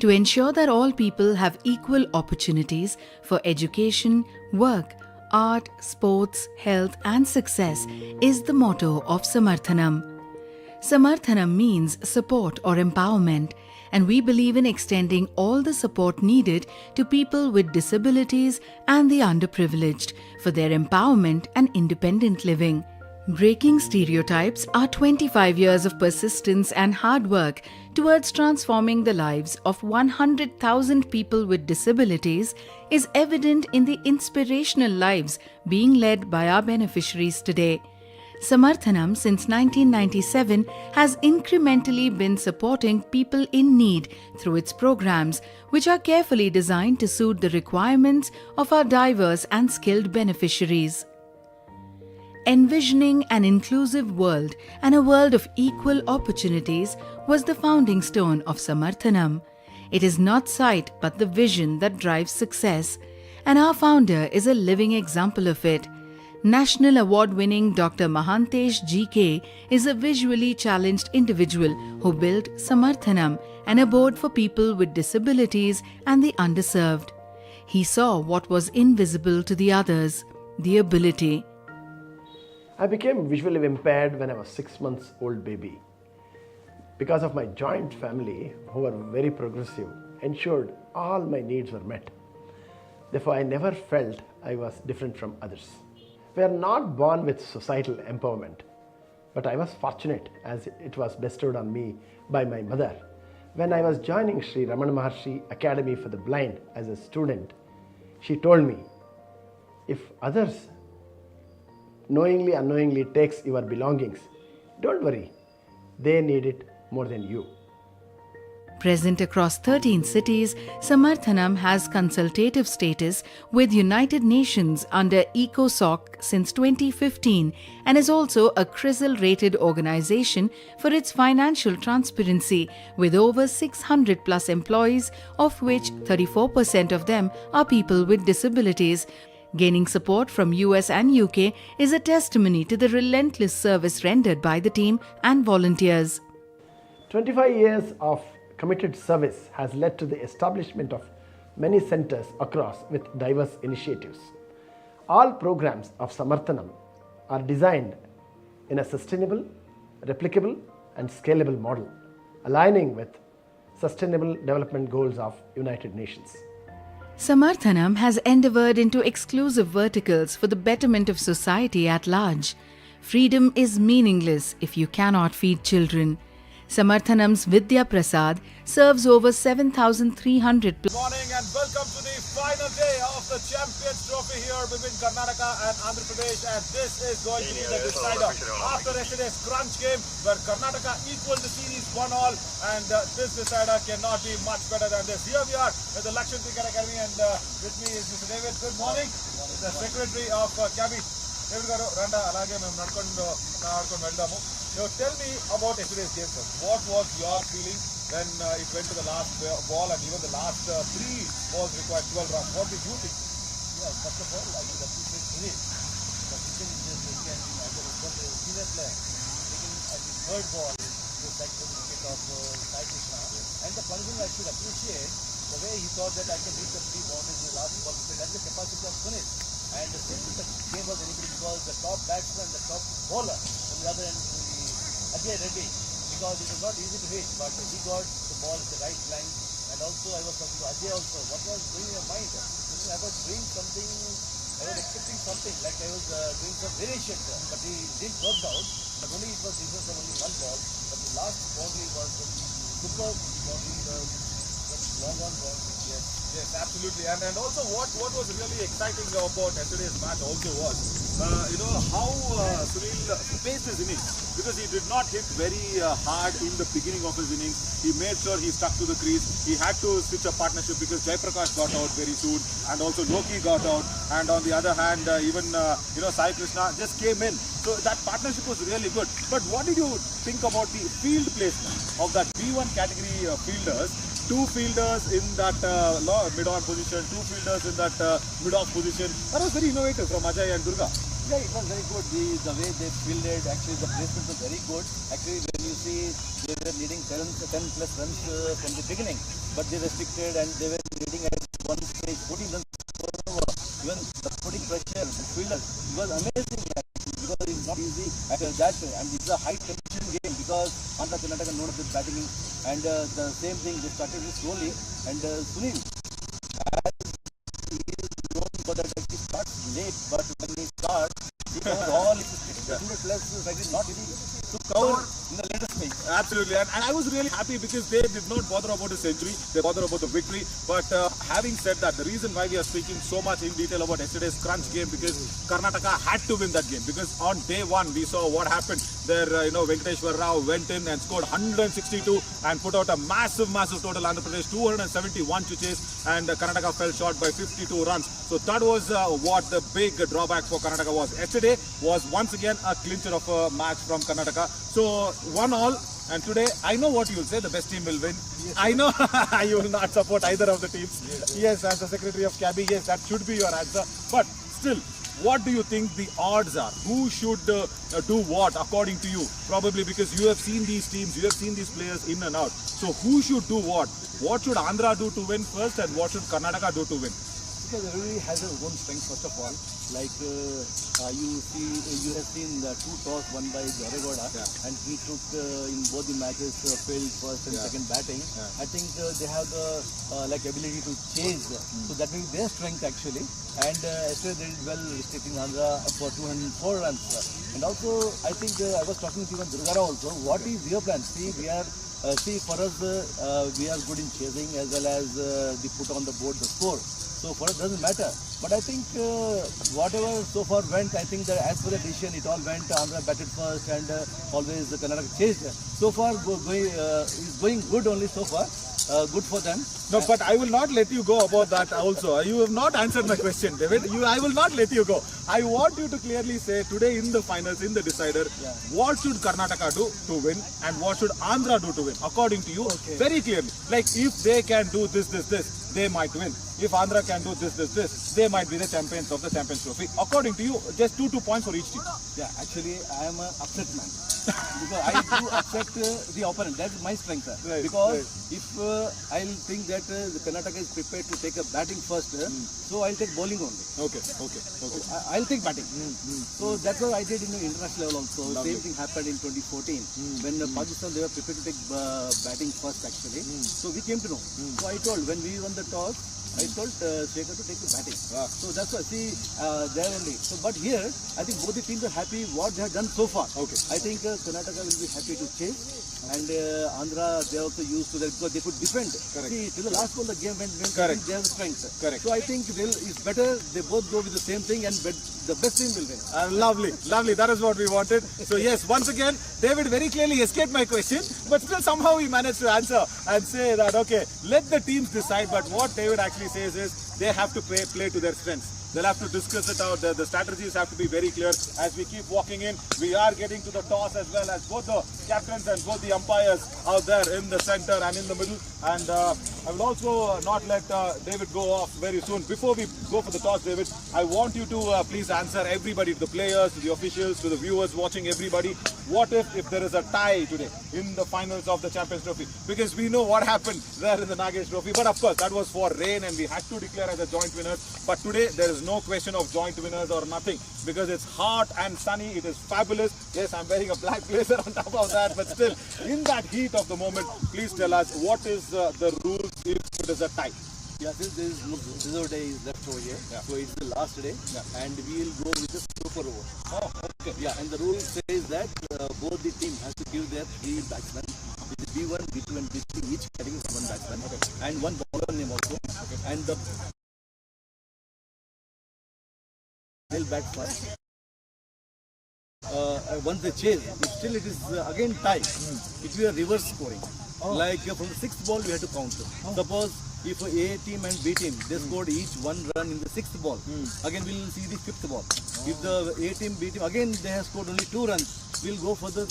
to ensure that all people have equal opportunities for education, work, art, sports, health and success is the motto of Samarthanam. Samarthanam means support or empowerment, and we believe in extending all the support needed to people with disabilities and the underprivileged for their empowerment and independent living. Breaking stereotypes are 25 years of persistence and hard work towards transforming the lives of 100,000 people with disabilities is evident in the inspirational lives being led by our beneficiaries today. Samarthanam since 1997 has incrementally been supporting people in need through its programs, which are carefully designed to suit the requirements of our diverse and skilled beneficiaries. Envisioning an inclusive world and a world of equal opportunities was the founding stone of Samarthanam. It is not sight but the vision that drives success, and our founder is a living example of it. National award-winning Dr. Mahantesh GK is a visually challenged individual who built Samarthanam, an abode for people with disabilities and the underserved. He saw what was invisible to the others, the ability. I became visually impaired when I was 6 months old baby. Because of my joint family, who were very progressive, ensured all my needs were met. Therefore, I never felt I was different from others. We are not born with societal empowerment, but I was fortunate as it was bestowed on me by my mother. When I was joining Sri Ramana Maharshi Academy for the Blind as a student, she told me, if others knowingly, unknowingly takes your belongings, don't worry, they need it more than you. Present across 13 cities, Samarthanam has consultative status with United Nations under ECOSOC since 2015 and is also a CRISIL-rated organization for its financial transparency with over 600 plus employees, of which 34% of them are people with disabilities. Gaining support from US and UK is a testimony to the relentless service rendered by the team and volunteers. 25 years of committed service has led to the establishment of many centers across with diverse initiatives. All programs of Samarthanam are designed in a sustainable, replicable and scalable model, aligning with Sustainable Development Goals of United Nations. Samarthanam has endeavored into exclusive verticals for the betterment of society at large. Freedom is meaningless if you cannot feed children. Samarthanam's Vidya Prasad serves over 7,300 Good morning and welcome to the final day of the Champions Trophy here between Karnataka and Andhra Pradesh, and this is going to be the decider after yesterday's crunch game where Karnataka equaled the series 1-1, and this decider cannot be much better than this. Here we are at the Lakshman Cricket Academy, and with me is Mr. David. Good morning. The Secretary of Cabi. David garu randa alage mem nadkondo veldamu. Now tell me about yesterday's game, sir. What was your feeling when it went to the last ball and even the last 3 balls required 12 runs? What did you think? Yeah, first of all, I would appreciate Sunil. The vision is just taken as a senior player. Taking at the third ball, the side for the wicket of Sai Krishna. And the punishing, I should appreciate the way he thought that I can reach the 3 boundaries in the last ball. That's the capacity of Sunil. And since the game was anybody, because the top batsman, the top bowler, on the other end, Ajay Reddy, because it was not easy to hit, but he got the ball at the right line. And also I was talking to Ajay also, what was going in your mind? I was doing something, I was expecting something, like I was doing some variation, but he didn't work out. But only it was different from only one ball. But the last boundary was superb boundary, the long on boundary. Yes, absolutely. And also what was really exciting about yesterday's match also was, how Sunil paced his innings, because he did not hit very hard in the beginning of his innings. He made sure he stuck to the crease. He had to switch a partnership because Jaiprakash got out very soon, and also Loki got out, and on the other hand, even Sai Krishna just came in. So that partnership was really good. But what did you think about the field placement of that B1 category fielders? 2 fielders in that mid-on position, 2 fielders in that mid-off position. That was very innovative from Ajay and Durga. Yeah, it was very good. The way they fielded, actually the placement was very good. Actually, when you see they were leading 10 plus runs from the beginning, but they restricted and they were leading at one stage 14 runs per over. Even the putting pressure, the fielder, it was amazing actually, because it's not easy at that, and it's a high tension game because Andhra Karnataka known the batting, and the same thing they started it slowly, and Sunil, he is known for that he starts late, but when he starts, he covers all his 100 plus, like it's not easy to cover in the later stage. Absolutely, and I was really happy because they did not bother about a century, they bother about the victory. But having said that, the reason why we are speaking so much in detail about yesterday's crunch game, because Karnataka had to win that game, because on day one we saw what happened there. Venkateshwar Rao went in and scored 162 and put out a massive total. Andhra Pradesh 271 to chase, and Karnataka fell short by 52 runs. So that was what the big drawback for Karnataka was. Yesterday was once again a clincher of a match from Karnataka. So 1-1, and today I know what you will say, the best team will win. Yes, I know you will not support either of the teams. Yes, as the secretary of Cabby, yes, that should be your answer. But still, what do you think the odds are? Who should do what according to you? Probably because you have seen these teams, you have seen these players in and out. So who should do what? What should Andhra do to win first, and what should Karnataka do to win? Because everybody has their own strength, first of all. Like you have seen the two toss won by Jaregoda, and he took in both the matches failed first and second batting. I think they have the ability to chase, so that will be their strength actually. And yesterday they did well, restricting Andhra for 204 runs. And also, I think I was talking to even Durgara also. What is your plan? See, we are. For us, we are good in chasing as well as the put on the board the score. So for us, doesn't matter. But I think whatever so far went, I think that as per the decision, it all went. Andhra batted first, and always the Karnataka chased. So far, is going good only so far. Good for them. No, but I will not let you go about that also. You have not answered my question, David. I will not let you go. I want you to clearly say today in the finals, in the decider, what should Karnataka do to win, and what should Andhra do to win, according to you, very clearly. Like if they can do this, they might win. If Andhra can do this, they might be the champions of the Champions Trophy. According to you, just 2 points for each team. Yeah, actually, I am an upset man. Because I do accept the opponent. That's my strength, sir. Right, because if I'll think that the Karnataka is prepared to take a batting first, so I'll take bowling only. Okay. I'll take batting. So that's what I did in the international level also. Same thing happened in 2014 when Pakistan, they were prepared to take batting first actually. So we came to know. So I told, when we won the toss, I told Shekhar to take the batting. So that's why, see, there only. So, but here, I think both the teams are happy what they have done so far. Okay. I think Karnataka will be happy to chase, and Andhra, they are also used to that because they could defend. Correct. See, till the last ball the game went, Correct. they have the strength. Correct. So I think it's better they both go with the same thing, and the best team will win. Lovely. That is what we wanted. So yes, once again, David very clearly escaped my question, but still somehow he managed to answer and say that, okay, let the teams decide. But what David actually says is they have to play to their strengths. They'll have to discuss it out. The strategies have to be very clear. As we keep walking in, we are getting to the toss as well as both the captains and both the umpires out there in the center and in the middle. And I will also not let David go off very soon. Before we go for the toss, David, I want you to please answer everybody, to the players, to the officials, to the viewers watching, everybody. What if there is a tie today in the finals of the Champions Trophy? Because we know what happened there in the Nagesh Trophy. But of course, that was for rain and we had to declare as a joint winners. But today, there is no question of joint winners or nothing, because it's hot and sunny. It is fabulous. Yes, I'm wearing a black blazer on top of that, but still, in that heat of the moment, please tell us what is the rules if it is a tie. Yeah, since there is no reserve day is left over here, so it's the last day, and we will go with the super over. Oh, okay. Yeah, and the rule says that both the team has to give their 3 batsmen, which is B1, B2, and B3, each category is 1 batsman, and 1 bowler name also, and the they'll bat first. Once they chase, still it is again tie. It will be a reverse scoring. Like from the 6th ball we have to count. Suppose if A team and B team, they scored each 1 run in the 6th ball. Again we will see the 5th ball. If the A team, B team, again they have scored only 2 runs, we will go for the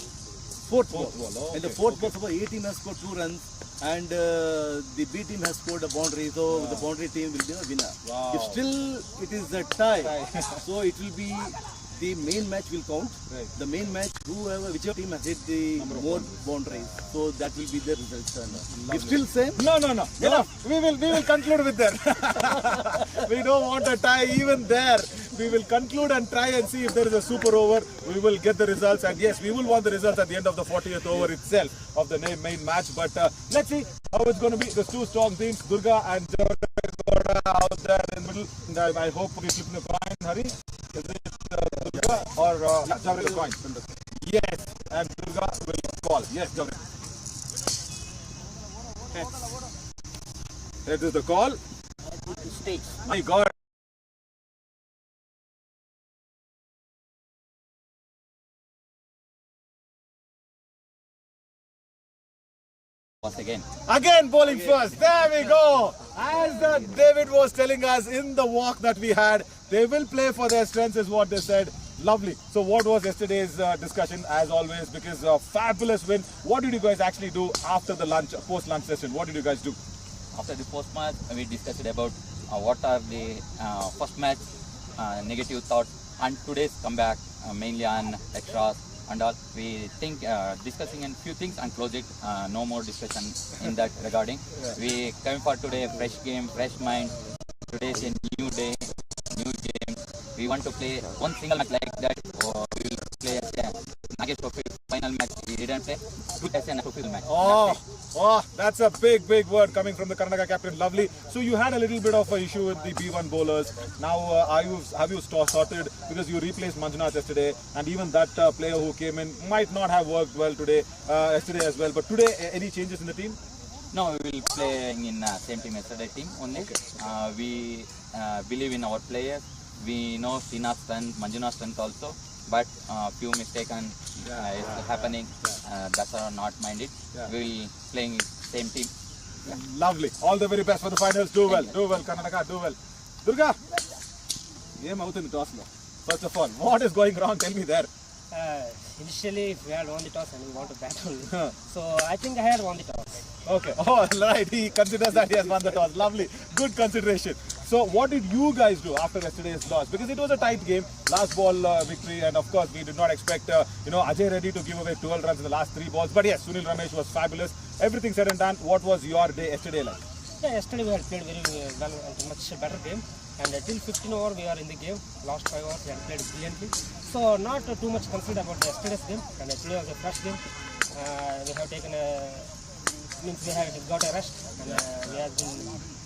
4th ball. And the 4th ball, suppose A team has scored 2 runs and the B team has scored a boundary, so the boundary team will be the winner. If still it is a tie, so it will be the main match will count. Right. The main match, whichever team has hit the more boundaries, so that will be the result. If still same? No. Enough. We will conclude with that. We don't want a tie even there. We will conclude and try and see if there is a super over. We will get the results, and yes, we will want the results at the end of the 40th over itself of the main match. But let's see how it's going to be. There's two strong teams, Durga and Javagada out there in the middle. And I hope we flip the coin, Hari. Is it Durga or Javagada coin? Yes, and Durga will call. Yes, Javagada. That is the call. My God. Again bowling first. There we go. As David was telling us in the walk that we had, they will play for their strengths is what they said. Lovely. So what was yesterday's discussion as always, because fabulous win. What did you guys actually do after the post-lunch session? What did you guys do? After the post match, we discussed about what are the first match negative thoughts and today's comeback, mainly on extras and all. We think discussing a few things and close it. No more discussion in that regarding. We came for today a fresh game, fresh mind. Today is a new day, new game. We want to play one single match like that. Or we will play as a Nagesh Trophy final match. We didn't play. Good as a trophy match. Oh, that's a big word coming from the Karnataka captain. Lovely. So you had a little bit of an issue with the B1 bowlers. Now, have you sorted, because you replaced Manjunath yesterday, and even that player who came in might not have worked well today, yesterday as well. But today, any changes in the team? No, we will play in same team yesterday team only. Okay. We believe in our players. We know Sina's strength, Manjunath's strength also. But few mistakes is happening. That's not minded. We will playing same team. Lovely. All the very best for the finals. Do well, Karnataka, do well. Durga, game out in the toss now. First of all, what is going wrong? Tell me there. Initially, we had won the toss and we want to battle. So I think I had won the toss. Okay. Oh, right. He considers that he has won the toss. Lovely. Good consideration. So what did you guys do after yesterday's loss? Because it was a tight game, last ball victory, and of course we did not expect Ajay Reddy to give away 12 runs in the last 3 balls. But yes, Sunil Ramesh was fabulous. Everything said and done. What was your day yesterday like? Yeah, yesterday we had played very well and much better game. And till 15 over we are in the game. Last 5 hours we had played brilliantly. So not too much concerned about yesterday's game. And today was a fresh game. We have taken we have got a rest, and we have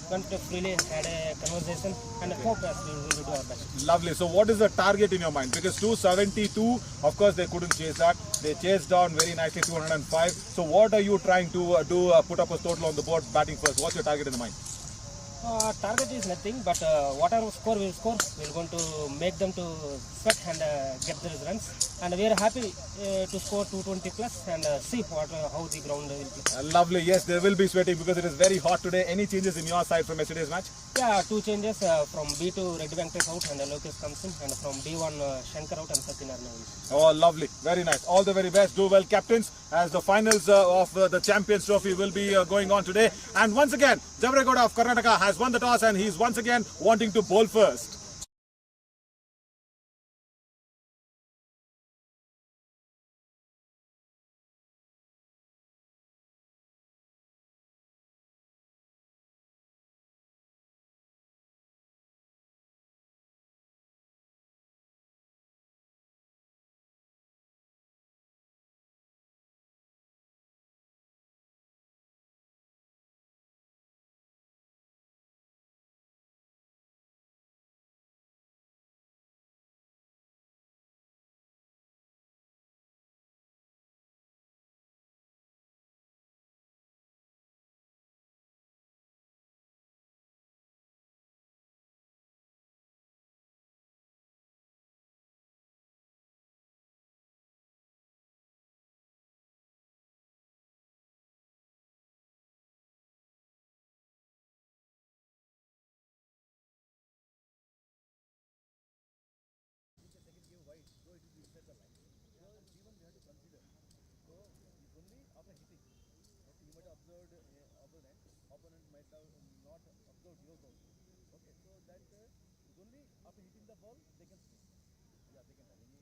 went freely, had a conversation, and hope that we will do our best. Lovely. So what is the target in your mind? Because 272, of course they couldn't chase that. They chased down very nicely 205. So what are you trying to do, put up a total on the board batting first? What's your target in the mind? Target is nothing, but whatever score we will score, we are going to make them to sweat and get those runs. And we are happy to score 220 plus and see how the ground will play. Lovely. Yes, there will be sweating because it is very hot today. Any changes in your side from yesterday's match? Yeah, 2 changes. From B2, Reddy Venkatesh out and Lokesh comes in. And from B1, Shankar out and Sachin Arna in. Oh, lovely. Very nice. All the very best. Do well, captains, as the finals of the Champions Trophy will be going on today. And once again, Javagada of Karnataka has won the toss and he's once again wanting to bowl first. Opponent might have not observed yours also. Okay, so that is only after hitting the ball they can see. Yeah, they can.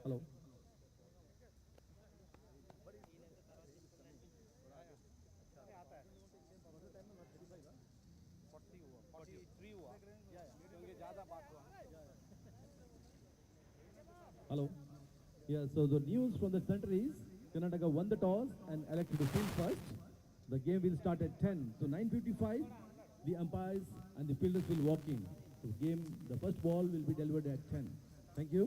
Hello. Hello. Yeah, so the news from the center is Karnataka won the toss and elected to field first. The game will start at 10. So 9:55, the umpires and the fielders will walk in. So the first ball will be delivered at 10. Thank you.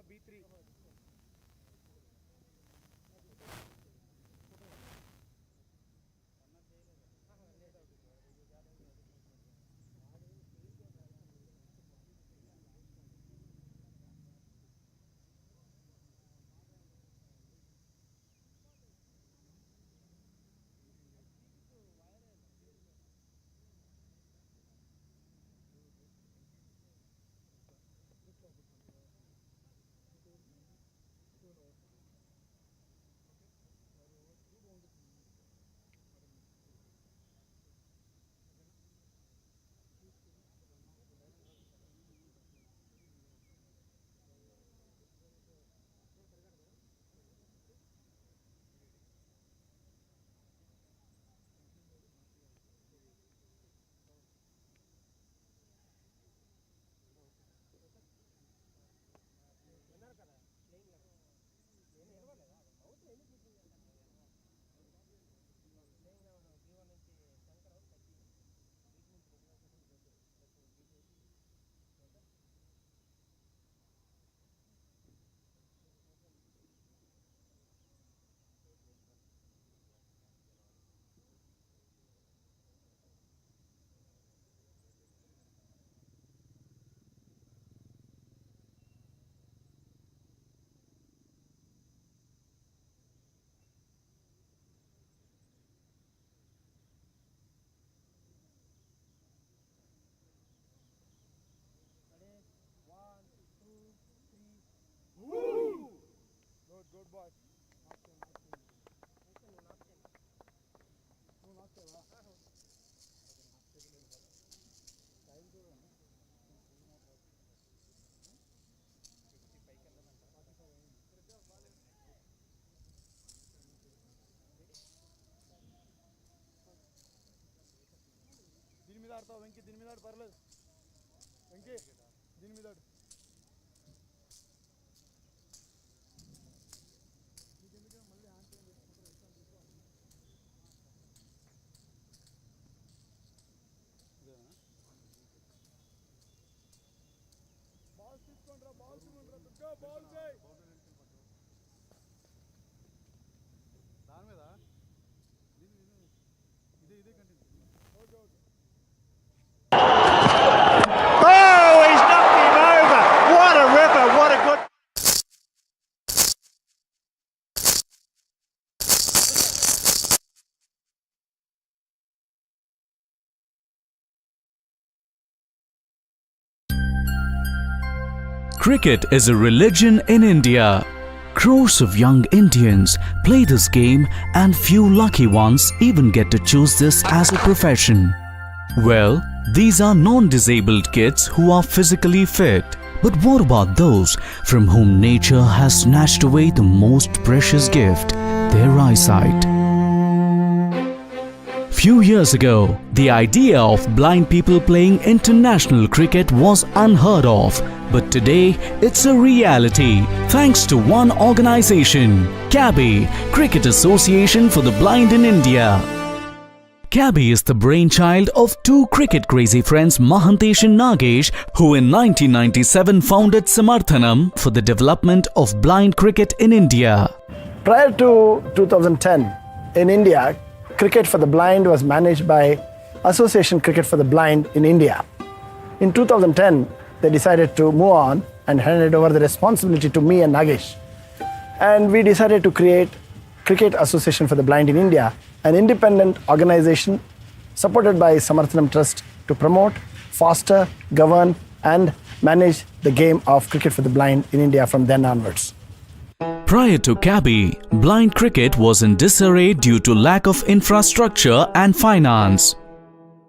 B3. Good boy. దీని మీద ఆడతావు వెంకీ, దీని మీద ఆడు పర్లేదు వెంకీ, దీని మీద ఆడు. Balls తీసుకోండి రా, బాల్స్ దుర్గా, బాల్ చేయి దాని మీద ఇదే continue. Okay okay. Cricket is a religion in India. Crores of young Indians play this game and few lucky ones even get to choose this as a profession. Well, these are non-disabled kids who are physically fit. But what about those from whom nature has snatched away the most precious gift, their eyesight? few years ago, the idea of blind people playing international cricket was unheard of. But today, it's a reality thanks to one organization, CABI, Cricket Association for the Blind in India. CABI is the brainchild of two cricket-crazy friends Mahantesh and Nagesh, who in 1997 founded Samarthanam for the development of blind cricket in India. Prior to 2010, in India, Cricket for the Blind was managed by Association Cricket for the Blind in India. In 2010, they decided to move on and handed over the responsibility to me and Nagesh. And we decided to create Cricket Association for the Blind in India, an independent organization supported by Samarthanam Trust to promote, foster, govern and manage the game of Cricket for the Blind in India from then onwards. Prior to CABI, blind cricket was in disarray due to lack of infrastructure and finance.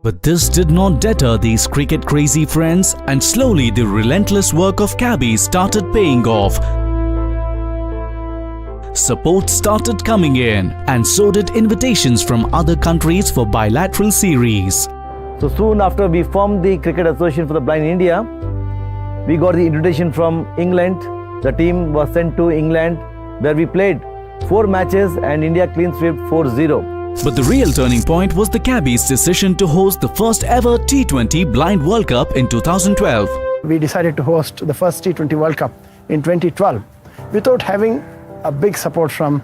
But this did not deter these cricket-crazy friends, and slowly the relentless work of CABI started paying off. Support started coming in, and so did invitations from other countries for bilateral series. So soon after we formed the Cricket Association for the Blind in India, we got the invitation from England. The team was sent to England, where we played 4 matches and India clean swept 4-0. But the real turning point was the CABI's decision to host the first ever T20 Blind World Cup in 2012. We decided to host the first T20 World Cup in 2012 without having a big support from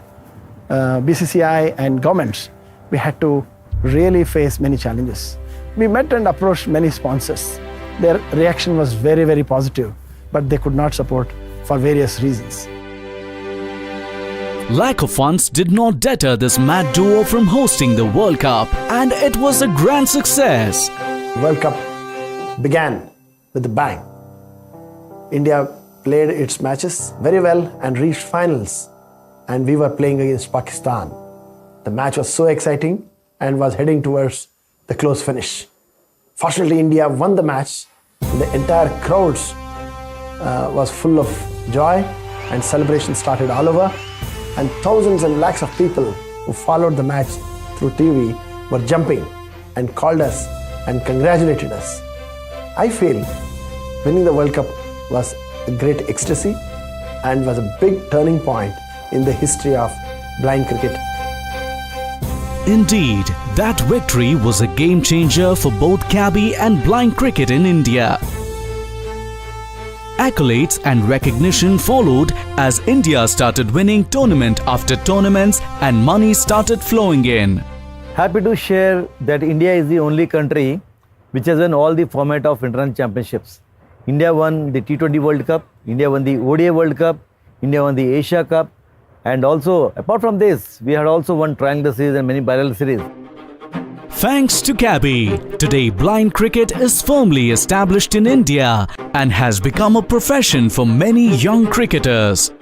BCCI and governments. We had to really face many challenges. We met and approached many sponsors. Their reaction was very, very positive, but they could not support for various reasons. Lack of funds did not deter this mad duo from hosting the World Cup, and it was a grand success. World Cup began with a bang. India played its matches very well and reached finals, and we were playing against Pakistan. The match was so exciting and was heading towards the close finish. Fortunately, India won the match. The entire crowds was full of joy, and celebration started all over, and thousands and lakhs of people who followed the match through TV were jumping and called us and congratulated us. I feel winning the World Cup was a great ecstasy and was a big turning point in the history of blind cricket. Indeed, that victory was a game changer for both CABI and blind cricket in India. Accolades and recognition followed as India started winning tournament after tournaments and money started flowing in. Happy to share that India is the only country which has won all the format of international championships. India won the T20 World Cup, India won the ODI World Cup, India won the Asia Cup, and also apart from this, we had also won Triangular Series and many bilateral series. Thanks to CABI, today blind cricket is firmly established in India and has become a profession for many young cricketers.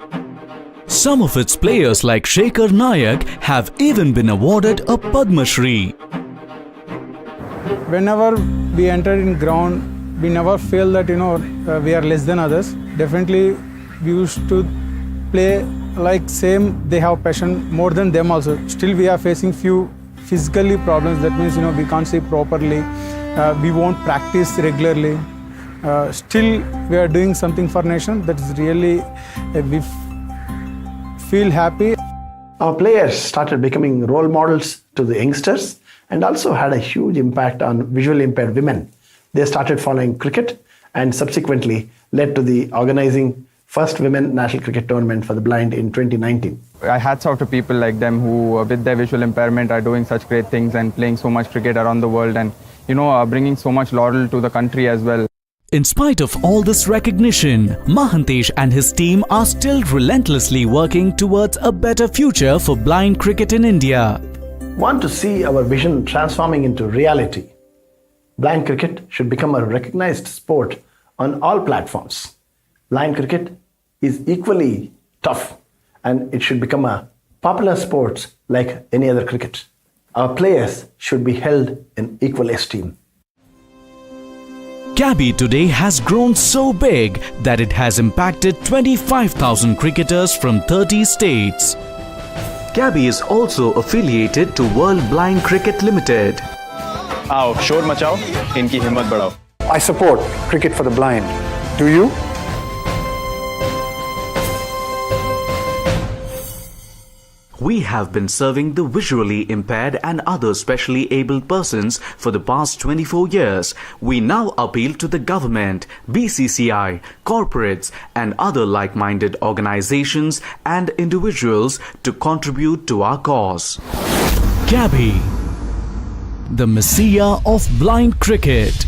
Some of its players like Shekhar Nayak have even been awarded a Padma Shri. Whenever we enter in ground, we never feel that we are less than others. Definitely we used to play like same, they have passion more than them also. Still we are facing few physically problems. That means we can't see properly, we won't practice regularly. Still we are doing something for nation. That is really we feel happy. Our players started becoming role models to the youngsters and also had a huge impact on visually impaired women. They started following cricket and subsequently led to the organizing first women national cricket tournament for the blind in 2019. I hats off to people like them who with their visual impairment are doing such great things and playing so much cricket around the world and bringing so much laurel to the country as well. In spite of all this recognition, Mahantesh and his team are still relentlessly working towards a better future for blind cricket in India. Want to see our vision transforming into reality? Blind cricket should become a recognized sport on all platforms. Blind cricket is equally tough and it should become a popular sport like any other cricket. Our players should be held in equal esteem. CABI today has grown so big that it has impacted 25,000 cricketers from 30 states. Cabby is also affiliated to World Blind Cricket Limited. आओ शोर मचाओ, इनकी हिम्मत बढ़ाओ. I support cricket for the blind. Do you? We have been serving the visually impaired and other specially abled persons for the past 24 years. We now appeal to the government, BCCI, corporates and other like-minded organizations and individuals to contribute to our cause. Cabby, the messiah of blind cricket.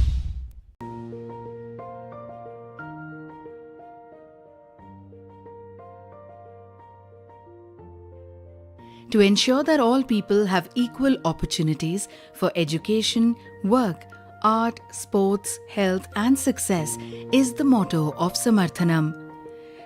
To ensure that all people have equal opportunities for education, work, art, sports, health and success is the motto of Samarthanam.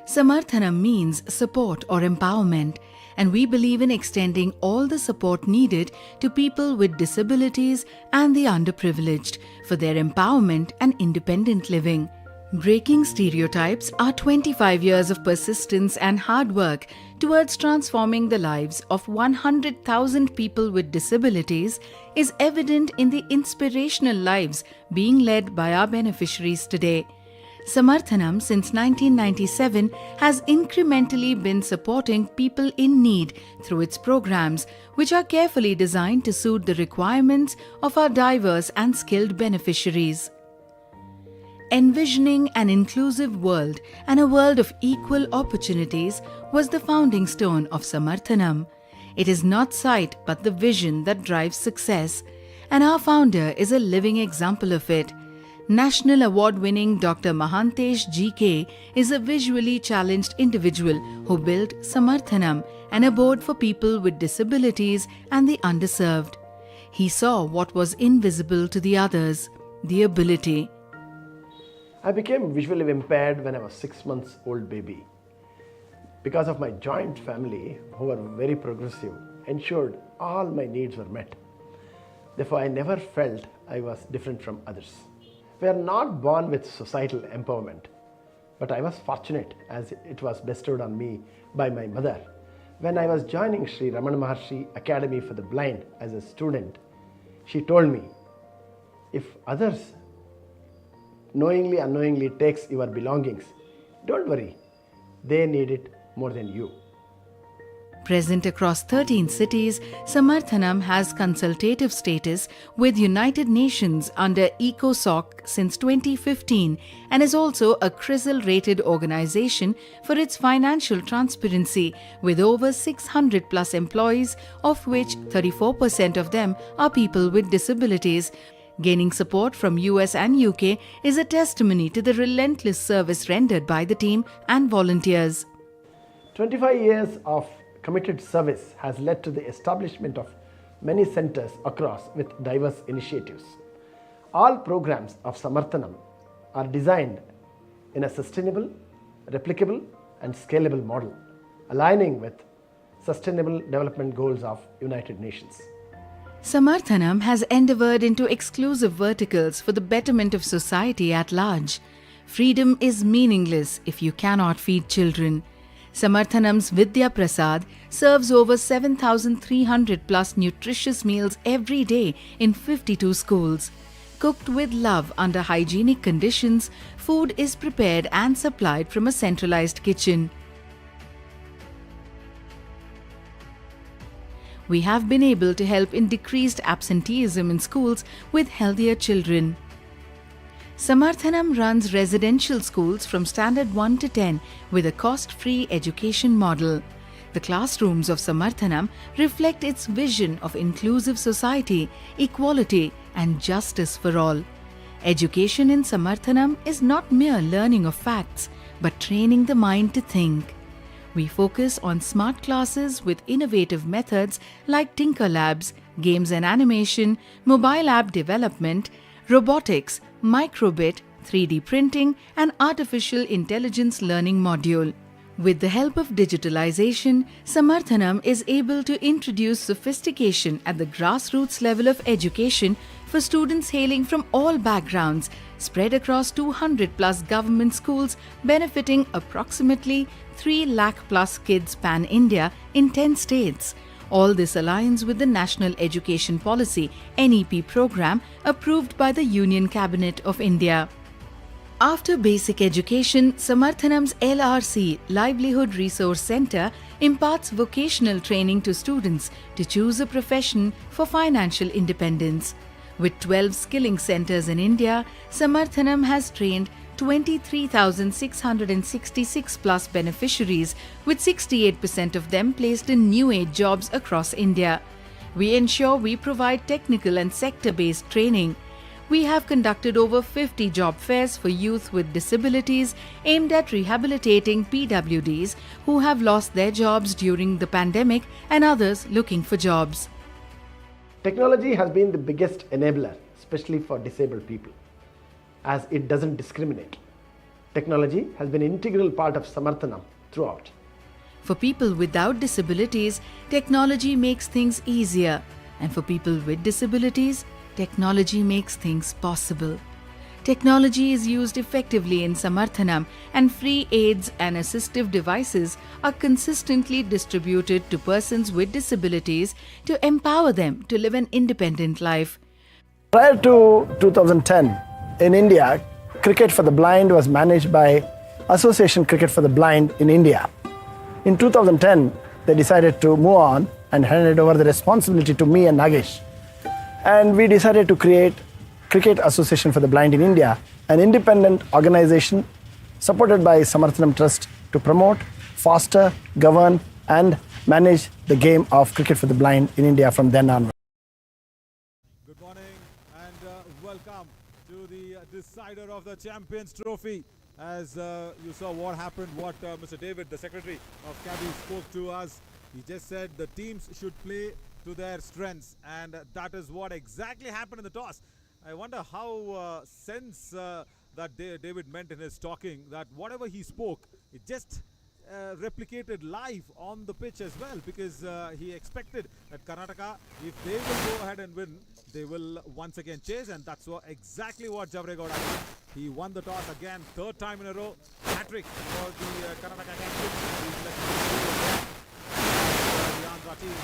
Samarthanam means support or empowerment, and we believe in extending all the support needed to people with disabilities and the underprivileged for their empowerment and independent living. Breaking stereotypes, our 25 years of persistence and hard work towards transforming the lives of 100,000 people with disabilities is evident in the inspirational lives being led by our beneficiaries today. Samarthanam since 1997 has incrementally been supporting people in need through its programs, which are carefully designed to suit the requirements of our diverse and skilled beneficiaries. Envisioning an inclusive world and a world of equal opportunities was the founding stone of Samarthanam. It is not sight but the vision that drives success, and our founder is a living example of it. National award-winning Dr. Mahantesh GK is a visually challenged individual who built Samarthanam, an abode for people with disabilities and the underserved. He saw what was invisible to the others, the ability. I became visually impaired when I was 6 months old baby. Because of my joint family, who were very progressive, ensured all my needs were met. Therefore, I never felt I was different from others. We are not born with societal empowerment, but I was fortunate as it was bestowed on me by my mother. When I was joining Sri Ramana Maharshi Academy for the Blind as a student, she told me, if others knowingly, unknowingly takes your belongings, don't worry, they need it more than you. Present across 13 cities, Samarthanam has consultative status with United Nations under ECOSOC since 2015 and is also a CRISIL-rated organization for its financial transparency with over 600 plus employees, of which 34% of them are people with disabilities. Gaining support from US and UK is a testimony to the relentless service rendered by the team and volunteers. 25 years of committed service has led to the establishment of many centers across with diverse initiatives. All programs of Samarthanam are designed in a sustainable, replicable and scalable model, aligning with Sustainable Development Goals of United Nations. Samarthanam has endeavored into exclusive verticals for the betterment of society at large. Freedom is meaningless if you cannot feed children. Samarthanam's Vidya Prasad serves over 7,300 plus nutritious meals every day in 52 schools. Cooked with love under hygienic conditions, food is prepared and supplied from a centralized kitchen. We have been able to help in decreased absenteeism in schools with healthier children. Samarthanam runs residential schools from Standard 1 to 10 with a cost-free education model. The classrooms of Samarthanam reflect its vision of inclusive society, equality and justice for all. Education in Samarthanam is not mere learning of facts, but training the mind to think. We focus on smart classes with innovative methods like Tinker Labs, games and animation, mobile app development, robotics, microbit, 3D printing and artificial intelligence learning module. With the help of digitalization, Samarthanam is able to introduce sophistication at the grassroots level of education for students hailing from all backgrounds, spread across 200 plus government schools, benefiting approximately 3 lakh plus kids pan-India in 10 states. All this aligns with the National Education Policy (NEP) program approved by the Union Cabinet of India. After basic education, Samarthanam's LRC Livelihood Resource Centre imparts vocational training to students to choose a profession for financial independence. With 12 skilling centres in India, Samarthanam has trained 23,666 plus beneficiaries, with 68% of them placed in new age jobs across India. We ensure we provide technical and sector-based training. We have conducted over 50 job fairs for youth with disabilities aimed at rehabilitating PWDs who have lost their jobs during the pandemic and others looking for jobs. Technology has been the biggest enabler, especially for disabled people, as it doesn't discriminate. Technology has been an integral part of Samarthanam throughout. For people without disabilities, technology makes things easier. And for people with disabilities, technology makes things possible. Technology is used effectively in Samarthanam, and free aids and assistive devices are consistently distributed to persons with disabilities to empower them to live an independent life. Prior to 2010, in India, Cricket for the Blind was managed by Association Cricket for the Blind in India. In 2010, they decided to move on and handed over the responsibility to me and Nagesh. And we decided to create Cricket Association for the Blind in India, an independent organization supported by Samarthanam Trust to promote, foster, govern and manage the game of Cricket for the Blind in India from then on. Good morning and welcome to the decider of the Champions Trophy. As you saw what happened, what Mr. David, the Secretary of CABI, spoke to us. He just said the teams should play to their strengths, and that is what exactly happened in the toss. I wonder how sense that David meant in his talking, that whatever he spoke, it just replicated live on the pitch as well, because he expected that Karnataka, if they will go ahead and win, they will once again chase, and that's exactly what Javregowda did. He won the toss again, third time in a row, hat-trick for the Karnataka captain. The Andhra team.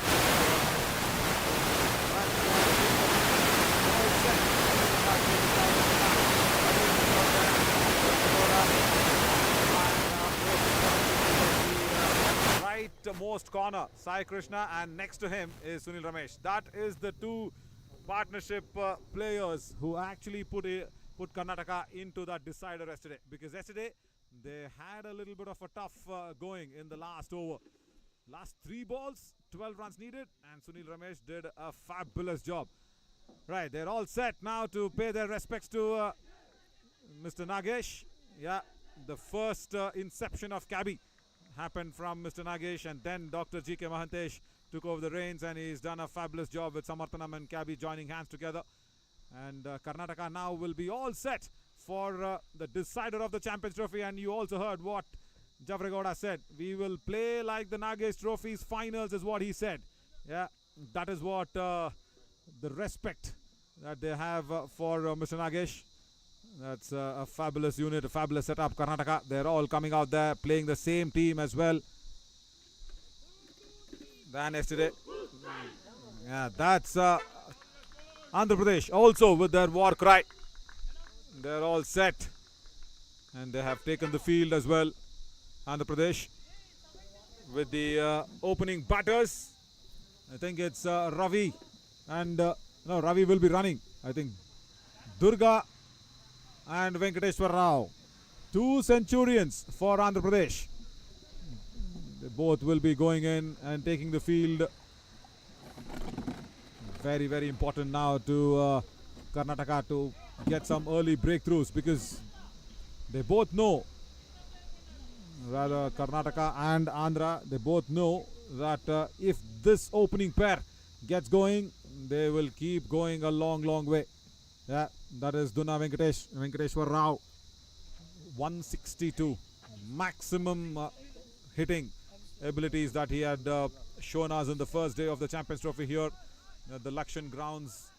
Rightmost corner, Sai Krishna, and next to him is Sunil Ramesh. That is the two partnership players who actually put Karnataka into that decider yesterday, because yesterday they had a little bit of a tough going in the last over. Last 3 balls, 12 runs needed, and Sunil Ramesh did a fabulous job. Right, they're all set now to pay their respects to Mr. Nagesh. Yeah, the first inception of CABI happened from Mr. Nagesh, and then Dr. G.K. Mahantesh took over the reins, and he's done a fabulous job with Samarthanam and CABI joining hands together. And Karnataka now will be all set for the decider of the Champions Trophy. And you also heard what Javregowda said. We will play like the Nagesh Trophy's finals, is what he said. Yeah, that is what the respect that they have for Mr. Nagesh. That's a fabulous unit, a fabulous setup. Karnataka, they're all coming out there playing the same team as well than yesterday. Yeah, that's Andhra Pradesh also with their war cry. They're all set, and they have taken the field as well. Andhra Pradesh with the opening batters. I think it's Ravi, and no, Ravi will be running. I think Durga and Venkateshwar Rao. 2 centurions for Andhra Pradesh. They both will be going in and taking the field. Very, very important now to Karnataka to get some early breakthroughs, because they both know, rather Karnataka and Andhra, they both know that if this opening pair gets going, they will keep going a long, long way. Yeah, that is Duna Venkateshwar Rao. 162 maximum hitting abilities that he had shown us in the first day of the Champions Trophy here at the Lakshan grounds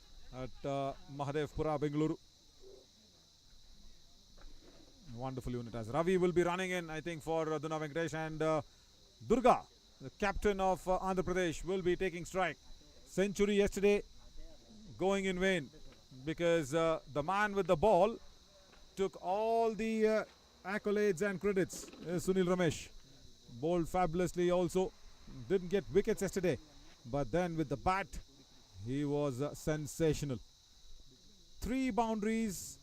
at Mahadevpura, Bengaluru. Wonderful unit as Ravi will be running in, I think, for Duna Venkatesh, and Durga, the captain of Andhra Pradesh, will be taking strike. Century yesterday going in vain because the man with the ball took all the accolades and credits. Sunil Ramesh bowled fabulously also, didn't get wickets yesterday, but then with the bat he was sensational. 3 boundaries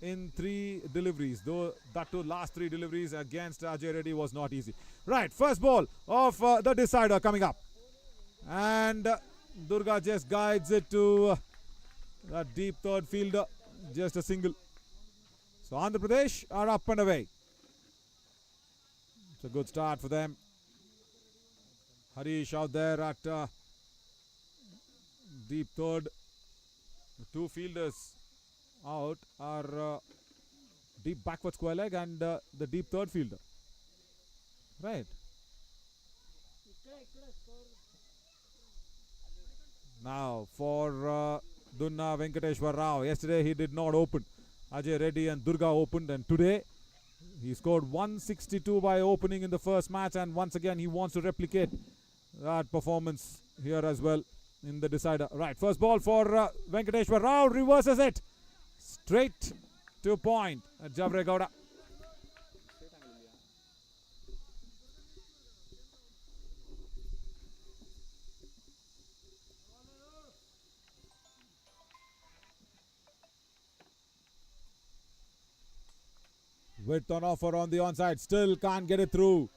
in 3 deliveries, though that too last 3 deliveries against Ajay Reddy was not easy. Right, first ball of the decider coming up, and Durga just guides it to that deep third fielder, just a single. So Andhra Pradesh are up and away. It's a good start for them. Harish out there at deep third. The 2 fielders out are deep backward square leg and the deep third fielder. Right. Now for Dunna Venkateshwar Rao. Yesterday he did not open. Ajay Reddy and Durga opened, and today he scored 162 by opening in the first match, and once again he wants to replicate that performance here as well in the decider. Right, first ball for Venkateshwar Rao, reverses it straight to point at Javre Gowda. Width on offer on the onside, still can't get it through.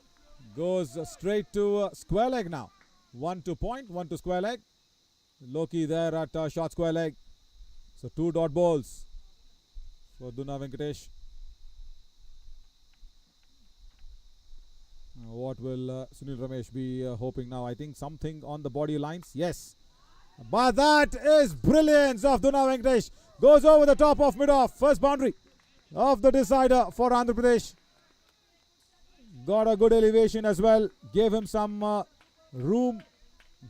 Goes straight to square leg now. 1 to point, 1 to square leg. Loki there at short square leg. So 2 dot balls for Dunna Venkatesh. What will Sunil Ramesh be hoping now? I think something on the body lines. Yes. But that is brilliance of Dunna Venkatesh. Goes over the top of mid-off. First boundary of the decider for Andhra Pradesh. Got a good elevation as well. Gave him some room.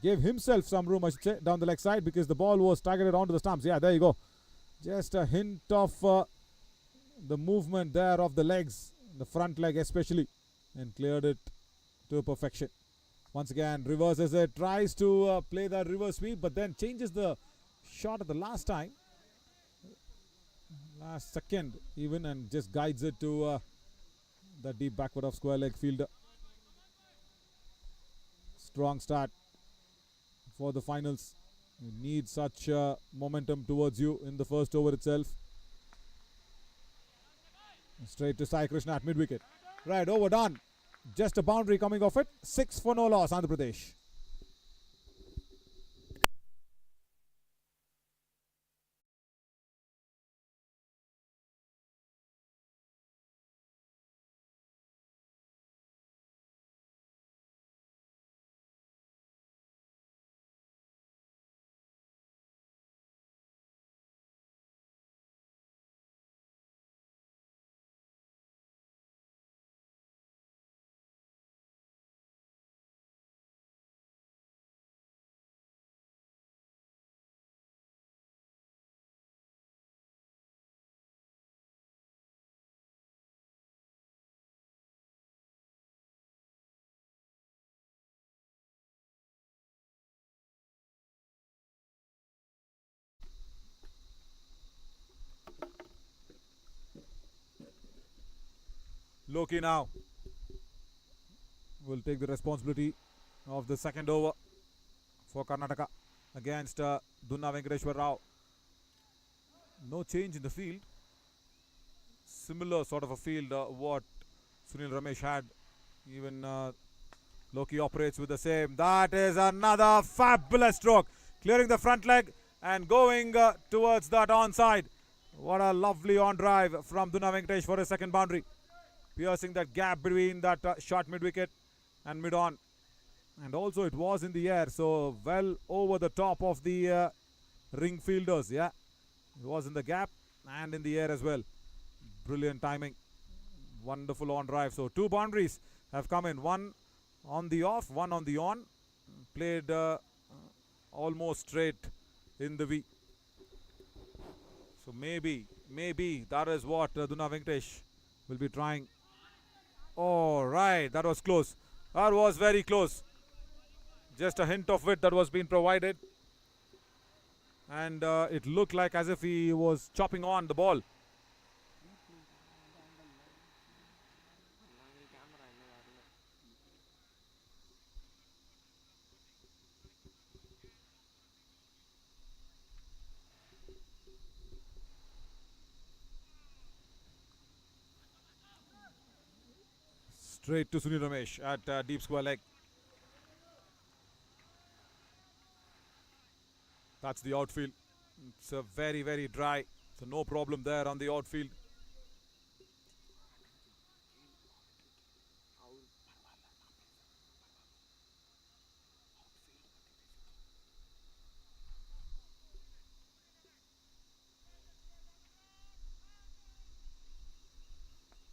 Gave himself some room, I should say, down the leg side, because the ball was targeted onto the stumps. Yeah, there you go. Just a hint of the movement there of the legs, the front leg especially, and cleared it to perfection. Once again, reverses it, tries to play that reverse sweep, but then changes the shot at the last time. Last second even, and just guides it to the deep backward of square leg fielder. Strong start for the finals. You need such momentum towards you in the first over itself. Straight to Sai Krishna at mid-wicket. Right, over done. Just a boundary coming off it. 6 for no loss, Andhra Pradesh. Loki now will take the responsibility of the second over for Karnataka against Dunna Venkateshwar Rao. No change in the field. Similar sort of a field what Sunil Ramesh had. Even Loki operates with the same. That is another fabulous stroke. Clearing the front leg and going towards that onside. What a lovely on drive from Dunna Venkatesh for his second boundary. Piercing that gap between that short mid-wicket and mid-on. And also it was in the air, so well over the top of the ring fielders. Yeah, it was in the gap and in the air as well. Brilliant timing. Wonderful on drive. So 2 boundaries have come in. 1 on the off, 1 on the on. Played almost straight in the V. So maybe that is what Duna Venkatesh will be trying. Oh, right, that was close. That was very close. Just a hint of width that was being provided. And it looked like as if he was chopping on the ball. Straight to Sunil Ramesh at deep square leg. That's the outfield. It's very, very dry. So no problem there on the outfield.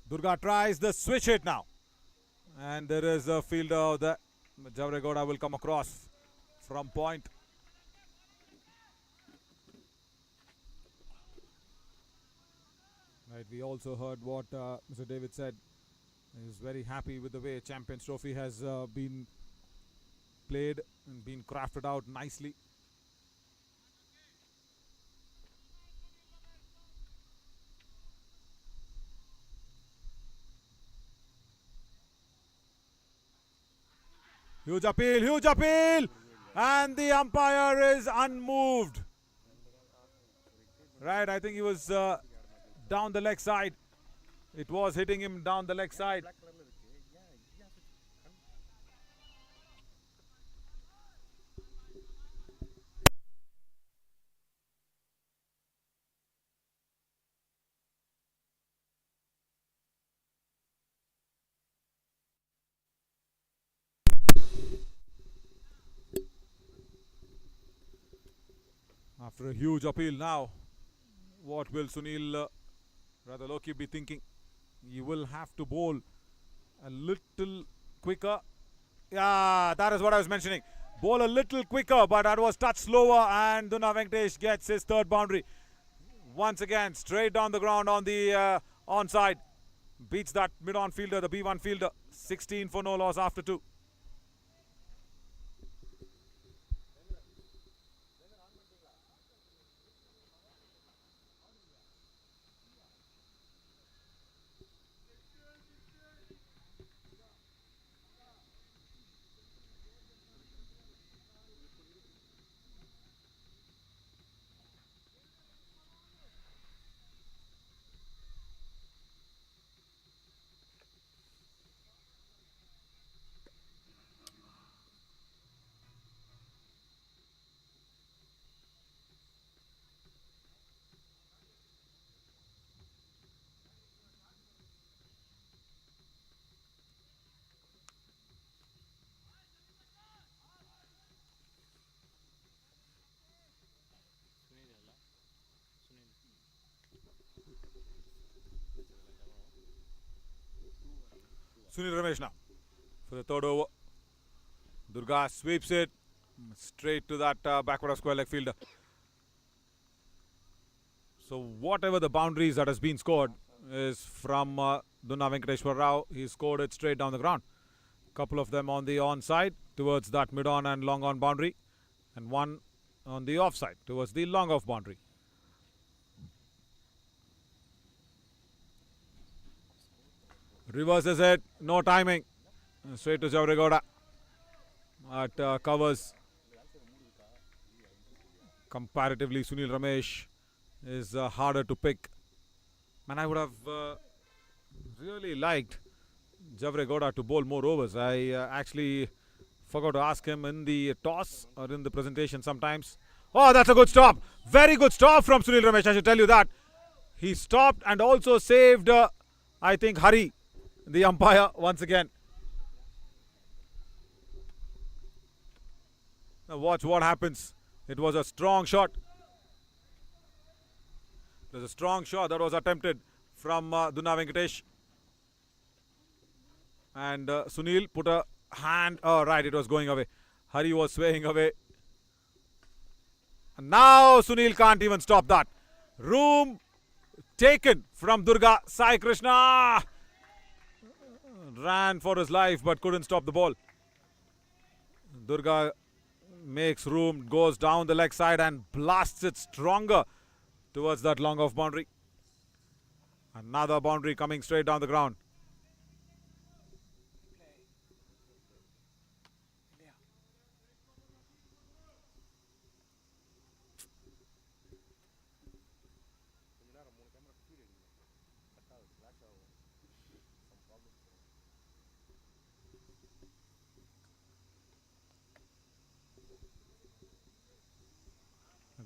Durga tries the switch hit now. And there is a fielder there. Javregoda will come across from point. Right, we also heard what Mr. David said. He is very happy with the way Champions Trophy has been played and been crafted out nicely. Huge appeal, and the umpire is unmoved. Right, I think he was down the leg side. It was hitting him down the leg side. After a huge appeal now, what will Sunil Loki be thinking? He will have to bowl a little quicker. Yeah, that is what I was mentioning. Bowl a little quicker, but that was touch slower, and Duna Venkatesh gets his third boundary. Once again, straight down the ground on the onside. Beats that mid-on fielder, the B1 fielder. 16 for no loss after 2. Sunil Ramesh now for the third over. Durga sweeps it straight to that backward of square leg fielder. So whatever the boundaries that has been scored is from Duna Venkateshwar Rao. He scored it straight down the ground. Couple of them on the onside towards that mid-on and long-on boundary, and one on the offside towards the long-off boundary. Reverses it, no timing. Straight to Javregoda. At covers. Comparatively, Sunil Ramesh is harder to pick. Man, I would have really liked Javregoda to bowl more overs. I actually forgot to ask him in the toss or in the presentation sometimes. Oh, that's a good stop. Very good stop from Sunil Ramesh, I should tell you that. He stopped and also saved, I think, Hari, the umpire, once again. Now watch what happens. It was a strong shot. There's a strong shot that was attempted from Duna Venkatesh. And Sunil put a hand. Oh, right, it was going away. Hari was swaying away. And now Sunil can't even stop that. Room taken from Durga. Sai Krishna ran for his life but couldn't stop the ball. Durga makes room, goes down the leg side and blasts it stronger towards that long off boundary. Another boundary coming straight down the ground.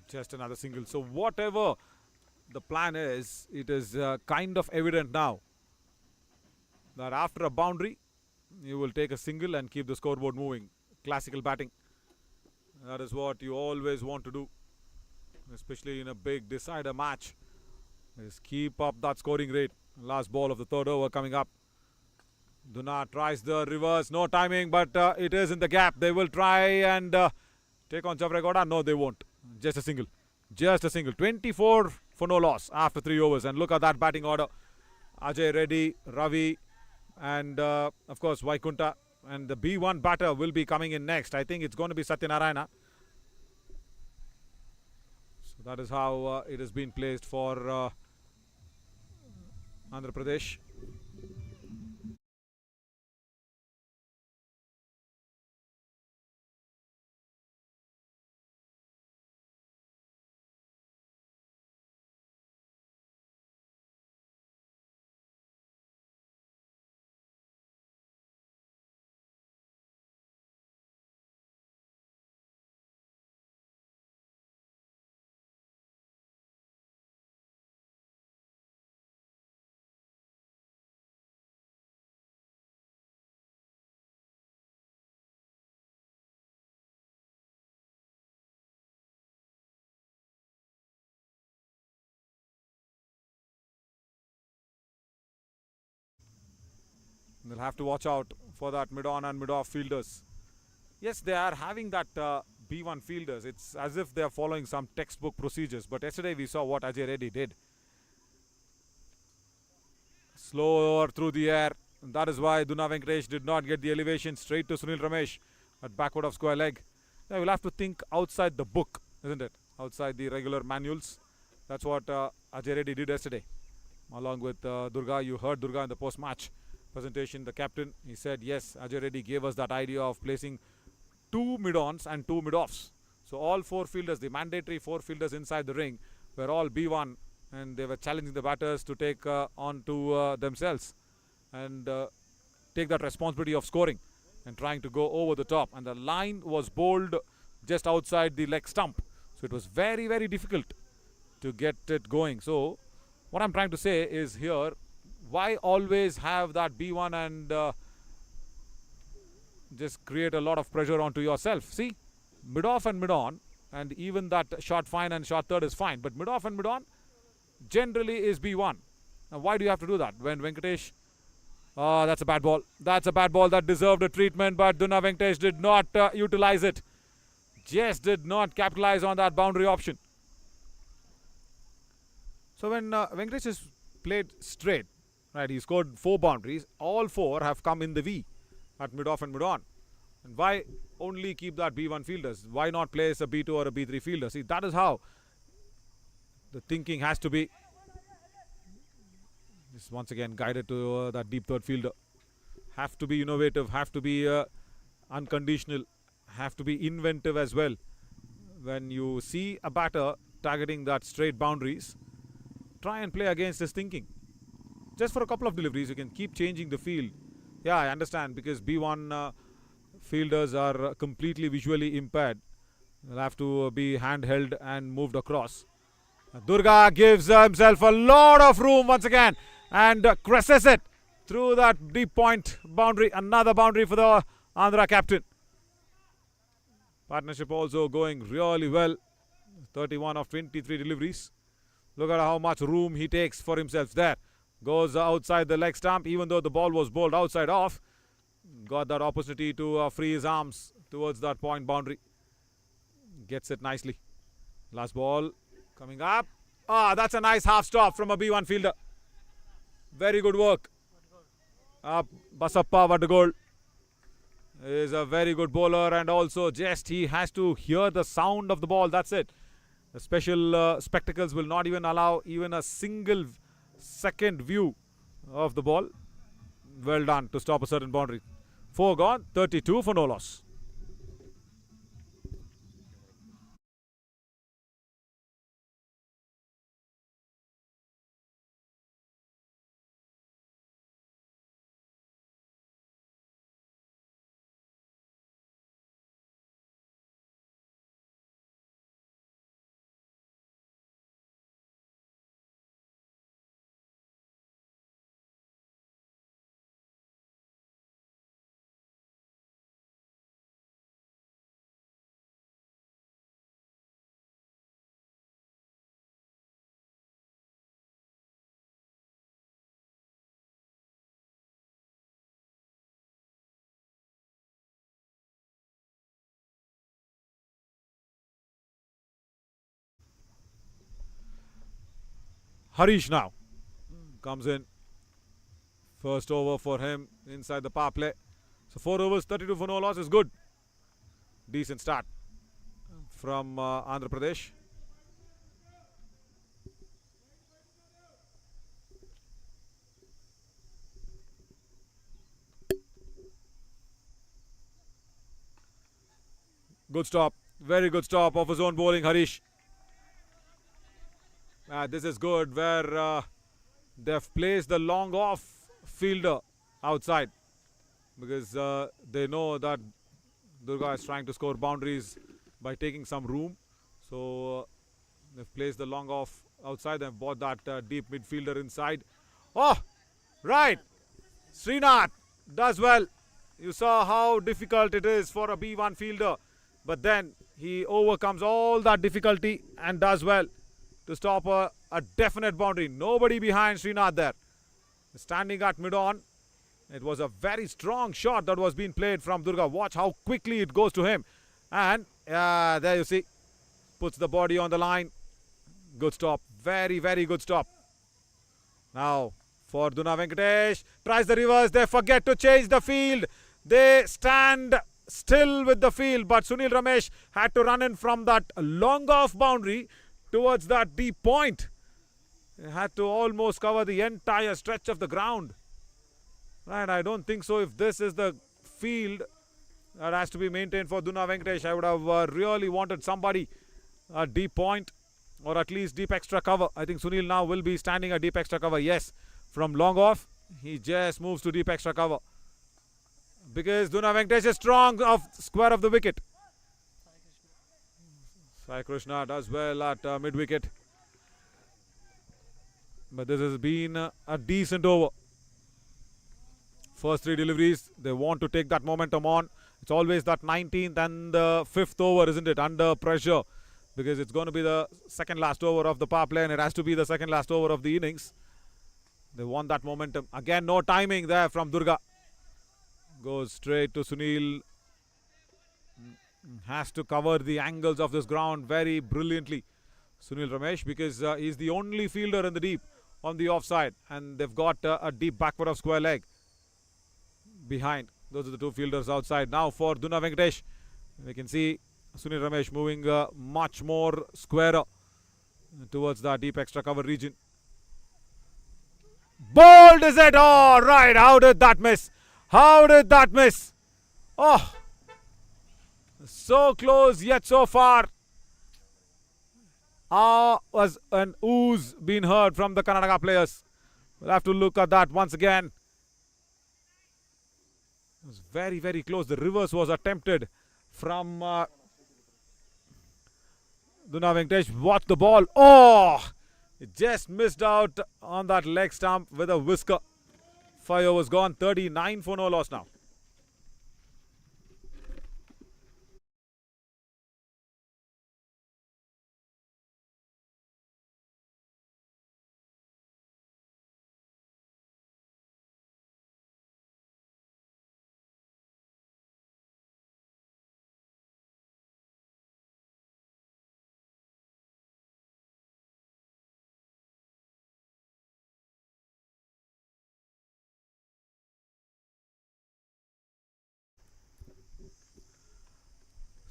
Just another single. So whatever the plan is, it is kind of evident now that after a boundary, you will take a single and keep the scoreboard moving. Classical batting. That is what you always want to do, especially in a big decider match. Is keep up that scoring rate. Last ball of the third over coming up. Duna tries the reverse. No timing, but it is in the gap. They will try and take on Javregoda. No, they won't. Just a single. Just a single. 24 for no loss after 3 overs. And look at that batting order. Ajay Reddy, Ravi, and of course Vaikunta. And the B1 batter will be coming in next. I think it's going to be Satyanarayana. So that is how it has been placed for Andhra Pradesh. They'll have to watch out for that mid-on and mid-off fielders. Yes, they are having that B1 fielders. It's as if they are following some textbook procedures. But yesterday we saw what Ajay Reddy did. Slower through the air. And that is why Duna Venkatesh did not get the elevation straight to Sunil Ramesh at backward of square leg. Yeah, we'll have to think outside the book, isn't it? Outside the regular manuals. That's what Ajay Reddy did yesterday. Along with Durga. You heard Durga in the post-match presentation, the captain. He said, yes, Ajay Reddy gave us that idea of placing 2 mid-ons and 2 mid-offs. So all 4 fielders, the mandatory 4 fielders inside the ring, were all B1, and they were challenging the batters to take on to themselves and take that responsibility of scoring and trying to go over the top. And the line was bowled just outside the leg stump. So it was very, very difficult to get it going. So what I'm trying to say is here, why always have that B1 and just create a lot of pressure onto yourself? See, mid-off and mid-on, and even that short fine and short third is fine. But mid-off and mid-on generally is B1. Now, why do you have to do that? When Venkatesh, that's a bad ball. That's a bad ball that deserved a treatment, but Duna Venkatesh did not utilize it. Just did not capitalize on that boundary option. So when Venkatesh is played straight, right, he scored 4 boundaries. All 4 have come in the V at mid-off and mid-on. And why only keep that B1 fielders? Why not place a B2 or a B3 fielder? See, that is how the thinking has to be. This once again guided to that deep third fielder. Have to be innovative, have to be unconditional, have to be inventive as well. When you see a batter targeting that straight boundaries, try and play against his thinking. Just for a couple of deliveries, you can keep changing the field. Yeah, I understand, because B1 fielders are completely visually impaired. They'll have to be handheld and moved across. Durga gives himself a lot of room once again and crosses it through that deep point boundary. Another boundary for the Andhra captain. Partnership also going really well. 31 of 23 deliveries. Look at how much room he takes for himself there. Goes outside the leg stump, even though the ball was bowled outside off. Got that opportunity to free his arms towards that point boundary. Gets it nicely. Last ball coming up. That's a nice half stop from a B1 fielder. Very good work. Basappa, what a goal. He is a very good bowler, and also just he has to hear the sound of the ball. That's it. The special spectacles will not even allow even a single second view of the ball. Well done to stop a certain boundary. 4 gone, 32 for no loss. Harish now comes in. First over for him inside the power play. So 4 overs, 32 for no loss is good. Decent start from Andhra Pradesh. Good stop. Very good stop of his own bowling, Harish. This is good where they've placed the long off fielder outside because they know that Durga is trying to score boundaries by taking some room. So they've placed the long off outside. They've bought that deep midfielder inside. Oh, right. Srinath does well. You saw how difficult it is for a B1 fielder. But then he overcomes all that difficulty and does well to stop a definite boundary. Nobody behind Srinath there. Standing at mid-on. It was a very strong shot that was being played from Durga. Watch how quickly it goes to him. And there you see. Puts the body on the line. Good stop. Very, very good stop. Now for Duna Venkatesh. Tries the reverse. They forget to change the field. They stand still with the field. But Sunil Ramesh had to run in from that long off boundary towards that deep point. He had to almost cover the entire stretch of the ground. Right, I don't think so. If this is the field that has to be maintained for Duna Venkatesh, I would have really wanted somebody a deep point or at least deep extra cover. I think Sunil now will be standing a deep extra cover. Yes, from long off, he just moves to deep extra cover. Because Duna Venkatesh is strong off square of the wicket. Sai Krishna does well at mid wicket. But this has been a decent over. First 3 deliveries, they want to take that momentum on. It's always that 19th and the 5th over, isn't it? Under pressure. Because it's going to be the second last over of the power play and it has to be the second last over of the innings. They want that momentum. Again, no timing there from Durga. Goes straight to Sunil. Has to cover the angles of this ground very brilliantly. Sunil Ramesh, because he's the only fielder in the deep on the offside. And they've got a deep backward of square leg behind. Those are the 2 fielders outside. Now for Duna Venkatesh, we can see Sunil Ramesh moving much more squarer towards the deep extra cover region. Bowled is it? Oh, right. How did that miss? How did that miss? Oh, so close yet so far. Was an ooze being heard from the Karnataka players. We'll have to look at that once again. It was very, very close. The reverse was attempted from Duna Venkatesh. Watch the ball. Oh! It just missed out on that leg stump with a whisker. 5 overs gone. 39 for no loss now.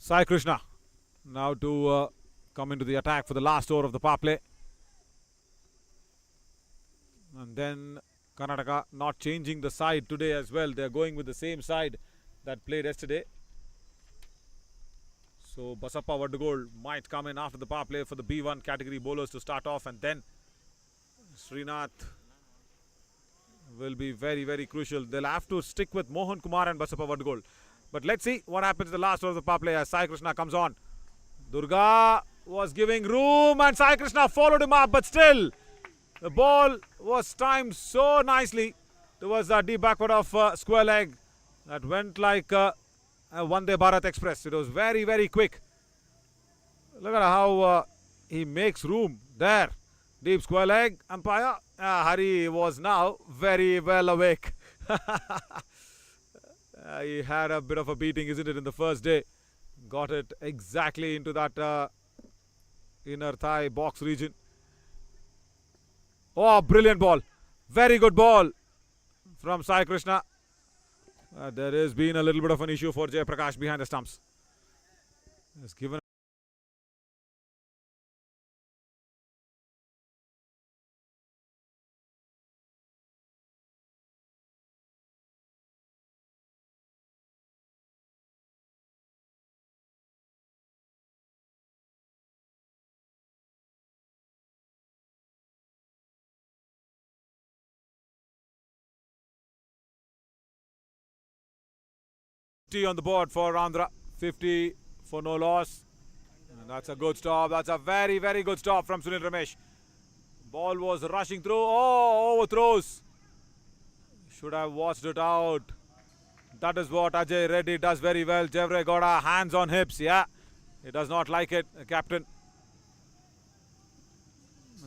Sai Krishna now to come into the attack for the last over of the power play. And then Karnataka not changing the side today as well. They are going with the same side that played yesterday. So Basappa Vadugol might come in after the power play for the B1 category bowlers to start off, and then Srinath will be very, very crucial. They'll have to stick with Mohan Kumar and Basappa Vadugol. But let's see what happens in the last over of the power play as Sai Krishna comes on. Durga was giving room and Sai Krishna followed him up, but still the ball was timed so nicely towards the deep backward of square leg that went like a Vande Bharat Express. It was very, very quick. Look at how he makes room there. Deep square leg. Umpire Hari was now very well awake. He had a bit of a beating, isn't it, in the first day. Got it exactly into that inner thigh box region. Oh, brilliant ball. Very good ball from Sai Krishna. There has been a little bit of an issue for Jay Prakash behind the stumps. He's given on the board for Andhra. 50 for no loss. And that's a good stop. That's a very, very good stop from Sunil Ramesh. Ball was rushing through. Oh, overthrows. Should have watched it out. That is what Ajay Reddy does very well. Jevre Gowda, hands on hips. Yeah, he does not like it, the captain.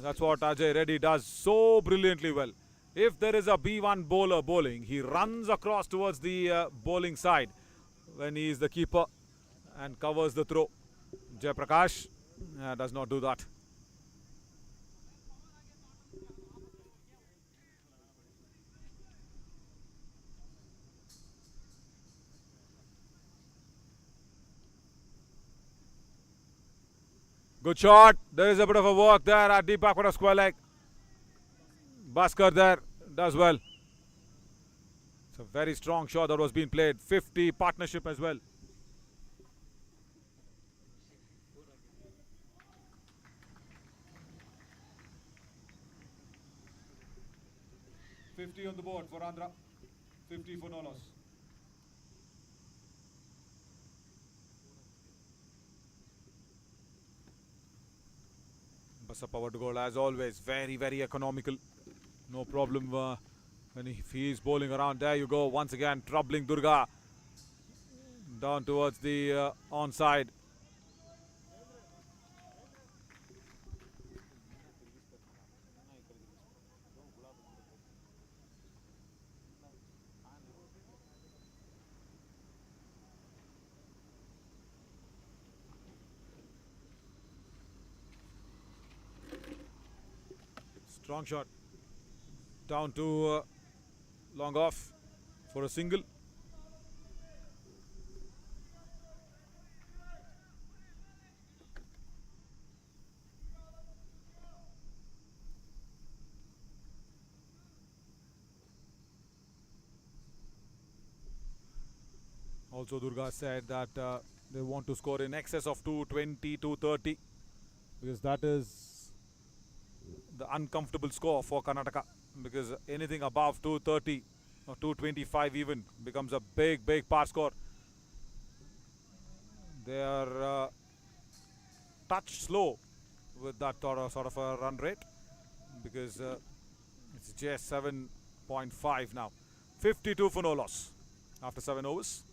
That's what Ajay Reddy does so brilliantly well. If there is a B1 bowler bowling, he runs across towards the bowling side when he is the keeper and covers the throw. Jay Prakash does not do that. Good shot. There is a bit of a work there at deep backward of square leg. Bhaskar there does well. It's a very strong shot that was being played. 50 partnership as well. $50 on the board for Andhra. 50 for no loss. Basappa Vadugol, as always, very, very economical. No problem when if he is bowling around. There you go, once again, troubling Durga. Down towards the onside. Strong shot. Down to long off for a single. Also, Durga said that they want to score in excess of 220, 230 because that is the uncomfortable score for Karnataka, because anything above 230 or 225 even becomes a big, big par score. They are touch slow with that sort of a run rate because it's just 7.5 now. 52 for no loss after 7 overs.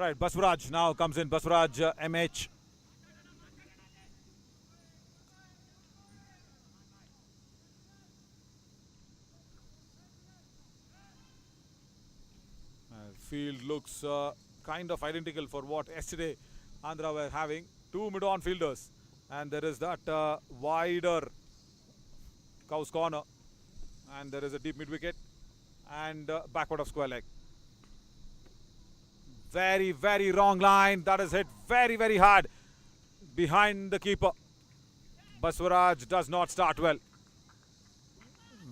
Right, Baswaraj now comes in. Baswaraj MH. Field looks kind of identical for what yesterday Andhra were having. Two mid-on fielders, and there is that wider Cow's corner, and there is a deep mid-wicket and backward of square leg. Very, very wrong line. That is hit very, very hard behind the keeper. Baswaraj does not start well.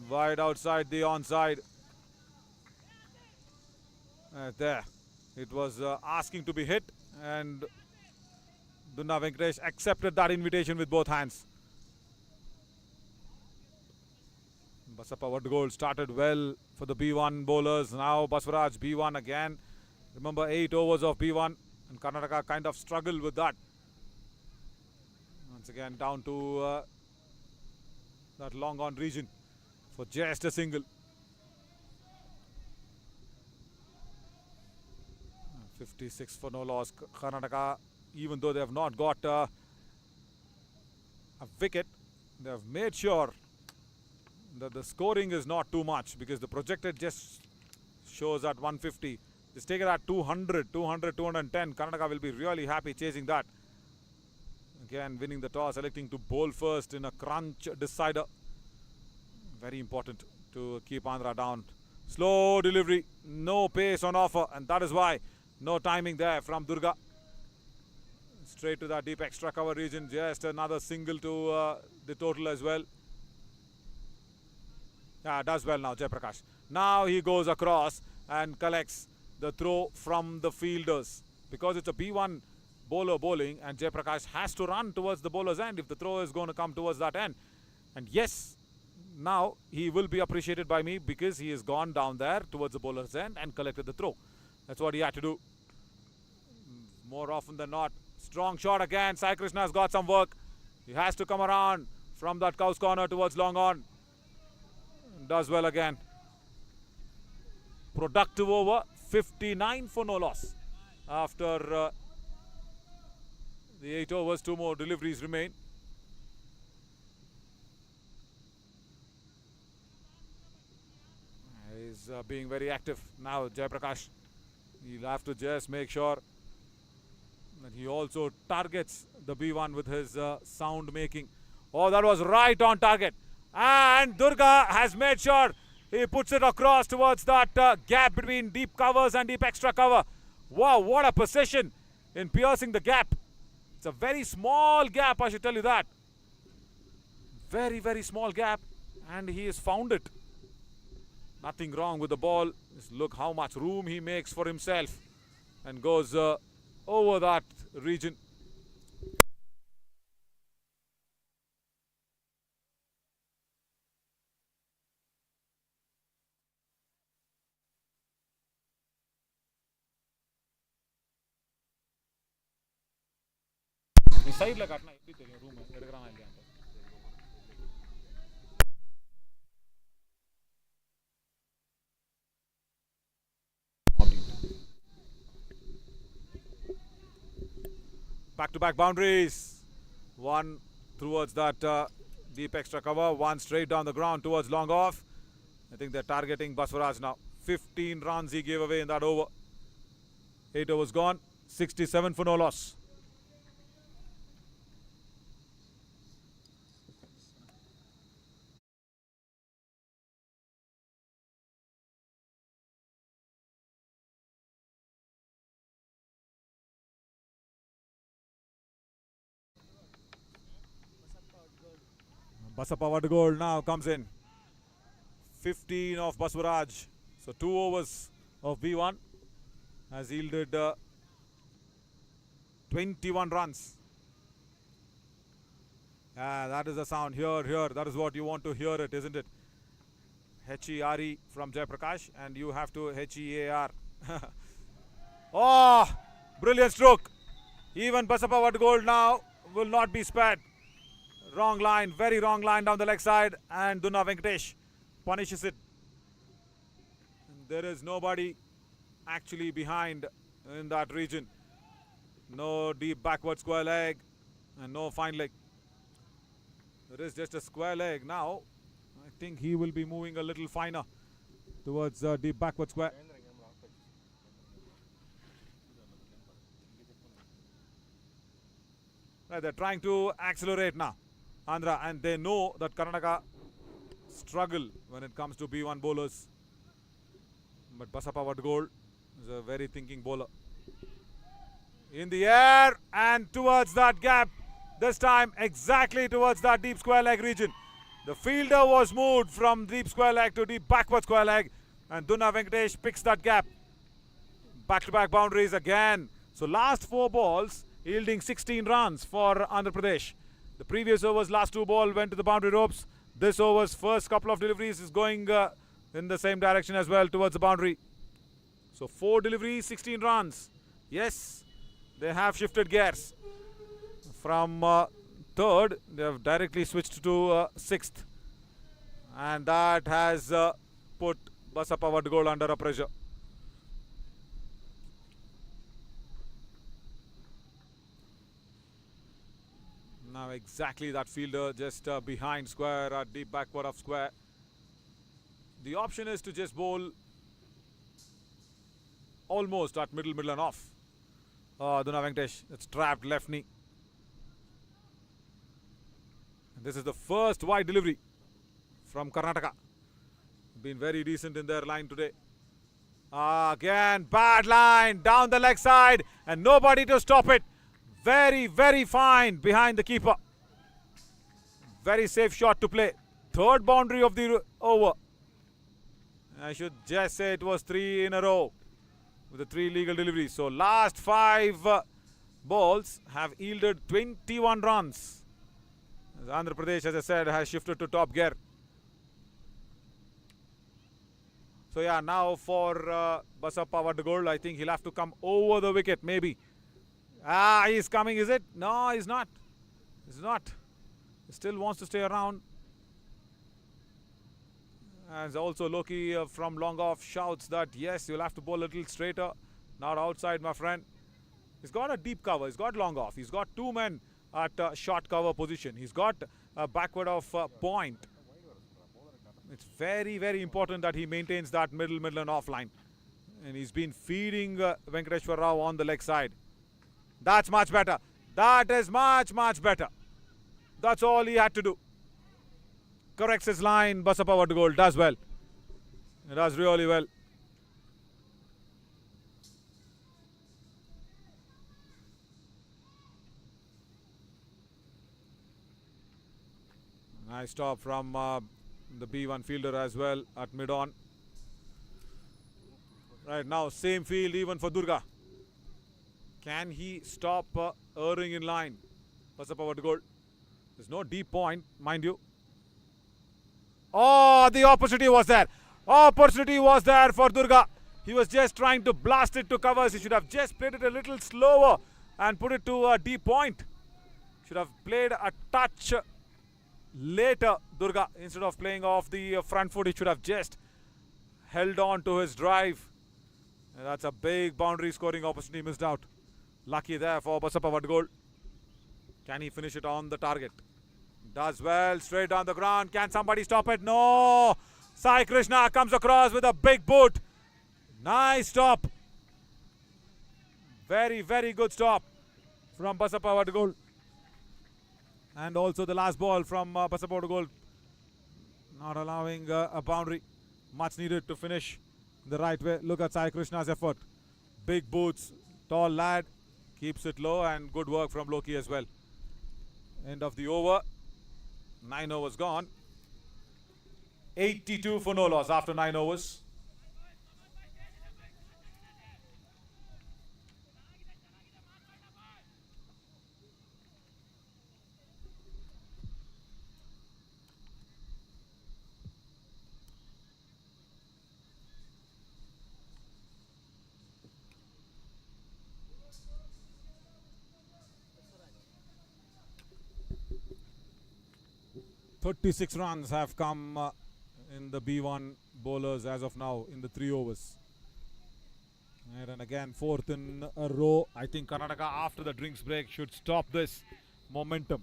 Wide outside the onside. There. It was asking to be hit, and Dunna Venkatesh accepted that invitation with both hands. Basappa Vadgol started well for the B1 bowlers. Now Baswaraj B1 again. Remember 8 overs of B1, and Karnataka kind of struggled with that. Once again down to that long on region for just a single. 56 for no loss. Karnataka, even though they have not got a wicket, they have made sure that the scoring is not too much, because the projected just shows at 150. Just take it at 200, 210. Karnataka will be really happy chasing that. Again, winning the toss, electing to bowl first in a crunch decider. Very important to keep Andhra down. Slow delivery, no pace on offer, and that is why no timing there from Durga. Straight to that deep extra cover region. Just another single to the total as well. Yeah, does well now, Jayaprakash. Now he goes across and collects the throw from the fielders. Because it's a B1 bowler bowling, and Jayaprakash has to run towards the bowler's end if the throw is going to come towards that end. And yes, now he will be appreciated by me, because he has gone down there towards the bowler's end and collected the throw. That's what he had to do. More often than not. Strong shot again. Sai Krishna has got some work. He has to come around from that Cow's corner towards long on. Does well again. Productive over. 59 for no loss. After the 8 overs, 2 more deliveries remain. He's being very active now, Jayaprakash. He'll have to just make sure that he also targets the B1 with his sound making. Oh, that was right on target. And Durga has made sure he puts it across towards that gap between deep covers and deep extra cover. Wow, what a precision in piercing the gap. It's a very small gap, I should tell you that. Very, very small gap, and he has found it. Nothing wrong with the ball. Just look how much room he makes for himself and goes over that region. Side la kaatna eppadi theriyum room edukrana illaya anta. Back-to-back boundaries. One towards that deep extra cover. One straight down the ground towards long off. I think they're targeting Baswaraj now. 15 runs he gave away in that over. 8 overs gone. 67 for no loss. Basappa Vadgol now comes in. 15 of Baswaraj. So 2 overs of B1 has yielded 21 runs. That is the sound. Here. That is what you want to hear it, isn't it? H-E-R-E from Jayaprakash, and you have to H-E-A-R. Oh, brilliant stroke. Even Basappa Vadgol now will not be spared. Wrong line, very wrong line down the leg side, and Dunna Venkatesh punishes it. And there is nobody actually behind in that region. No deep backward square leg and no fine leg. There is just a square leg now. I think he will be moving a little finer towards deep backward square. Right, they're trying to accelerate now, Andhra, and they know that Karnataka struggle when it comes to B1 bowlers. But Basappa Vadgol is a very thinking bowler. In the air and towards that gap, this time exactly towards that deep square leg region. The fielder was moved from deep square leg to deep backward square leg, and Dunna Venkatesh picks that gap. Back-to-back boundaries again. So last 4 balls yielding 16 runs for Andhra Pradesh. The previous over's last 2 balls went to the boundary ropes. This over's first couple of deliveries is going in the same direction as well towards the boundary. So 4 deliveries, 16 runs. Yes, they have shifted gears. From 3rd, they have directly switched to 6th. And that has put Basappa Vadgol under a pressure. Now exactly that fielder just behind square at deep backward of square. The option is to just bowl almost at middle and off. Dunna Venkatesh, it's trapped left knee. And this is the first wide delivery from Karnataka. Been very decent in their line today. Again, bad line down the leg side and nobody to stop it. Very, very fine behind the keeper. Very safe shot to play. 3rd boundary of the over. I should just say it was 3 in a row with the 3 legal deliveries. So last 5 balls have yielded 21 runs. As Andhra Pradesh, as I said, has shifted to top gear. So yeah, now for Basappa Vadgol, I think he'll have to come over the wicket maybe. He's coming, is it? No, he's not. He's not. He still wants to stay around. And also Loki from long off shouts that yes, you'll have to bowl a little straighter. Not outside, my friend. He's got a deep cover. He's got long off. He's got 2 men at short cover position. He's got a backward of point. It's very, very important that he maintains that middle and off line. And he's been feeding Venkateshwar Rao on the leg side. That's much better. That is much better. That's all he had to do. Corrects his line. Basappa Vadgol does well. He does really well. Nice stop from the B1 fielder as well at mid-on. Right now, same field even for Durga. Can he stop erring in line? Basappa Vadgol. There's no deep point, mind you. Oh, the opportunity was there. Opportunity was there for Durga. He was just trying to blast it to covers. He should have just played it a little slower and put it to a deep point. Should have played a touch later, Durga. Instead of playing off the front foot, he should have just held on to his drive. And that's a big boundary scoring opportunity missed out. Lucky there for Basappa Vadgol. Can he finish it on the target? Does well, straight down the ground. Can somebody stop it? No! Sai Krishna comes across with a big boot. Nice stop. Very, very good stop from Basappa Vadgol. And also the last ball from Basappa Vadgol. Not allowing a boundary. Much needed to finish the right way. Look at Sai Krishna's effort. Big boots, tall lad. Keeps it low and good work from Loki as well. End of the over. 9 overs gone. 82 for no loss after 9 overs. "36 runs have come in the B1 bowlers as of now in the 3 overs. And again, fourth in a row. I think Karnataka, after the drinks break, should stop this momentum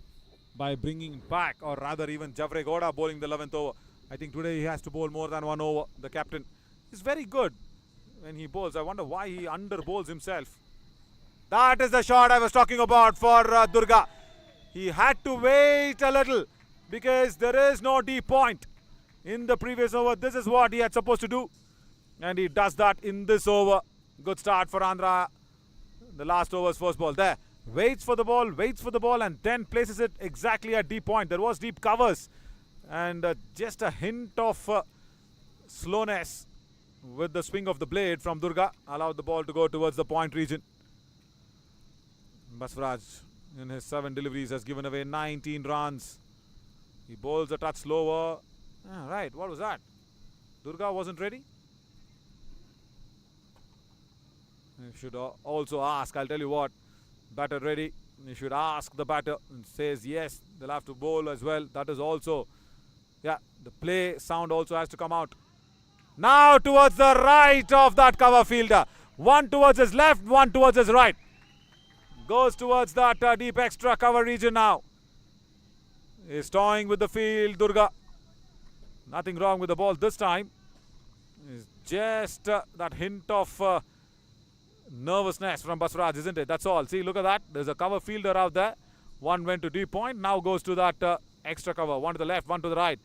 by bringing back, or rather even Javre Gowda bowling the 11th over. I think today he has to bowl more than one over. The captain is very good when he bowls. I wonder why he under bowls himself. That is the shot I was talking about for Durga. He had to wait a little because there is no deep point in the previous over. This is what he had supposed to do, and he does that in this over. Good start for Andhra. The last over's first ball there. Waits for the ball, and then places it exactly at deep point. There was deep covers, and just a hint of slowness with the swing of the blade from Durga allowed the ball to go towards the point region. Baswaraj in his 7 deliveries has given away 19 runs. He bowls a touch slower. Right, what was that? Durga wasn't ready? You should also ask, I'll tell you what, batter ready. You should ask the batter and says yes, they'll have to bowl as well. That is also, yeah, the play sound also has to come out. Now towards the right of that cover fielder. One towards his left, one towards his right. Goes towards that deep extra cover region now. He's toying with the field, Durga. Nothing wrong with the ball this time. It's just that hint of nervousness from Baswaraj, isn't it? That's all. See, look at that. There's a cover fielder out there. One went to deep point. Now goes to that extra cover. One to the left, one to the right.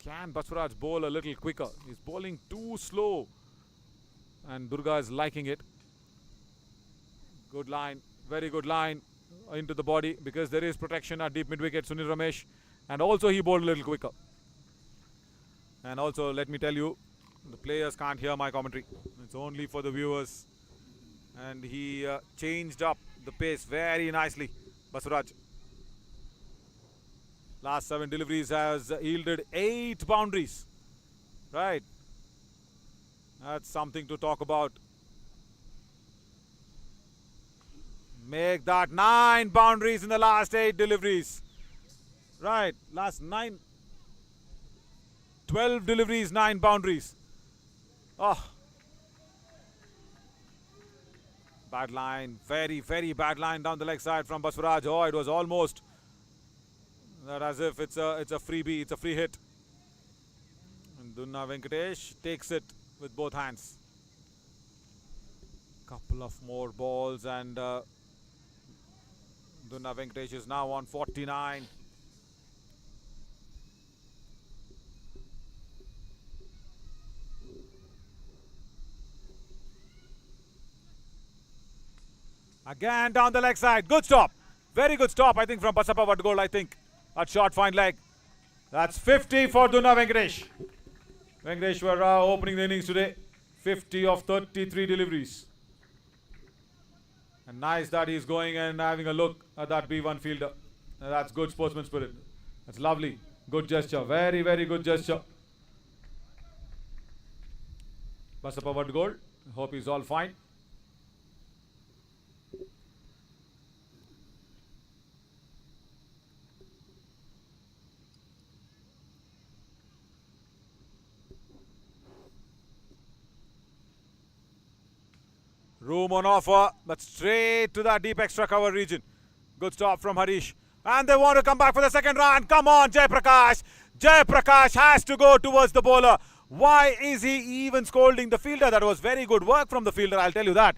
Can Baswaraj bowl a little quicker? He's bowling too slow. And Durga is liking it. Good line. Very good line into the body, because there is protection at deep mid-wicket. Sunil Ramesh. And also he bowled a little quicker. And also, let me tell you, the players can't hear my commentary. It's only for the viewers. And he changed up the pace very nicely, Baswaraj. Last 7 deliveries has yielded 8 boundaries. Right. That's something to talk about. Make that 9 boundaries in the last 8 deliveries. Right. Last 12 deliveries, 9 boundaries. Oh. Bad line. Very, very bad line down the leg side from Baswaraj. Oh, it was almost not as if it's a freebie, it's a free hit. And Dunna Venkatesh takes it with both hands. Couple of more balls, and Dunna Venkatesh is now on 49. Again down the leg side. Good stop. Very good stop, I think, from Basappa Vadgol, I think. At short fine leg. That's 50 for Dunna Venkatesh. Venkateshwar opening the innings today. 50 of 33 deliveries. And nice that he's going and having a look at that B1 fielder. That's good sportsman spirit. That's lovely. Good gesture. Very, very good gesture. Basappa Vadgol. Hope he's all fine. Room on offer, but straight to that deep extra cover region. Good stop from Harish. And they want to come back for the second run. Come on, Jai Prakash. Jai Prakash has to go towards the bowler. Why is he even scolding the fielder? That was very good work from the fielder, I'll tell you that.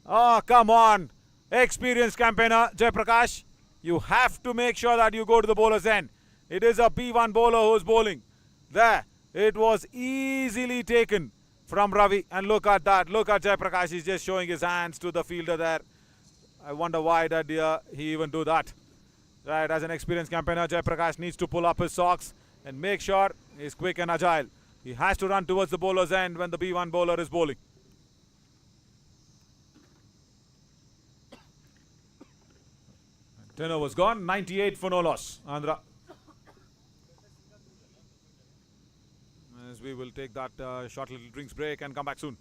Oh, come on. Experienced campaigner, Jai Prakash. You have to make sure that you go to the bowler's end. It is a B1 bowler who's bowling. There. It was easily taken from Ravi, and look at that. Look at Jai Prakash. He's just showing his hands to the fielder there. I wonder why did he even do that. Right, as an experienced campaigner, Jai Prakash needs to pull up his socks and make sure he's quick and agile. He has to run towards the bowler's end when the B1 bowler is bowling. Tenor was gone. 98 for no loss. Andhra. As we will take that short little drinks break and come back soon.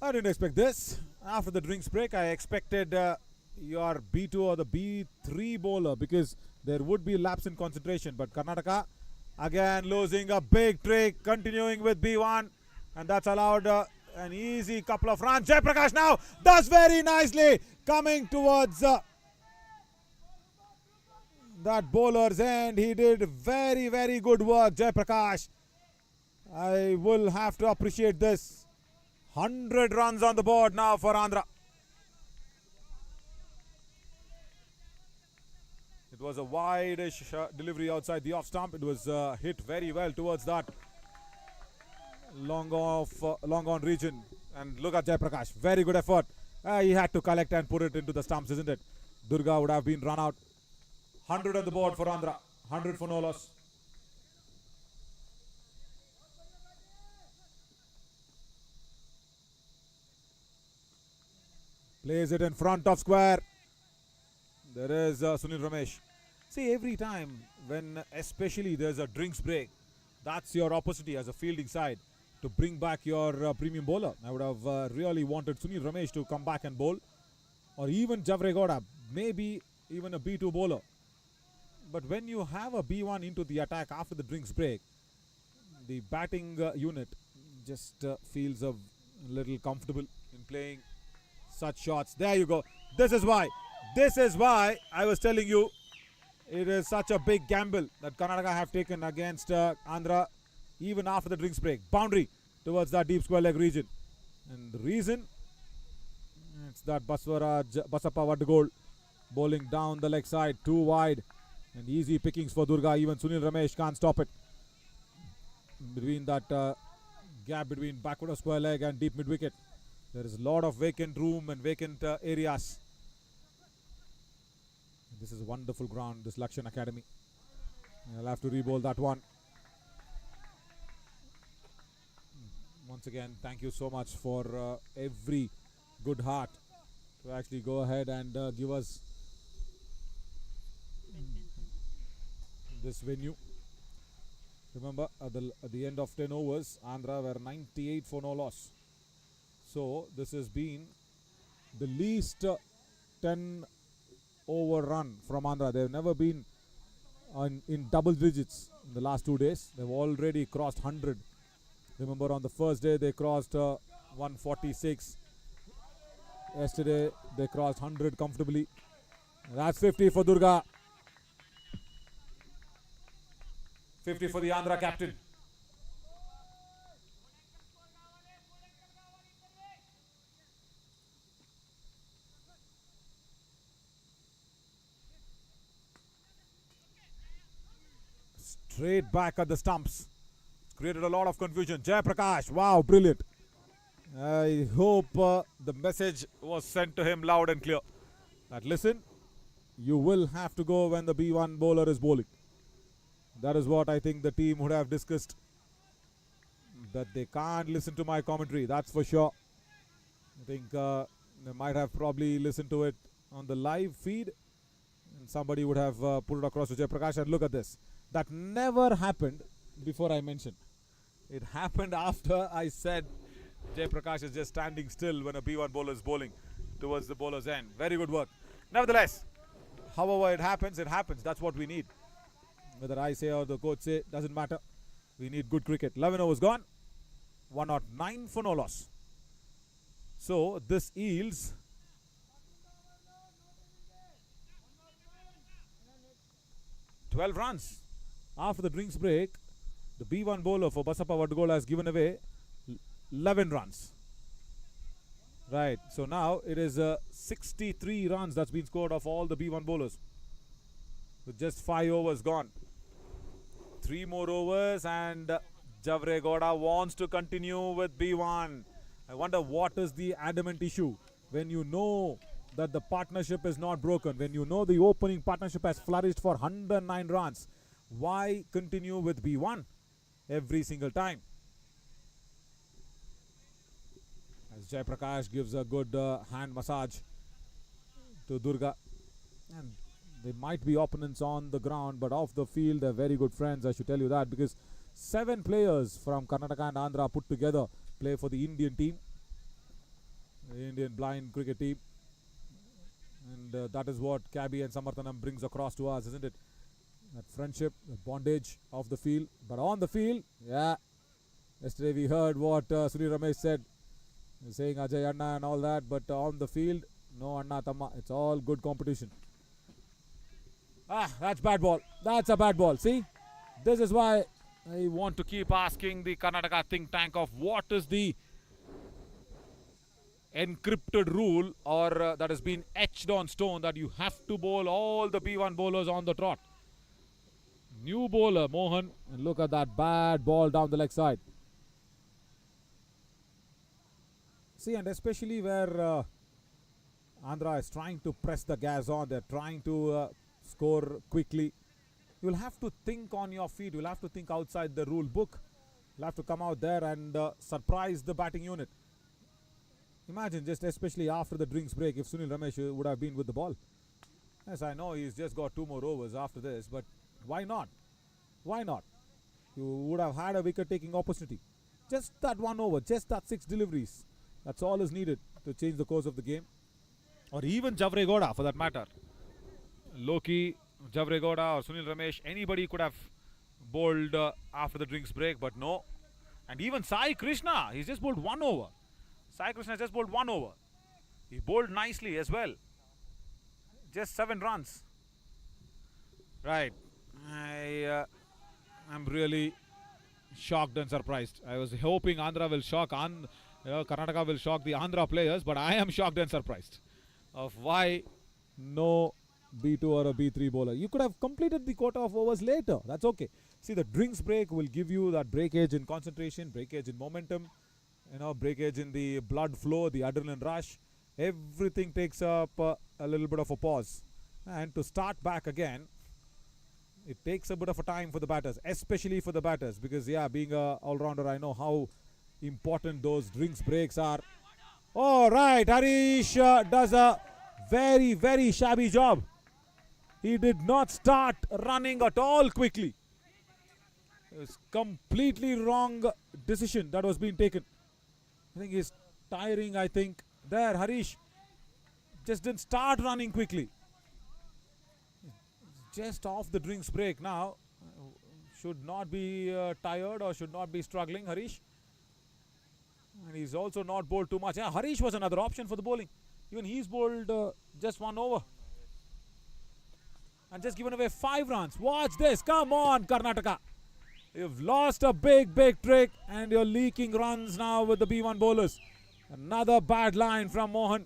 I didn't expect this. After the drinks break, I expected your B2 or the B3 bowler because there would be lapse in concentration. But Karnataka again losing a big trick, continuing with B1, and that's allowed an easy couple of runs. Jayaprakash now does very nicely, coming towards that bowler's end. He did very, very good work, Jayaprakash. I will have to appreciate this. 100 runs on the board now for Andhra. It was a wide-ish delivery outside the off stump. It was hit very well towards that long on region. And look at Jayaprakash. Very good effort. He had to collect and put it into the stumps, isn't it? Durga would have been run out. 100 on the board for Andhra. 100 for no loss. Plays it in front of square. There is Sunil Ramesh. See, every time when especially there's a drinks break, that's your opportunity as a fielding side to bring back your premium bowler. I would have really wanted Sunil Ramesh to come back and bowl, or even Javregoda, maybe even a B2 bowler. But when you have a B1 into the attack after the drinks break, the batting unit just feels a little comfortable in playing such shots. There you go. This is why I was telling you it is such a big gamble that Karnataka have taken against Andhra even after the drinks break. Boundary towards that deep square leg region. And the reason, it's that Basappa Vaddugol bowling down the leg side, too wide. And easy pickings for Durga. Even Sunil Ramesh can't stop it. Between that gap between backward of square leg and deep mid wicket, there is a lot of vacant room and vacant areas. This is a wonderful ground, this Lakshan Academy. I'll have to re-bowl that one. Once again, thank you so much for every good heart to actually go ahead and give us this venue. Remember, at the end of 10 overs, Andhra were 98 for no loss. So this has been the least 10 over run from Andhra. They've never been in double digits in the last 2 days. They've already crossed 100. Remember, on the first day they crossed 146. Yesterday they crossed 100 comfortably. That's 50 for Durga. 50 for the Andhra captain. Straight back at the stumps. It's created a lot of confusion. Jayaprakash, wow, brilliant. I hope the message was sent to him loud and clear. That listen, you will have to go when the B1 bowler is bowling. That is what I think the team would have discussed. That they can't listen to my commentary, that's for sure. I think they might have probably listened to it on the live feed. And somebody would have put it across to Jayaprakash. And look at this. That never happened before I mentioned. It happened after I said Jayaprakash is just standing still when a B1 bowler is bowling towards the bowler's end. Very good work. Nevertheless, however it happens, that's what we need. Whether I say or the coach say, doesn't matter. We need good cricket. 11 overs gone. 109 for no loss. So this yields 12 runs. After the drinks break, the B1 bowler for Basappa Vaddugol has given away 11 runs. Right, so now it is 63 runs that's been scored of all the B1 bowlers. With just 5 overs gone. 3 more overs and Javregoda wants to continue with B1. I wonder what is the adamant issue when you know that the partnership is not broken, when you know the opening partnership has flourished for 109 runs. Why continue with B1 every single time? As Jayaprakash gives a good hand massage to Durga. And they might be opponents on the ground, but off the field they're very good friends, I should tell you that, because 7 players from Karnataka and Andhra put together play for the Indian team. the Indian blind cricket team. And that is what Cabby and Samarthanam brings across to us, isn't it? That friendship, the bondage off the field. But on the field, yeah. Yesterday we heard what Sunil Ramesh said. He's saying Ajay Anna and all that. But on the field, no Anna Tamma. It's all good competition. That's bad ball. That's a bad ball. See? This is why I want to keep asking the Karnataka think tank of what is the encrypted rule or that has been etched on stone that you have to bowl all the B1 bowlers on the trot. New bowler Mohan, and look at that bad ball down the leg side. See, and especially where Andhra is trying to press the gas on, they're trying to score quickly. You'll have to think on your feet, you'll have to think outside the rule book. You'll have to come out there and surprise the batting unit. Imagine just especially after the drinks break if Sunil Ramesh would have been with the ball. Yes, I know he's just got 2 more overs after this, but why not? Why not? You would have had a wicket-taking opportunity. Just that 1 over, just that 6 deliveries. That's all is needed to change the course of the game. Or even Javregoda for that matter. Loki, Javregoda or Sunil Ramesh, anybody could have bowled after the drinks break, but no. And even Sai Krishna, he's just bowled 1 over. Sai Krishna just bowled 1 over. He bowled nicely as well. Just 7 runs. Right. I'm really shocked and surprised. I was hoping Andhra will shock Karnataka will shock the Andhra players, but I am shocked and surprised of why no B2 or a B3 bowler. You could have completed the quota of overs later. That's okay. See, the drinks break will give you that breakage in concentration, breakage in momentum, breakage in the blood flow, the adrenaline rush. Everything takes up a little bit of a pause. And to start back again, it takes a bit of a time for the batters, especially for the batters, because being a all-rounder, I know how important those drinks breaks are. Oh, right, Harish does a very, very shabby job. He did not start running at all quickly. It was completely wrong decision that was being taken. I think he's tiring, I think. There, Harish just didn't start running quickly. Just off the drinks break now. Should not be tired or should not be struggling, Harish. And he's also not bowled too much. Yeah, Harish was another option for the bowling. Even he's bowled just 1 over. And just given away 5 runs. Watch this. Come on, Karnataka. You've lost a big, big trick and you're leaking runs now with the B1 bowlers. Another bad line from Mohan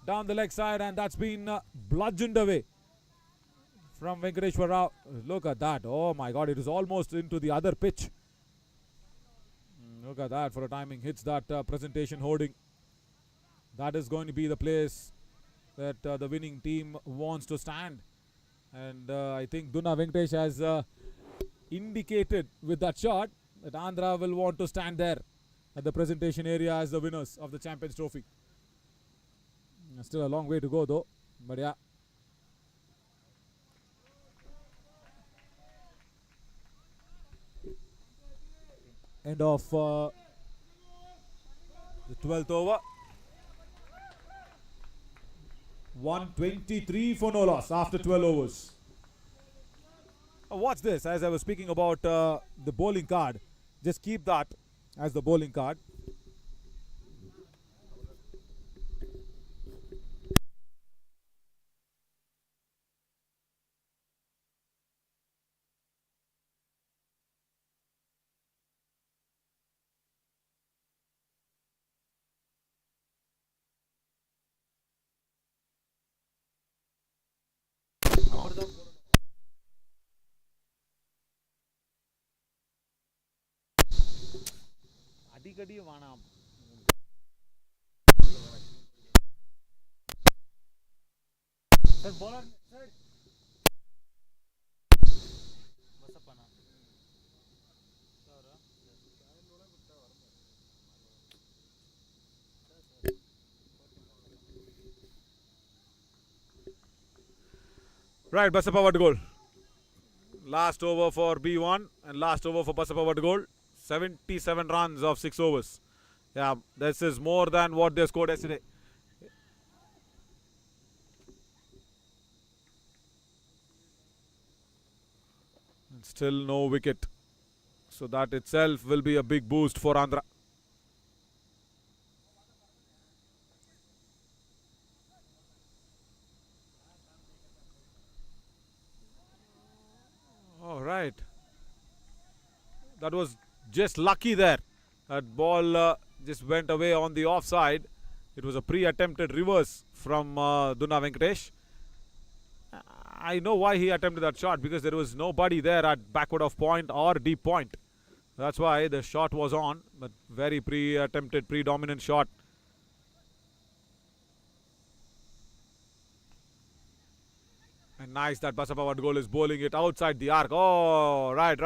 down the leg side, and that's been bludgeoned away from Venkateshwar Rao. Look at that. Oh my God, it is almost into the other pitch. Look at that for a timing. Hits that presentation hoarding. That is going to be the place that the winning team wants to stand. And I think Dunna Venkatesh has indicated with that shot that Andhra will want to stand there at the presentation area as the winners of the Champions Trophy. Still a long way to go though, but yeah. End of the 12th over. 123 for no loss after 12 overs. Watch this, as I was speaking about the bowling card. Just keep that as the bowling card. Right, Basappa what goal? Last over for B1 and last over for Basappa what goal? 77 runs of 6 overs. Yeah, this is more than what they scored yesterday. And still no wicket. So that itself will be a big boost for Andhra. All right. That was just lucky there. That ball just went away on the offside. It was a pre-attempted reverse from Dunna Venkatesh. I know why he attempted that shot, because there was nobody there at backward of point or deep point. That's why the shot was on, but very pre-attempted, predominant shot. And nice that Basappa Vadgol is bowling it outside the arc. Oh, right.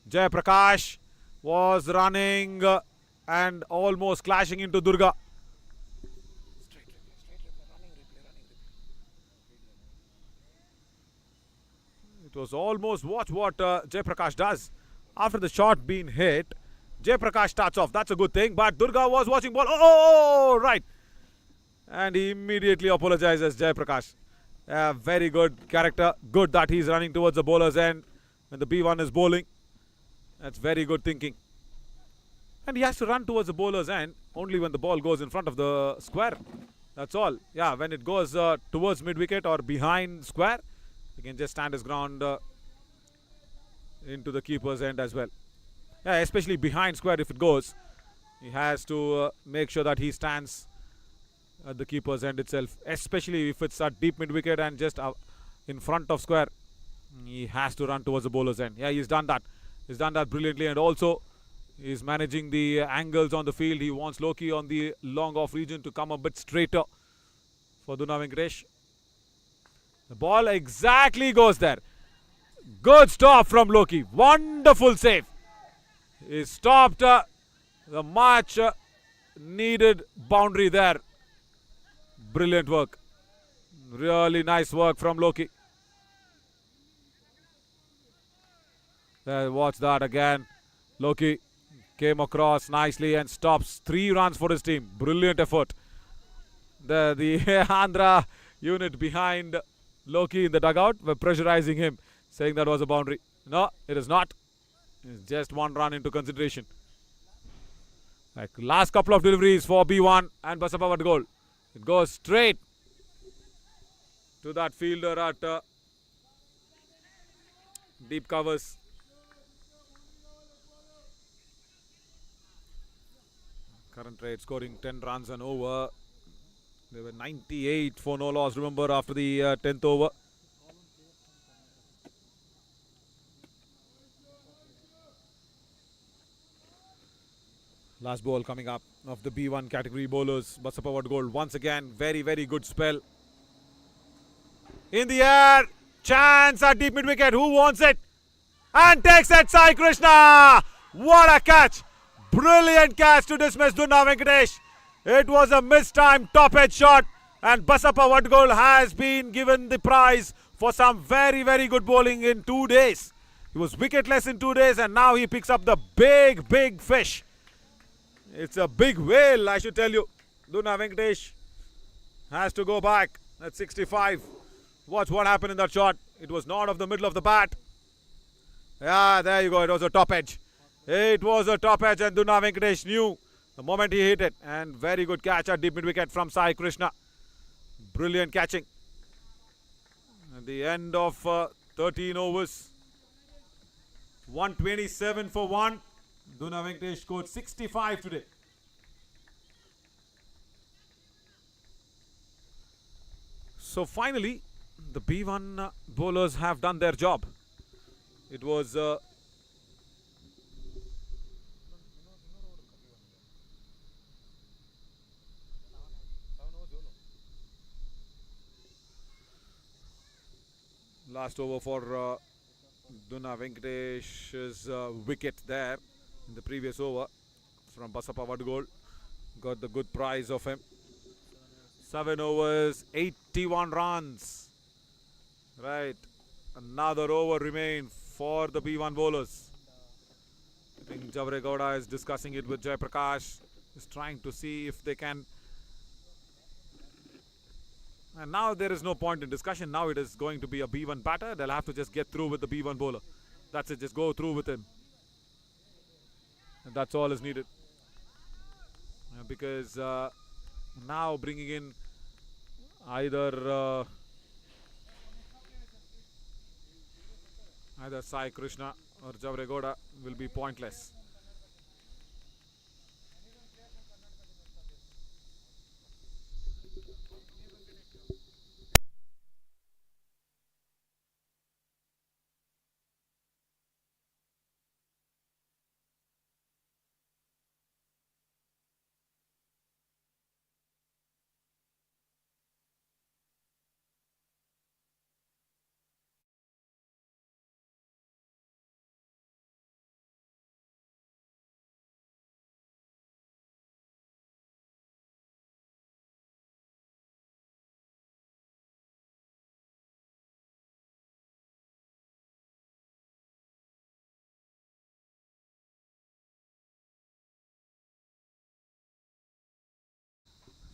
Jay Prakash was running and almost clashing into Durga. It was almost, watch what Jay Prakash does. After the shot being hit, Jay Prakash starts off. That's a good thing. But Durga was watching ball. Oh, right. And he immediately apologizes, Jay Prakash. Very good character. Good that he's running towards the bowler's end when the B1 is bowling. That's very good thinking. And he has to run towards the bowler's end only when the ball goes in front of the square. That's all. Yeah, when it goes towards mid-wicket or behind square, he can just stand his ground into the keeper's end as well. Yeah, especially behind square if it goes. He has to make sure that he stands at the keeper's end itself. Especially if it's at deep mid-wicket and just in front of square. He has to run towards the bowler's end. Yeah, he's done that. He's done that brilliantly, and also he's managing the angles on the field. He wants Loki on the long off region to come a bit straighter for Dunna Venkatesh. The ball exactly goes there. Good stop from Loki. Wonderful save. He stopped the much needed boundary there. Brilliant work. Really nice work from Loki. There, watch that again. Loki came across nicely and stops 3 runs for his team. Brilliant effort. The Andhra unit behind Loki in the dugout were pressurizing him, saying that was a boundary. No, it is not. It's just 1 run into consideration. Like last couple of deliveries for B1 and Basappa Vadgol. It goes straight to that fielder at deep covers. Current rate scoring 10 runs and over. They were 98 for no loss, remember, after the 10th over. Last ball coming up of the B1 category bowlers. Basappa Vadgol once again, very good spell. In the air, chance at deep mid wicket. Who wants it? And takes it, Sai Krishna. What a catch! Brilliant catch to dismiss Dunna Venkatesh. It was a mistimed top edge shot, and Basappa Vadgol has been given the prize for some very good bowling in 2 days. He was wicketless in 2 days, and now he picks up the big fish. It's a big whale, I should tell you. Dunna Venkatesh has to go back at 65. Watch what happened in that shot. It was not of the middle of the bat. Yeah, there you go. It was a top edge. It was a top edge, and Dunna Venkatesh knew the moment he hit it. And very good catch at deep mid wicket from Sai Krishna. Brilliant catching. At the end of 13 overs, 127 for 1. Dunna Venkatesh scored 65 today. So finally, the B1 bowlers have done their job. It was last over for Dunna Venkatesh's wicket there in the previous over from Basappa Vadgol. Got the good prize of him. 7 overs, 81 runs. Right. Another over remained for the B1 bowlers. I think Javre Gowda is discussing it with Jai Prakash. He's trying to see if they can And now there is no point in discussion. Now it is going to be a B1 batter. They'll have to just get through with the B1 bowler. That's it. Just go through with him. And that's all is needed. Because now bringing in either Sai Krishna or Javregoda will be pointless.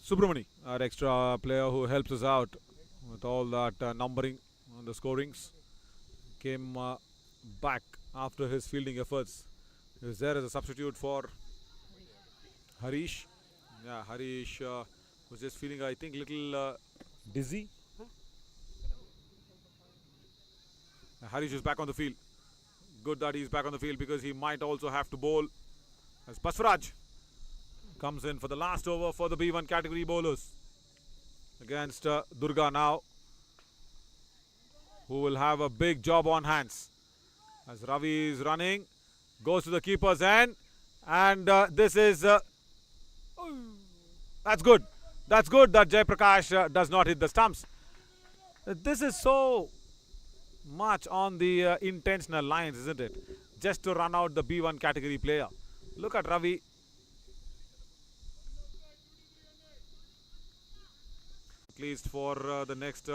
Subramani, our extra player who helps us out with all that numbering on the scorings, came back after his fielding efforts. He was there as a substitute for Harish. Yeah, Harish was just feeling, I think, little dizzy. Harish is back on the field. Good that he's back on the field because he might also have to bowl as Baswaraj comes in for the last over for the B1 category bowlers against Durga now, who will have a big job on hands as Ravi is running, goes to the keeper's end, and this is that's good that Jaiprakash does not hit the stumps. This is so much on the intentional lines, isn't it? Just to run out the B1 category player. Look at Ravi. At least for the next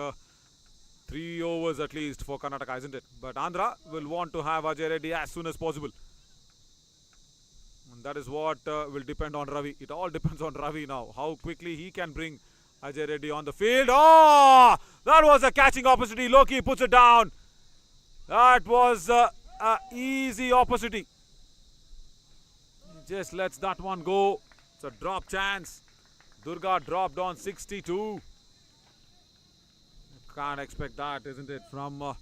3 overs at least for Karnataka, isn't it? But Andhra will want to have Ajay Reddy as soon as possible. And that is what will depend on Ravi. It all depends on Ravi now. How quickly he can bring Ajay Reddy on the field. Oh! That was a catching opportunity. Loki puts it down. That was an easy opportunity. He just lets that one go. It's a drop chance. Durga dropped on 62. Can't expect that, isn't it, from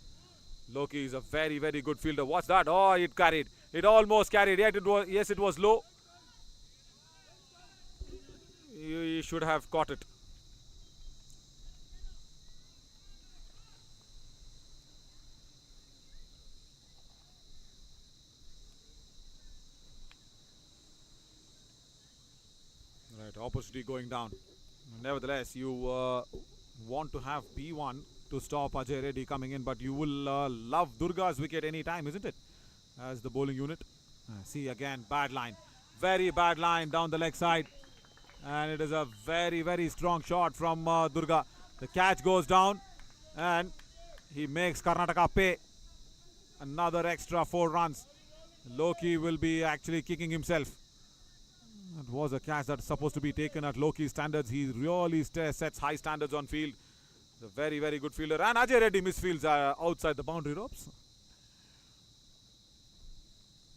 Loki. Is a very, very good fielder. What's that? Oh, it carried. It almost carried. Yet it was, yes, it was low. He should have caught it. Right, opportunity going down. Nevertheless, you want to have B1 to stop Ajay Reddy coming in, but you will love Durga's wicket any time, isn't it? As the bowling unit. See again, bad line. Very bad line down the leg side. And it is a very, very strong shot from Durga. The catch goes down and he makes Karnataka pay another extra 4 runs. Loki will be actually kicking himself. It was a catch that's supposed to be taken at Loki's standards. He really sets high standards on field. He's a very, very good fielder. And Ajay Reddy misfields outside the boundary ropes.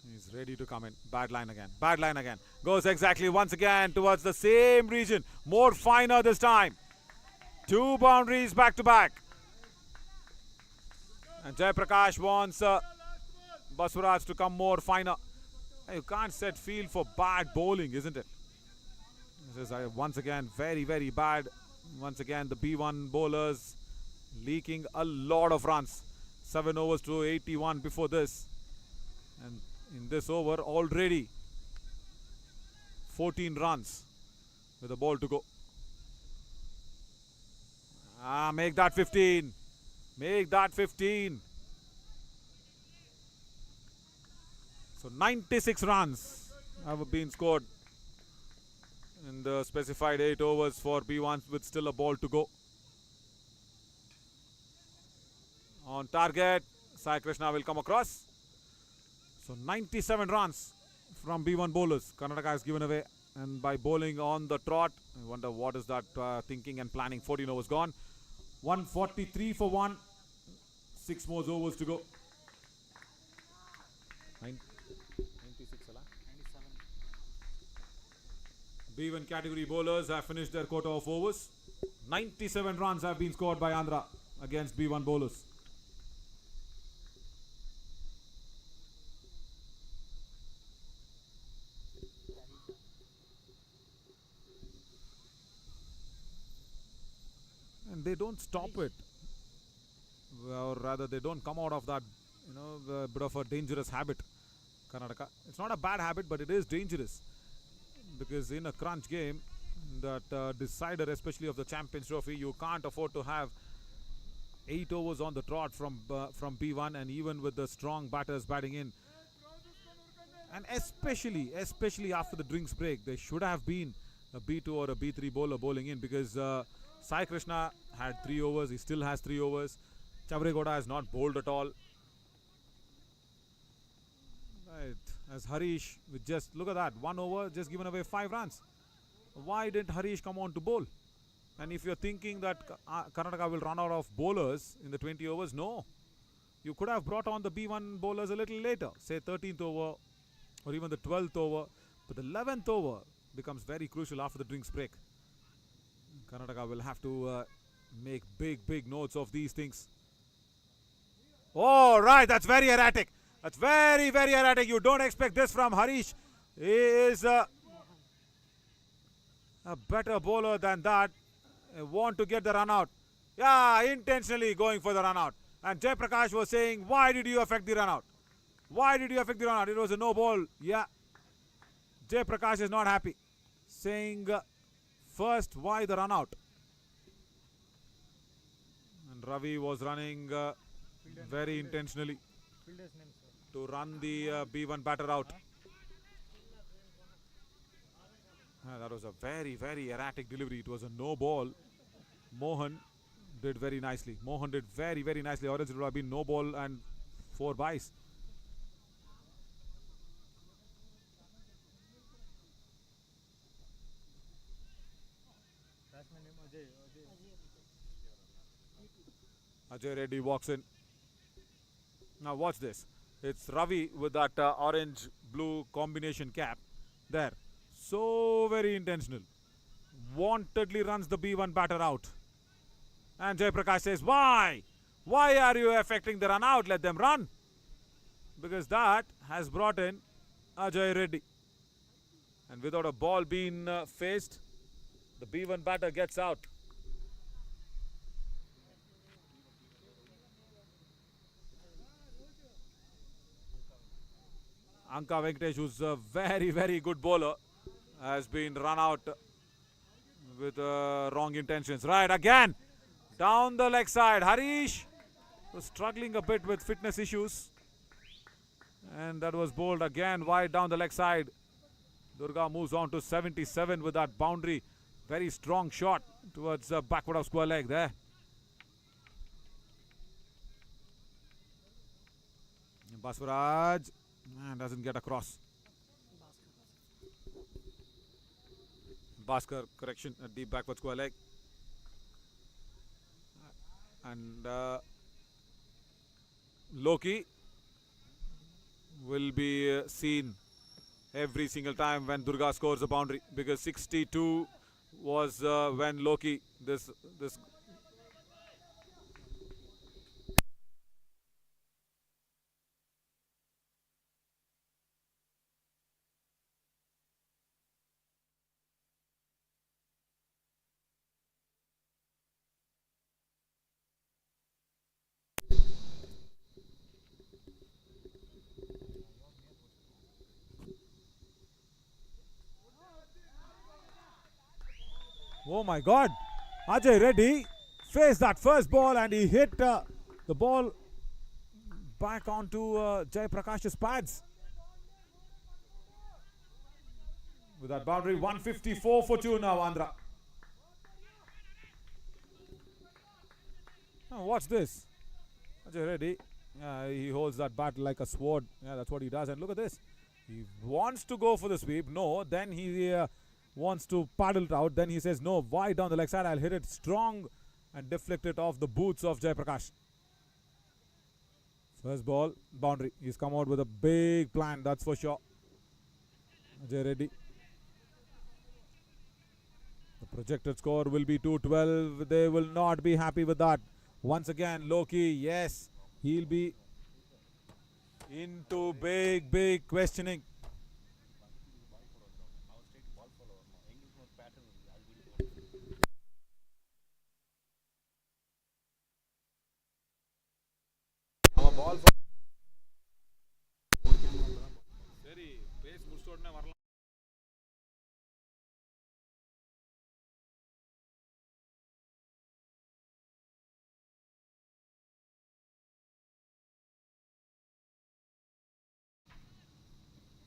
He's ready to come in. Bad line again. Bad line again. Goes exactly once again towards the same region. More finer this time. 2 boundaries back to back. And Jaiprakash wants Baswaraj to come more finer. You can't set field for bad bowling, isn't it? This is once again very, very bad. Once again, the B1 bowlers leaking a lot of runs. 7 overs to 81 before this. And in this over, already 14 runs with the ball to go. Make that 15. Make that 15. So 96 runs have been scored in the specified 8 overs for B1 with still a ball to go. On target, Sai Krishna will come across. So 97 runs from B1 bowlers. Karnataka has given away, and by bowling on the trot, I wonder what is that thinking and planning. 14 overs gone. 143 for 1. 6 more overs to go. 96 ala? 97. B1 category bowlers have finished their quota of overs. 97 runs have been scored by Andhra against B1 bowlers. And they don't stop it, or rather they don't come out of that, bit of a dangerous habit. Karnataka, it's not a bad habit, but it is dangerous, because in a crunch game, that decider, especially of the Champions Trophy, you can't afford to have 8 overs on the trot from B1, and even with the strong batters batting in, and especially after the drinks break, there should have been a B2 or a B3 bowler bowling in, because Sai Krishna had 3 overs, he still has 3 overs. Chavregoda has not bowled at all. Right, as Harish, with just, look at that, 1 over, just given away 5 runs. Why didn't Harish come on to bowl? And if you're thinking that Karnataka will run out of bowlers in the 20 overs, no. You could have brought on the B1 bowlers a little later, say 13th over or even the 12th over. But the 11th over becomes very crucial after the drinks break. Karnataka will have to make big notes of these things. Oh, right, that's very erratic. That's very erratic. You don't expect this from Harish. He is a better bowler than that. Want to get the run out. Yeah, intentionally going for the run out. And Jay Prakash was saying, why did you affect the run out? Why did you affect the run out? It was a no ball. Yeah. Jay Prakash is not happy. Saying, first, why the run out? And Ravi was running very intentionally to run the B1 batter out. That was a very erratic delivery. It was a no ball. Mohan did very nicely. Mohan did very nicely, or else it would have been no ball and 4 byes. Ajay Reddy walks in. Now watch this. It's Ravi with that orange-blue combination cap. There. So very intentional. Wantedly runs the B1 batter out. And Jay Prakash says, why? Why are you affecting the run out? Let them run. Because that has brought in Ajay Reddy. And without a ball being faced, the B1 batter gets out. Anka Venkatesh, who's a very good bowler, has been run out with wrong intentions. Right, again, down the leg side. Harish was struggling a bit with fitness issues. And that was bowled again wide down the leg side. Durga moves on to 77 with that boundary. Very strong shot towards the backward of square leg there. Baswaraj doesn't get across. Bhaskar, correction, a deep backward square leg. And Loki will be seen every single time when Durga scores a boundary, because 62 was when Loki this oh my God, Ajay Reddy faced that first ball and he hit the ball back onto Jay Prakash's pads. With that boundary, 154 for 2 now, Andhra. Now watch this. Ajay Reddy, he holds that bat like a sword. Yeah, that's what he does. And look at this. He wants to go for the sweep. No, then he wants to paddle it out. Then he says, no, wide down the leg side. I'll hit it strong and deflect it off the boots of Jayaprakash. First ball, boundary. He's come out with a big plan, that's for sure. Ajay Reddy. The projected score will be 212. They will not be happy with that. Once again, Loki, yes, he'll be into big questioning.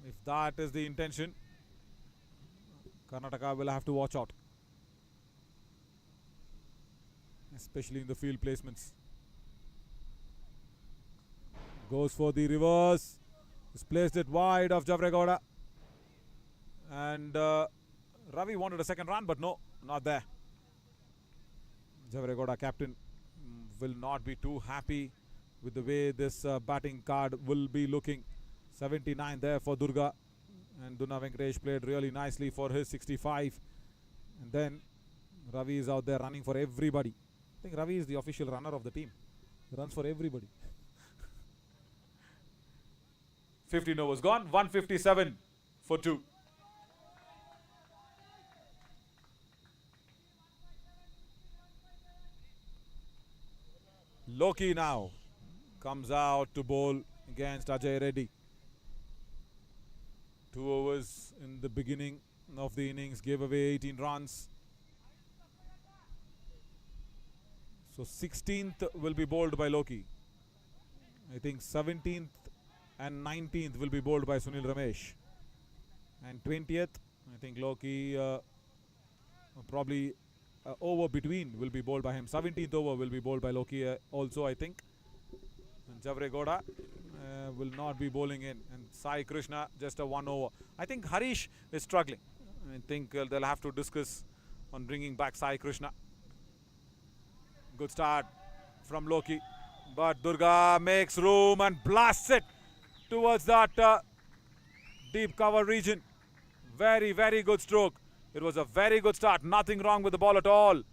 If that is the intention, Karnataka will have to watch out, especially in the field placements. Goes for the reverse. He's placed it wide of Javregoda. And Ravi wanted a second run, but no, not there. Javregoda, captain, will not be too happy with the way this batting card will be looking. 79 there for Durga. And Duna Venkatesh played really nicely for his 65. And then Ravi is out there running for everybody. I think Ravi is the official runner of the team. He runs for everybody. 15 overs gone. 157 for 2. Loki now comes out to bowl against Ajay Reddy. 2 overs in the beginning of the innings, gave away 18 runs. So 16th will be bowled by Loki. I think 17th and 19th will be bowled by Sunil Ramesh. And 20th, I think Loki probably over between will be bowled by him. 17th over will be bowled by Loki also, I think. And Javregoda will not be bowling in. And Sai Krishna just a 1 over. I think Harish is struggling. I think they'll have to discuss on bringing back Sai Krishna. Good start from Loki. But Durga makes room and blasts it towards that deep cover region. Very good stroke. It was a very good start. Nothing wrong with the ball at all. It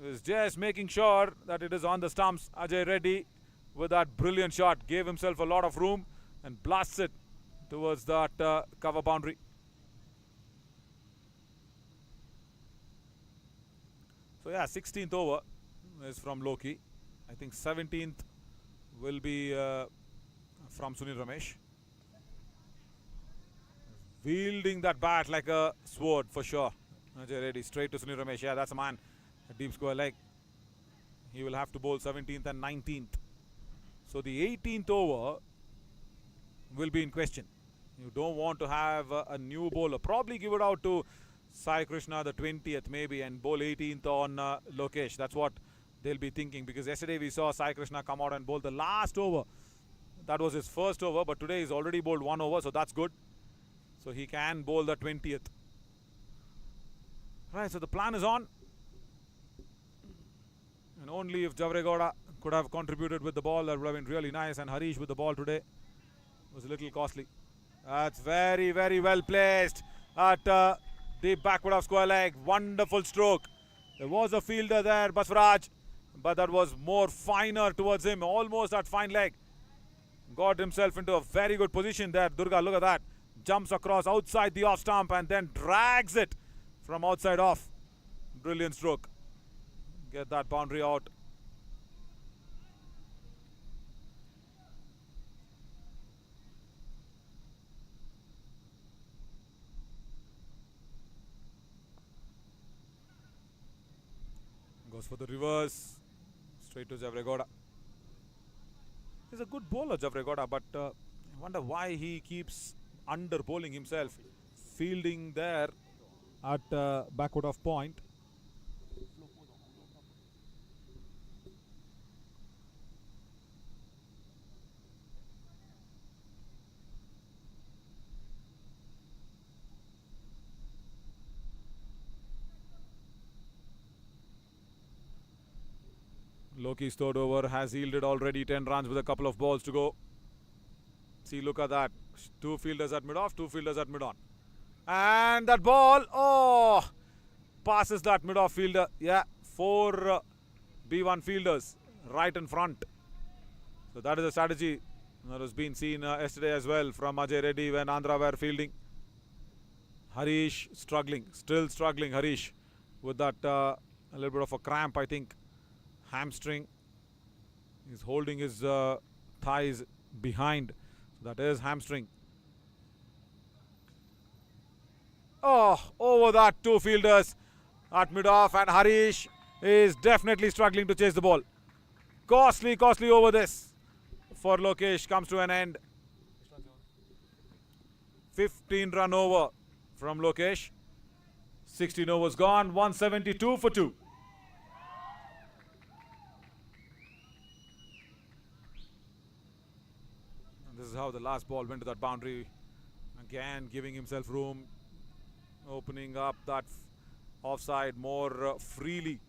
was just making sure that it is on the stumps. Ajay Reddy with that brilliant shot gave himself a lot of room and blasts it towards that cover boundary. So yeah, 16th over is from Loki. I think 17th will be from Sunil Ramesh. Wielding that bat like a sword for sure. Ajay Reddy straight to Sunil Ramesh. Yeah, that's a man. A deep square leg. He will have to bowl 17th and 19th. So the 18th over will be in question. You don't want to have a new bowler. Probably give it out to Sai Krishna the 20th maybe and bowl 18th on Lokesh. That's what they'll be thinking, because yesterday we saw Sai Krishna come out and bowl the last over. That was his first over, but today he's already bowled 1 over, so that's good. So he can bowl the 20th. Right, so the plan is on. And only if Javregoda could have contributed with the ball, that would have been really nice. And Harish with the ball today was a little costly. That's very well placed at the backward of square leg. Wonderful stroke. There was a fielder there, Baswaraj, but that was more finer towards him, almost at fine leg. Got himself into a very good position there. Durga, look at that. Jumps across outside the off stump and then drags it from outside off. Brilliant stroke. Get that boundary out. Goes for the reverse. Straight to Javregoda. He's a good bowler, Javregoda, but I wonder why he keeps under bowling himself. Fielding there at backward of point. Loki's third over has yielded already 10 runs with a couple of balls to go. See, look at that. 2 fielders at mid-off, 2 fielders at mid-on. And that ball, oh, passes that mid-off fielder. Yeah, 4 B1 fielders right in front. So that is a strategy that has been seen yesterday as well from Ajay Reddy when Andhra were fielding. Harish struggling, still struggling Harish with that a little bit of a cramp, I think. Hamstring. He's holding his thighs behind. So that is hamstring. Oh, over that 2 fielders at mid-off, and Harish is definitely struggling to chase the ball. Costly over this for Lokesh comes to an end. 15 run over from Lokesh. 16 overs gone, 172 for 2. And this is how the last ball went to that boundary. Again, giving himself room, opening up that offside more freely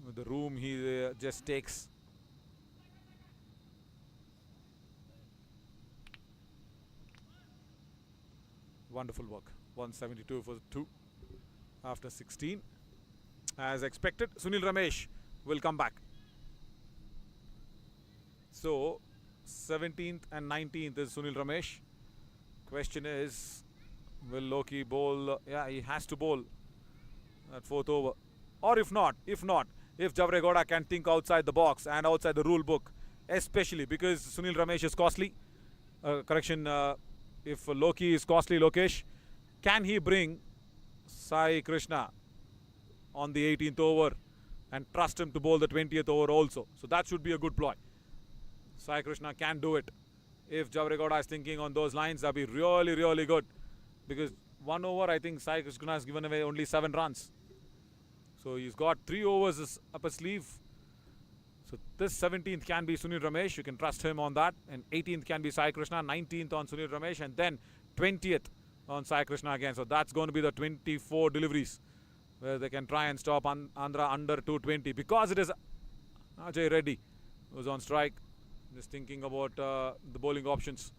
with the room he just takes. Wonderful work. 172 for 2 after 16. As expected, Sunil Ramesh will come back. So 17th and 19th is Sunil Ramesh. Question is, will Loki bowl? Yeah, he has to bowl at 4th over. Or if not, if Javregoda can think outside the box and outside the rule book, especially because Sunil Ramesh is costly. If Loki is costly, Lokesh, can he bring Sai Krishna on the 18th over and trust him to bowl the 20th over also? So that should be a good ploy. Sai Krishna can do it. If Javregoda is thinking on those lines, that would be really good. Because 1 over, I think Sai Krishna has given away only 7 runs. So he's got 3 overs up his sleeve. So this 17th can be Sunil Ramesh. You can trust him on that. And 18th can be Sai Krishna. 19th on Sunil Ramesh. And then 20th on Sai Krishna again. So that's going to be the 24 deliveries where they can try and stop Andhra under 220. Because it is Ajay Reddy who's on strike. Just thinking about the bowling options.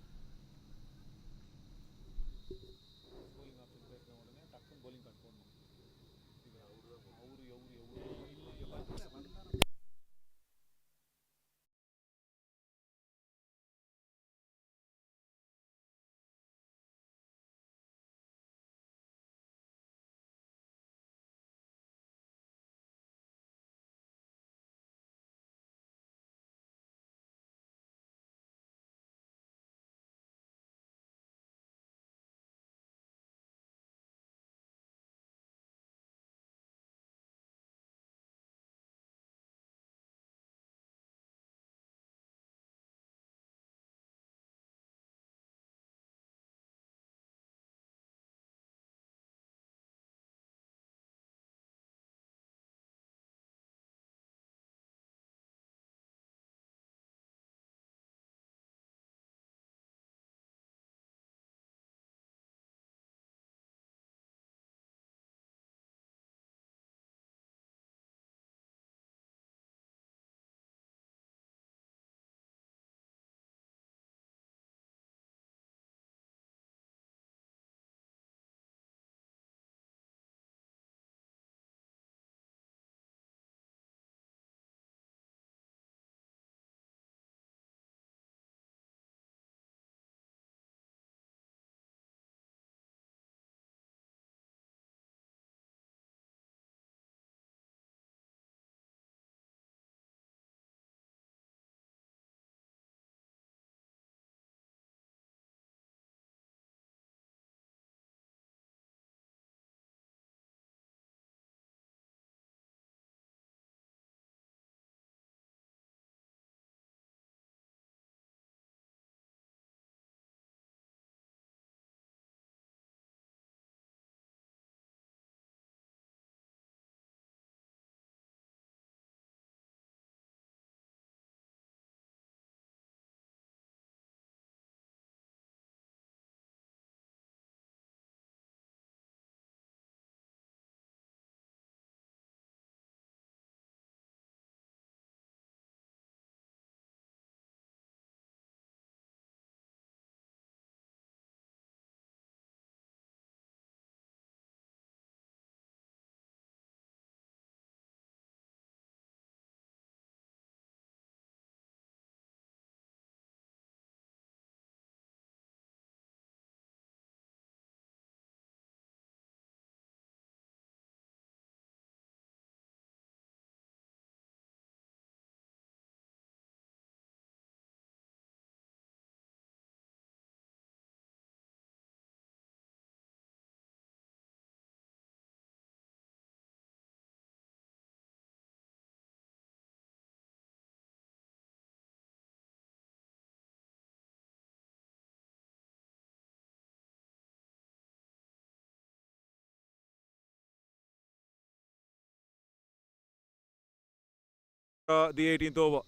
the 18th over.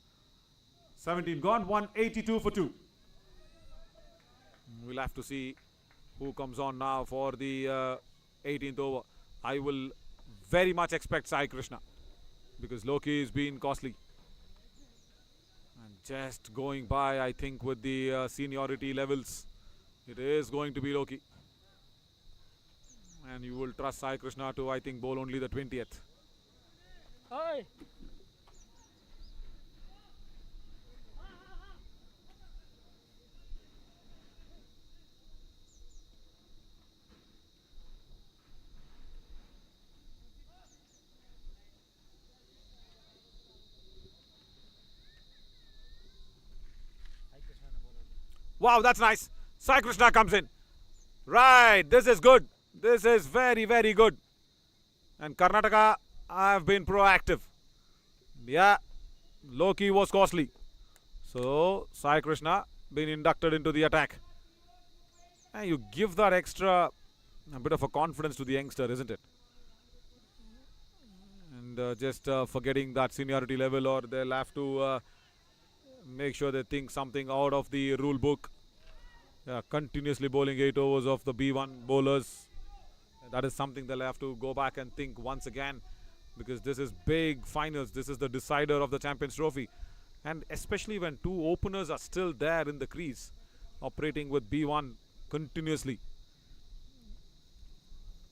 17 gone, 182 for 2. We'll have to see who comes on now for the 18th over. I will very much expect Sai Krishna because Loki has been costly. And just going by, I think, with the seniority levels, it is going to be Loki. And you will trust Sai Krishna to, I think, bowl only the 20th. Hi. Wow, that's nice. Sai Krishna comes in. Right, this is good. This is very, very good. And Karnataka have been proactive. Yeah, Loki was costly. So, Sai Krishna been inducted into the attack. And you give that extra, a bit of a confidence to the youngster, isn't it? And just forgetting that seniority level, or they'll have to make sure they think something out of the rule book. Yeah, continuously bowling 8 overs of the B1 bowlers. That is something they'll have to go back and think once again, because this is big finals. This is the decider of the Champions Trophy. And especially when two openers are still there in the crease, operating with B1 continuously.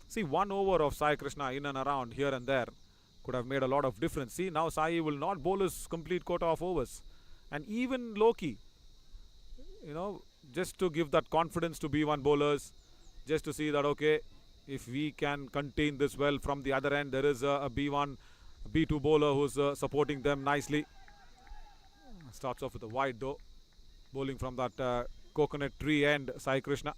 See, 1 over of Sai Krishna in and around here and there could have made a lot of difference. See, now Sai will not bowl his complete quota of overs. And even Loki, you know, just to give that confidence to B1 bowlers, just to see that, okay, if we can contain this well from the other end, there is a B1, B2 bowler who's supporting them nicely. Starts off with a wide though, bowling from that coconut tree end, Sai Krishna.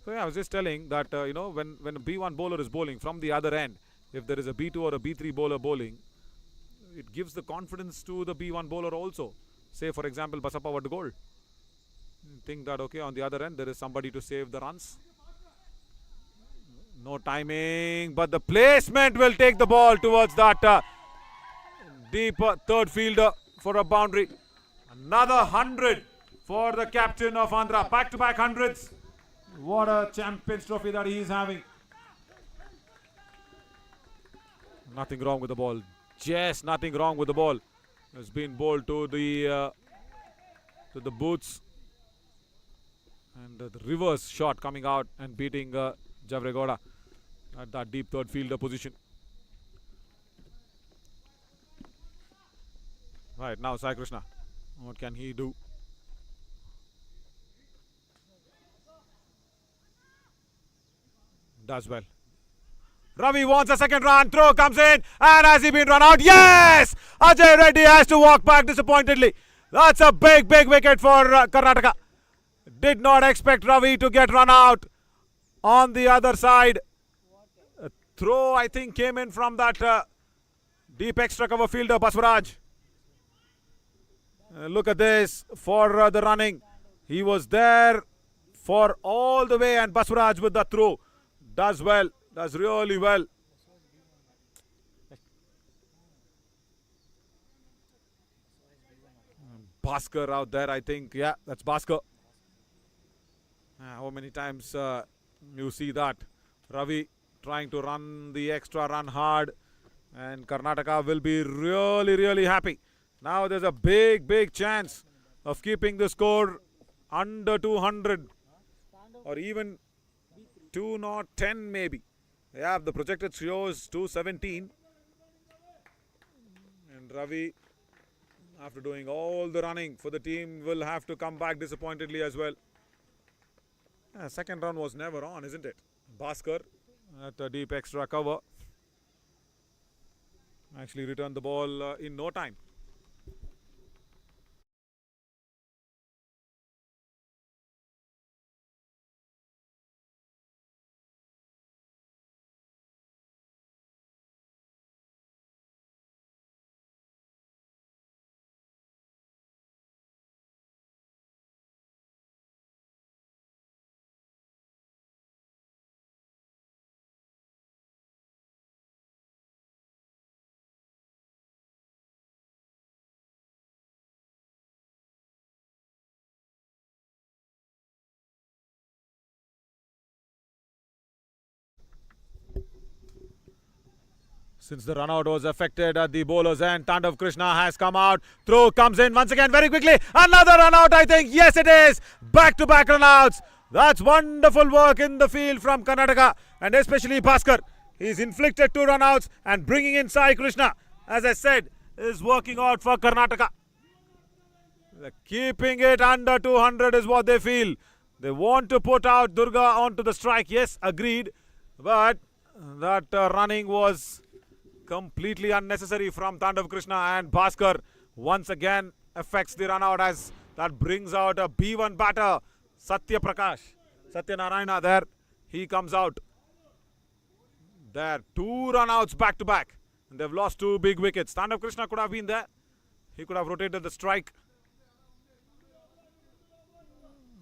So yeah, I was just telling that, you know, when a B1 bowler is bowling from the other end, if there is a B2 or a B3 bowler bowling, it gives the confidence to the B1 bowler also. Say, for example, Basappa were to goal. Think that, okay, on the other end, there is somebody to save the runs. No timing, but the placement will take the ball towards that deep third fielder for a boundary. Another 100 for the captain of Andhra. Back-to-back hundreds. What a Champions Trophy that he is having. Nothing wrong with the ball. Just nothing wrong with the ball. Has been bowled to the boots. And the reverse shot coming out and beating Javregoda at that deep third fielder position. Right, now Sai Krishna. What can he do? Does well. Ravi wants a second run. Throw comes in. And has he been run out? Yes! Ajay Reddy has to walk back disappointedly. That's a big, big wicket for Karnataka. Did not expect Ravi to get run out. On the other side, a throw, I think, came in from that deep extra cover fielder, Baswaraj. Look at this for the running. He was there for all the way, and Baswaraj with the throw. Does well. Does really well. Bhaskar out there, I think. Yeah, that's Bhaskar. How many times you see that? Ravi trying to run the extra run hard, and Karnataka will be really, really happy. Now there's a big, big chance of keeping the score under 200 or even 210 maybe. Yeah, the projected shows 217. And Ravi, after doing all the running for the team, will have to come back disappointedly as well. Second run was never on, isn't it? Bhaskar at a deep extra cover actually returned the ball in no time. Since the run out was affected at the bowler's end, Tandav Krishna has come out. Throw comes in once again very quickly. Another run out, I think. Yes, it is. Back-to-back run outs. That's wonderful work in the field from Karnataka, and especially Bhaskar. He's inflicted 2 run outs and bringing in Sai Krishna, as I said, is working out for Karnataka. They're keeping it under 200 is what they feel. They want to put out Durga onto the strike. Yes, agreed. But that running was completely unnecessary from Tandav Krishna, and Bhaskar once again affects the run out as that brings out a B1 batter. Satya Narayana there. He comes out. There, 2 run outs back to back. And they've lost 2 big wickets. Tandav Krishna could have been there. He could have rotated the strike.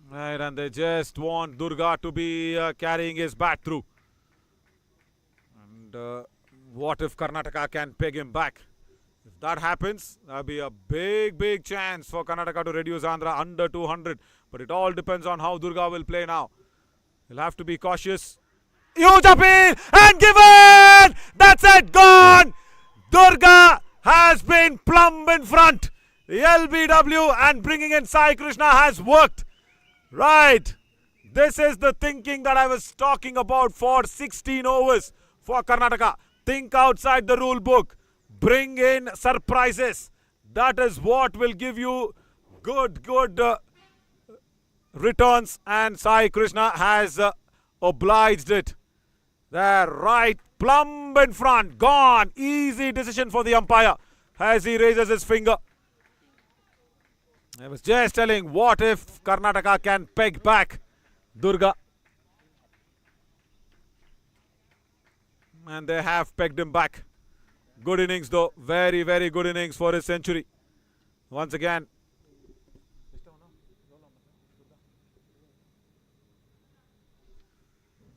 Right, and they just want Durga to be carrying his bat through. And what if Karnataka can peg him back? If that happens, that'll be a big chance for Karnataka to reduce Andhra under 200. But it all depends on how Durga will play now. He'll have to be cautious. Huge appeal and given! That's it, gone! Durga has been plumb in front. The LBW and bringing in Sai Krishna has worked. Right. This is the thinking that I was talking about for 16 overs for Karnataka. Think outside the rule book. Bring in surprises. That is what will give you good returns. And Sai Krishna has obliged it. There, right, plumb in front, gone. Easy decision for the umpire as he raises his finger. I was just telling, what if Karnataka can peg back Durga? And they have pegged him back. Good innings though. Very good innings for his century. Once again.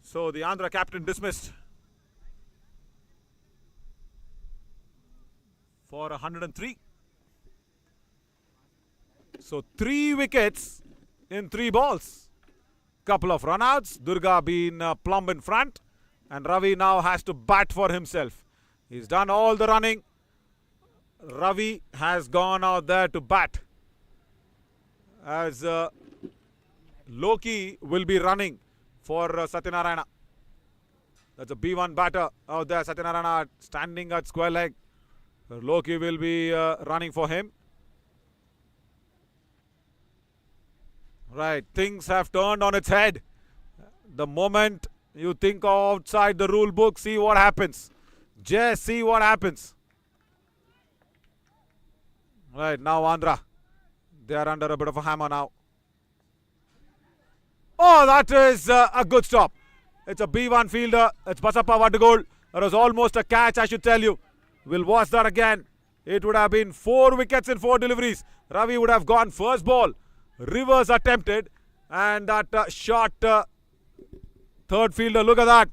So the Andhra captain dismissed for 103. So 3 wickets in 3 balls. Couple of run-outs. Durga being plumb in front. And Ravi now has to bat for himself. He's done all the running. Ravi has gone out there to bat. As Loki will be running for Satyanarayana. That's a B1 batter out there. Satyanarayana standing at square leg. Loki will be running for him. Right, things have turned on its head. The moment you think outside the rule book, see what happens. Just see what happens. Right, now Andhra. They are under a bit of a hammer now. Oh, that is a good stop. It's a B1 fielder. It's Basappa Vaddugol. That was almost a catch, I should tell you. We'll watch that again. It would have been 4 wickets in 4 deliveries. Ravi would have gone first ball. Reverse attempted. And that shot, third fielder, look at that.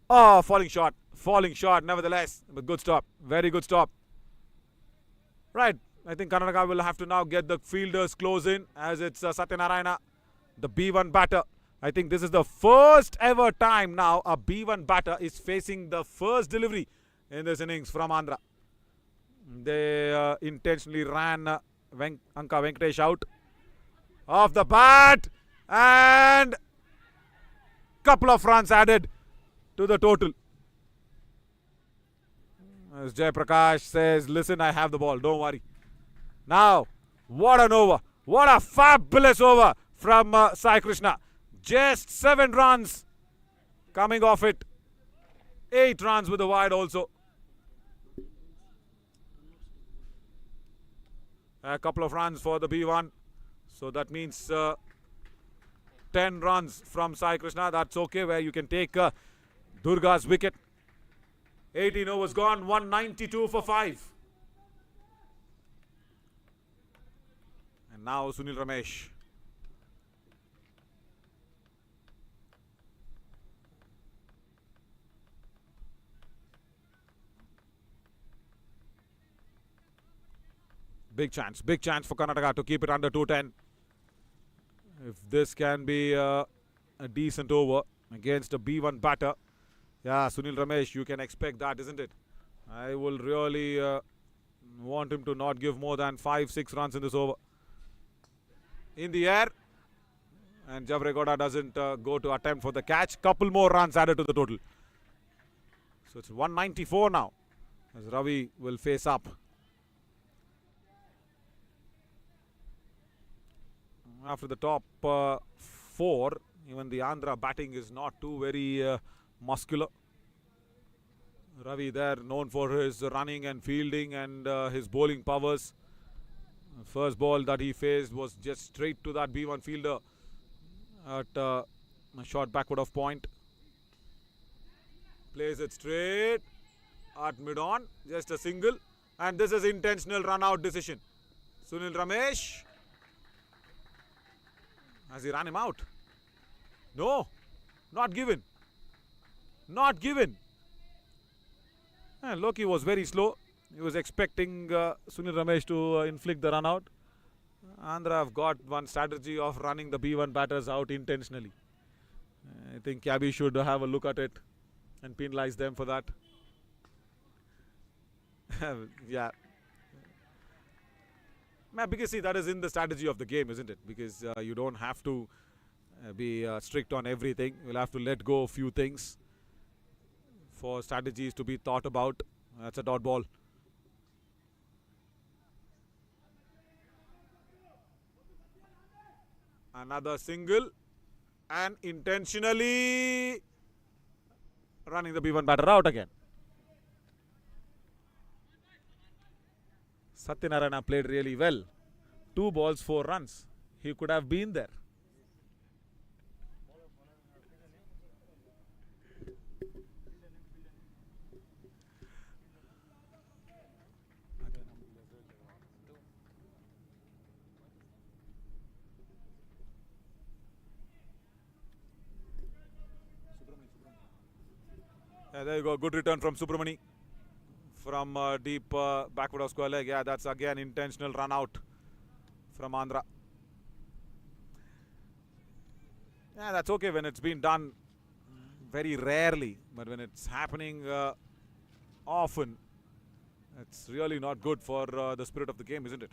Oh, falling shot. Falling shot, nevertheless. But good stop. Very good stop. Right. I think Karnataka will have to now get the fielders close in as it's Satyanarayana, the B1 batter. I think this is the first ever time now a B1 batter is facing the first delivery in this innings from Andhra. They intentionally ran Anka Venkatesh out off the bat and couple of runs added to the total. As Jai Prakash says, listen, I have the ball, don't worry. Now, what an over. What a fabulous over from Sai Krishna. Just 7 runs coming off it. 8 runs with the wide also. A couple of runs for the B1. So that means 10 runs from Sai Krishna. That's okay, where you can take Durga's wicket. 18 overs gone, 192 for 5. And now Sunil Ramesh. Big chance for Karnataka to keep it under 210. If this can be a decent over against a B1 batter. Yeah, Sunil Ramesh, you can expect that, isn't it? I will really want him to not give more than 5-6 runs in this over. In the air, and Javregoda doesn't go to attempt for the catch. Couple more runs added to the total. So it's 194 now, as Ravi will face up. After the top 4, even the Andhra batting is not too very muscular. Ravi there known for his running and fielding and his bowling powers. The first ball that he faced was just straight to that B1 fielder at a short backward of point. Plays it straight at mid-on, just a single, and this is intentional run-out decision. Sunil Ramesh, has he run him out? No, not given. Not given. And Loki was very slow. He was expecting Sunil Ramesh to inflict the run out. Andhra have got one strategy of running the B1 batters out intentionally. I think Cabby should have a look at it and penalize them for that. Yeah. Because see, that is in the strategy of the game, isn't it? Because you don't have to be strict on everything. You'll have to let go a few things for strategies to be thought about. That's a dot ball. Another single, and intentionally running the B1 batter out again. Satyanarayana played really well. 2 balls, 4 runs. He could have been there. Yeah, there you go. Good return from Subramani. From deep backward of square leg. Yeah, that's again intentional run out from Andhra. Yeah, that's okay when it's been done very rarely. But when it's happening often, it's really not good for the spirit of the game, isn't it?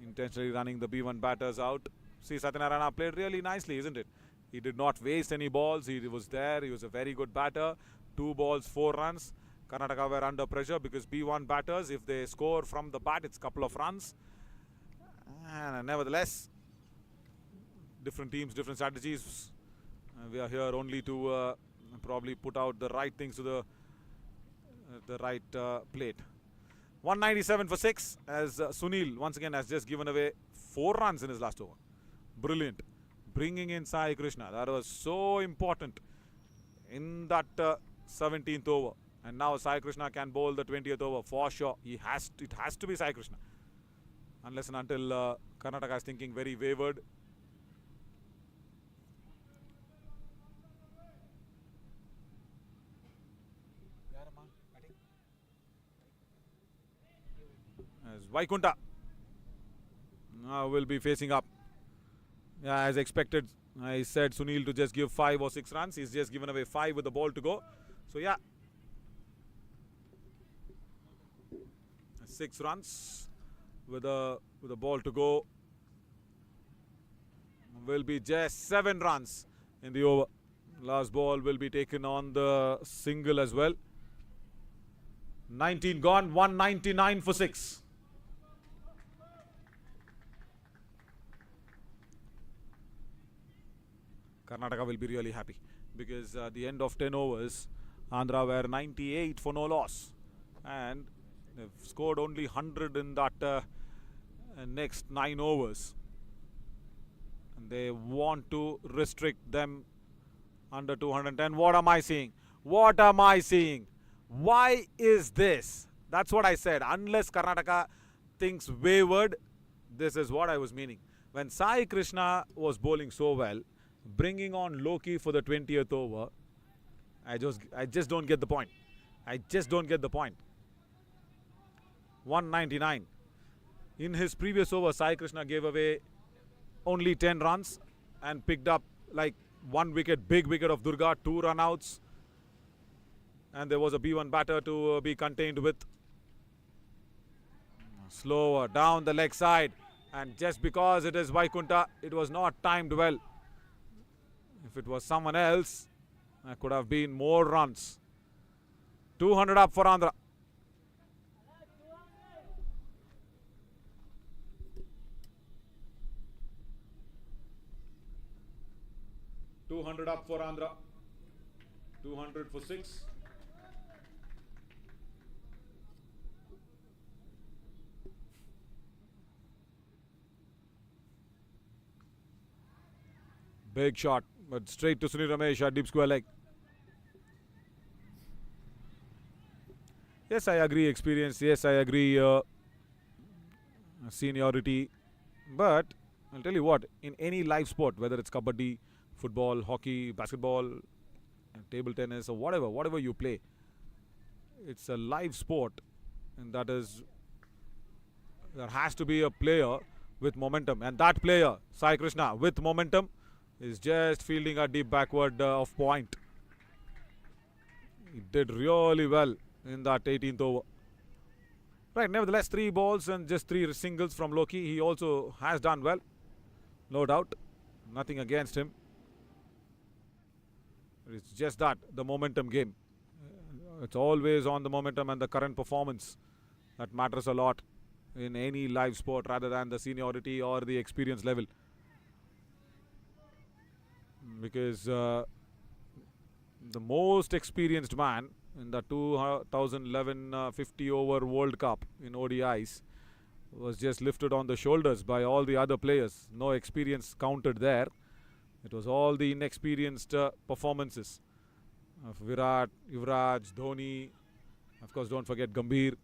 Intentionally running the B1 batters out. See, Satyanarayana played really nicely, isn't it? He did not waste any balls. He was there. He was a very good batter. 2 balls, 4 runs. Karnataka were under pressure because B1 batters, if they score from the bat, it's a couple of runs. And nevertheless, different teams, different strategies. We are here only to probably put out the right things to the right plate. 197 for 6 as Sunil once again has just given away 4 runs in his last over. Brilliant. Bringing in Sai Krishna. That was so important in that 17th over. And now Sai Krishna can bowl the 20th over for sure. It has to be Sai Krishna. Unless and until Karnataka is thinking very wayward. As Vaikunta now will be facing up. Yeah, as expected, I said Sunil to just give 5 or 6 runs. He's just given away 5 with the ball to go. So yeah, 6 runs with the ball to go. Will be just 7 runs in the over. Last ball will be taken on the single as well. 19 gone, 199 for 6. Karnataka will be really happy because at the end of 10 overs, Andhra were 98 for no loss. And they've scored only 100 in that next 9 overs. And they want to restrict them under 210. What am I seeing? What am I seeing? Why is this? That's what I said. Unless Karnataka thinks wayward, this is what I was meaning. When Sai Krishna was bowling so well, bringing on Loki for the 20th over, I just don't get the point. I just don't get the point. 199. In his previous over, Sai Krishna gave away only 10 runs and picked up like 1 wicket, big wicket of Durga, 2 run outs. and there was a B1 batter to be contained with. Slower down the leg side, and just because it is Vaikunta, it was not timed well. If it was someone else, there could have been more runs. 200 up for Andhra. Up for Andhra. 200 for 6. Big shot, but straight to Sunil Ramesh at deep square leg. Yes, I agree experience. Yes, I agree seniority. But I'll tell you what, in any live sport, whether it's kabaddi, football, hockey, basketball, table tennis, or whatever you play, it's a live sport, and that is, there has to be a player with momentum, and that player, Sai Krishna, with momentum, is just fielding a deep backward off point. He did really well in that 18th over. Right, nevertheless, 3 balls and just 3 singles from Loki. He also has done well, no doubt. Nothing against him. It's just that, the momentum game. It's always on the momentum and the current performance that matters a lot in any live sport rather than the seniority or the experience level. Because the most experienced man in the 2011 50 over World Cup in ODIs was just lifted on the shoulders by all the other players. No experience counted there. It was all the inexperienced performances of Virat, Yuvraj, Dhoni. Of course, don't forget Gambhir.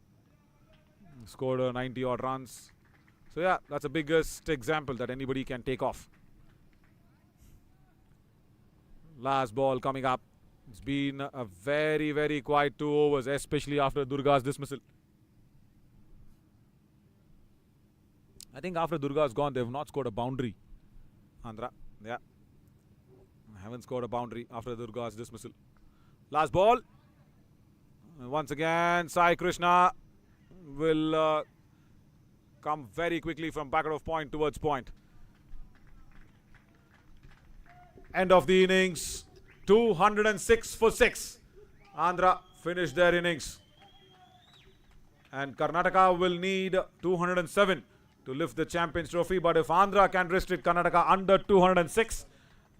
Scored 90 odd runs. So yeah, that's the biggest example that anybody can take off. Last ball coming up. It's been a very, very quiet 2 overs, especially after Durga's dismissal. I think after Durga's gone, they've not scored a boundary. Andhra, yeah. Haven't scored a boundary after Durga's dismissal. Last ball. And once again, Sai Krishna will come very quickly from back of point towards point. End of the innings. 206 for 6. Andhra finished their innings. And Karnataka will need 207 to lift the Champions Trophy. But if Andhra can restrict Karnataka under 206,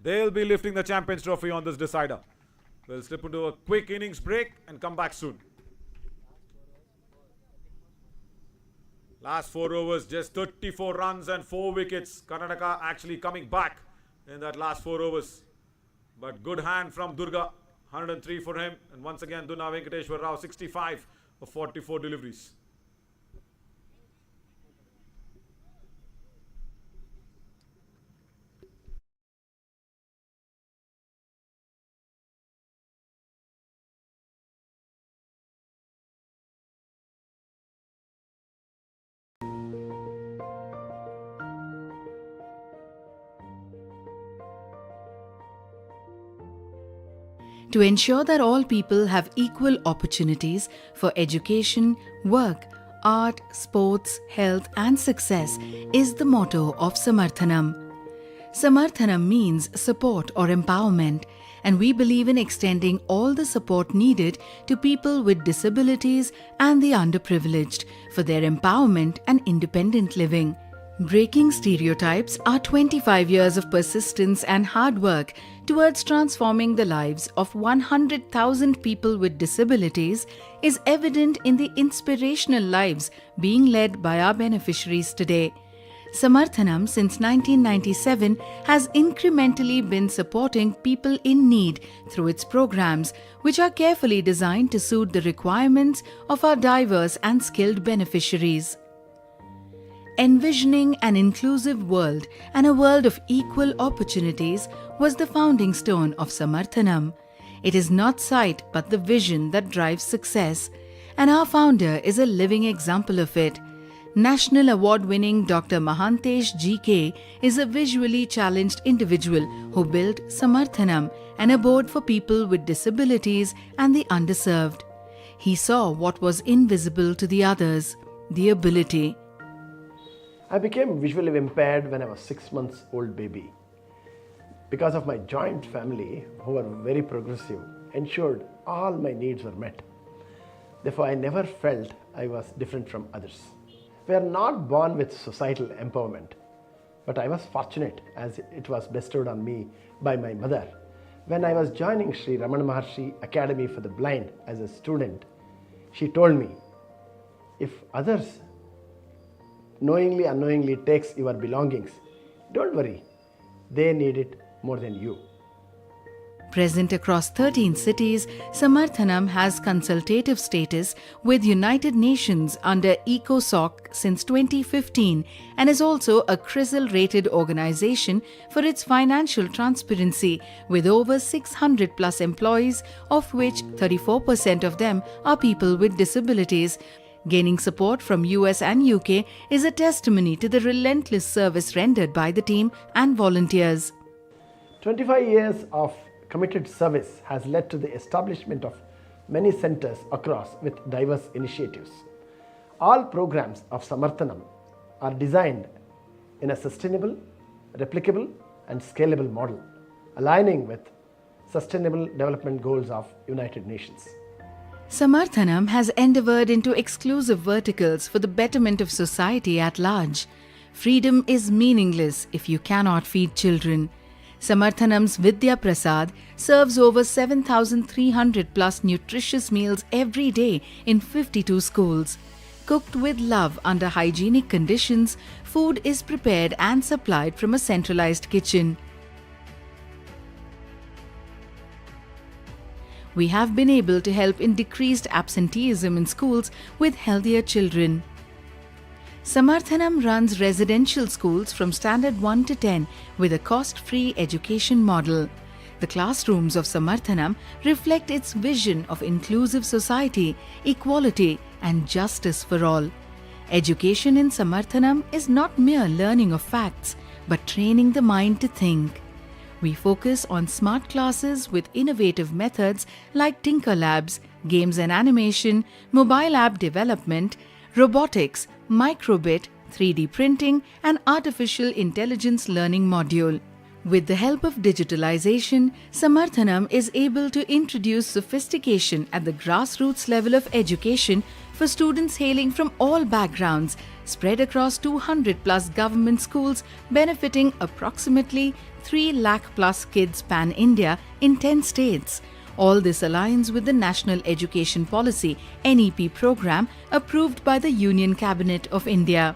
they'll be lifting the Champions Trophy on this decider. We'll slip into a quick innings break and come back soon. Last 4 overs, just 34 runs and 4 wickets. Karnataka actually coming back in that last 4 overs. But good hand from Durga. 103 for him. And once again, Dunna Venkateshwar Rao, 65 of 44 deliveries. To ensure that all people have equal opportunities for education, work, art, sports, health and success is the motto of Samarthanam. Samarthanam means support or empowerment, and we believe in extending all the support needed to people with disabilities and the underprivileged for their empowerment and independent living. Breaking stereotypes are 25 years of persistence and hard work towards transforming the lives of 100,000 people with disabilities is evident in the inspirational lives being led by our beneficiaries today. Samarthanam since 1997 has incrementally been supporting people in need through its programs, which are carefully designed to suit the requirements of our diverse and skilled beneficiaries. Envisioning an inclusive world and a world of equal opportunities was the founding stone of Samarthanam. It is not sight but the vision that drives success, and our founder is a living example of it. National award-winning Dr. Mahantesh GK is a visually challenged individual who built Samarthanam, an abode for people with disabilities and the underserved. He saw what was invisible to the others, the ability. I became visually impaired when I was 6 months old baby. Because of my joint family, who were very progressive, ensured all my needs were met. Therefore, I never felt I was different from others. We are not born with societal empowerment, but I was fortunate as it was bestowed on me by my mother. When I was joining Sri Ramana Maharshi Academy for the Blind as a student, she told me, if others knowingly, unknowingly takes your belongings, don't worry, they need it more than you. Present across 13 cities, Samarthanam has consultative status with United Nations under ECOSOC since 2015 and is also a CRISIL-rated organization for its financial transparency with over 600 plus employees, of which 34% of them are people with disabilities. Gaining support from US and UK is a testimony to the relentless service rendered by the team and volunteers. 25 years of committed service has led to the establishment of many centers across with diverse initiatives. All programs of Samarthanam are designed in a sustainable, replicable and scalable model, aligning with Sustainable Development Goals of United Nations. Samarthanam has endeavored into exclusive verticals for the betterment of society at large. Freedom is meaningless if you cannot feed children. Samarthanam's Vidya Prasad serves over 7,300 plus nutritious meals every day in 52 schools. Cooked with love under hygienic conditions, food is prepared and supplied from a centralized kitchen. We have been able to help in decreased absenteeism in schools with healthier children. Samarthanam runs residential schools from Standard 1 to 10 with a cost-free education model. The classrooms of Samarthanam reflect its vision of inclusive society, equality and justice for all. Education in Samarthanam is not mere learning of facts, but training the mind to think. We focus on smart classes with innovative methods like Tinker Labs, games and animation, mobile app development, robotics, microbit, 3D printing and artificial intelligence learning module. With the help of digitalization, Samarthanam is able to introduce sophistication at the grassroots level of education for students hailing from all backgrounds, spread across 200 plus government schools, benefiting approximately 3 lakh plus kids pan-India in 10 states. All this aligns with the National Education Policy (NEP) program approved by the Union Cabinet of India.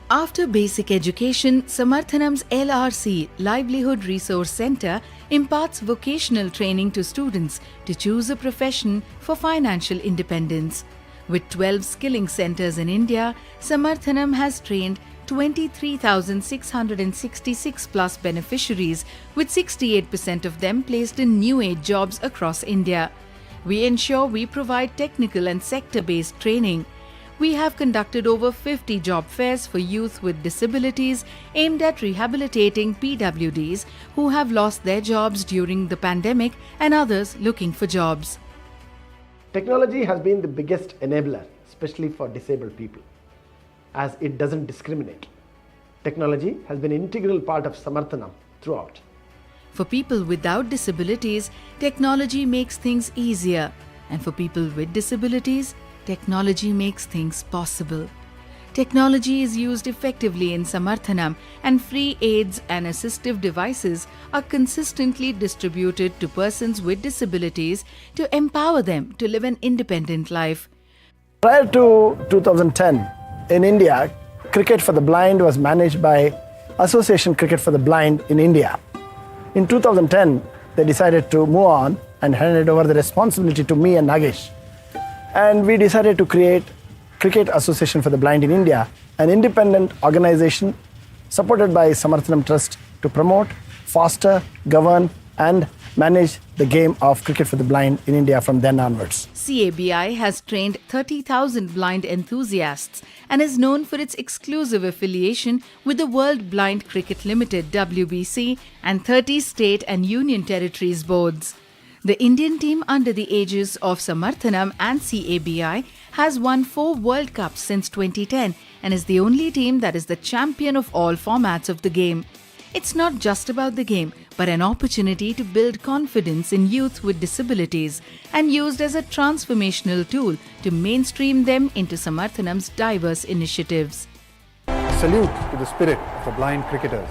After basic education, Samarthanam's LRC Livelihood Resource Centre imparts vocational training to students to choose a profession for financial independence. With 12 skilling centres in India, Samarthanam has trained 23,666 plus beneficiaries, with 68% of them placed in new age jobs across India. We ensure we provide technical and sector-based training. We have conducted over 50 job fairs for youth with disabilities aimed at rehabilitating PWDs who have lost their jobs during the pandemic and others looking for jobs. Technology has been the biggest enabler, especially for disabled people, as it doesn't discriminate. Technology has been an integral part of Samarthanam throughout. For people without disabilities, technology makes things easier, and for people with disabilities, technology makes things possible. Technology is used effectively in Samarthanam, and free aids and assistive devices are consistently distributed to persons with disabilities to empower them to live an independent life. Prior to 2010, in India, Cricket for the Blind was managed by Association Cricket for the Blind in India. In 2010, they decided to move on and handed over the responsibility to me and Nagesh. And we decided to create Cricket Association for the Blind in India, an independent organization supported by Samarthanam Trust to promote, foster, govern and manage the game of cricket for the blind in India from then onwards. CABI has trained 30,000 blind enthusiasts and is known for its exclusive affiliation with the World Blind Cricket Limited (WBC) and 30 state and union territories boards. The Indian team under the aegis of Samarthanam and CABI has won 4 World Cups since 2010 and is the only team that is the champion of all formats of the game. It's not just about the game, but an opportunity to build confidence in youth with disabilities and used as a transformational tool to mainstream them into Samarthanam's diverse initiatives. Salute to the spirit of the blind cricketers.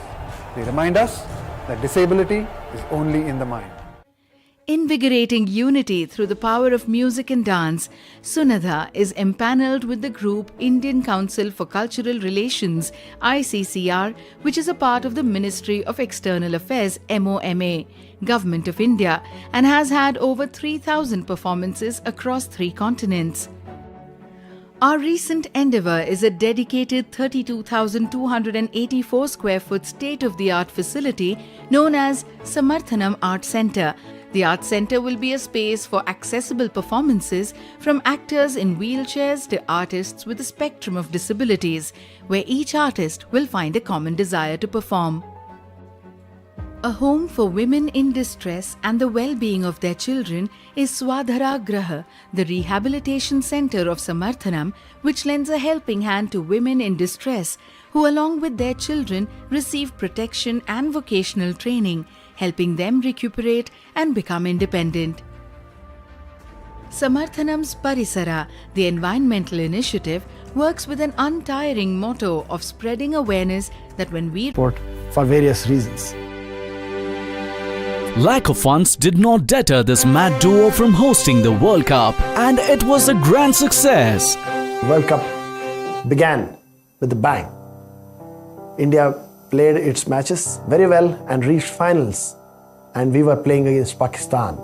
They remind us that disability is only in the mind. Invigorating unity through the power of music and dance, Sunadha is empaneled with the group Indian Council for Cultural Relations (ICCR), which is a part of the Ministry of External Affairs (MOMA), Government of India, and has had over 3,000 performances across 3 continents. Our recent endeavour is a dedicated 32,284 square foot state-of-the-art facility known as Samarthanam Art Centre. The Art Centre will be a space for accessible performances from actors in wheelchairs to artists with a spectrum of disabilities, where each artist will find a common desire to perform. A home for women in distress and the well-being of their children is Swadhara Graha, the rehabilitation centre of Samarthanam, which lends a helping hand to women in distress who, along with their children, receive protection and vocational training, helping them recuperate and become independent. Samarthanam's Parisara, the environmental initiative, works with an untiring motto of spreading awareness that when we For various reasons. Lack of funds did not deter this mad duo from hosting the World Cup, and it was a grand success. World Cup began with a bang. India played its matches very well and reached finals, and we were playing against Pakistan.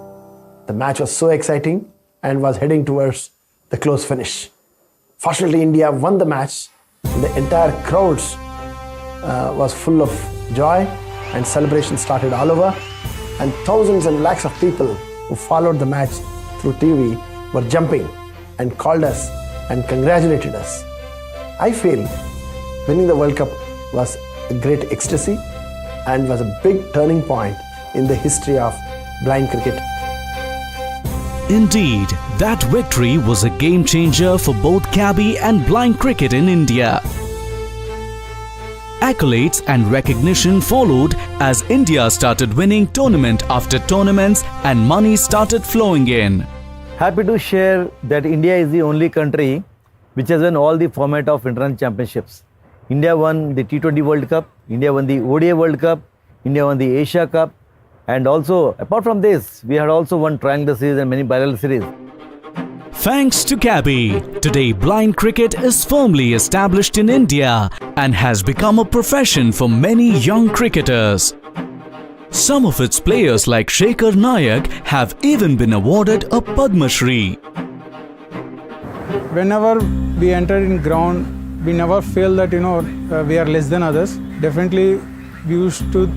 The match was so exciting and was heading towards the close finish. Fortunately, India won the match. The entire crowd was full of joy and celebration started all over, and thousands and lakhs of people who followed the match through TV were jumping and called us and congratulated us. I feel winning the World Cup was a great ecstasy and was a big turning point in the history of blind cricket. Indeed, that victory was a game changer for both cabby and blind cricket in India. Accolades and recognition followed as India started winning tournament after tournaments and money started flowing in. Happy to share that India is the only country which has won all the format of international championships. India won the T20 World Cup, India won the ODI World Cup, India won the Asia Cup, and also apart from this, we had also won Triangular Series and many bilateral series. Thanks to cabby, today blind cricket is firmly established in India and has become a profession for many young cricketers. Some of its players like Shekhar Nayak have even been awarded a Padma Shri. Whenever we enter in ground, we never feel that we are less than others. Definitely we used to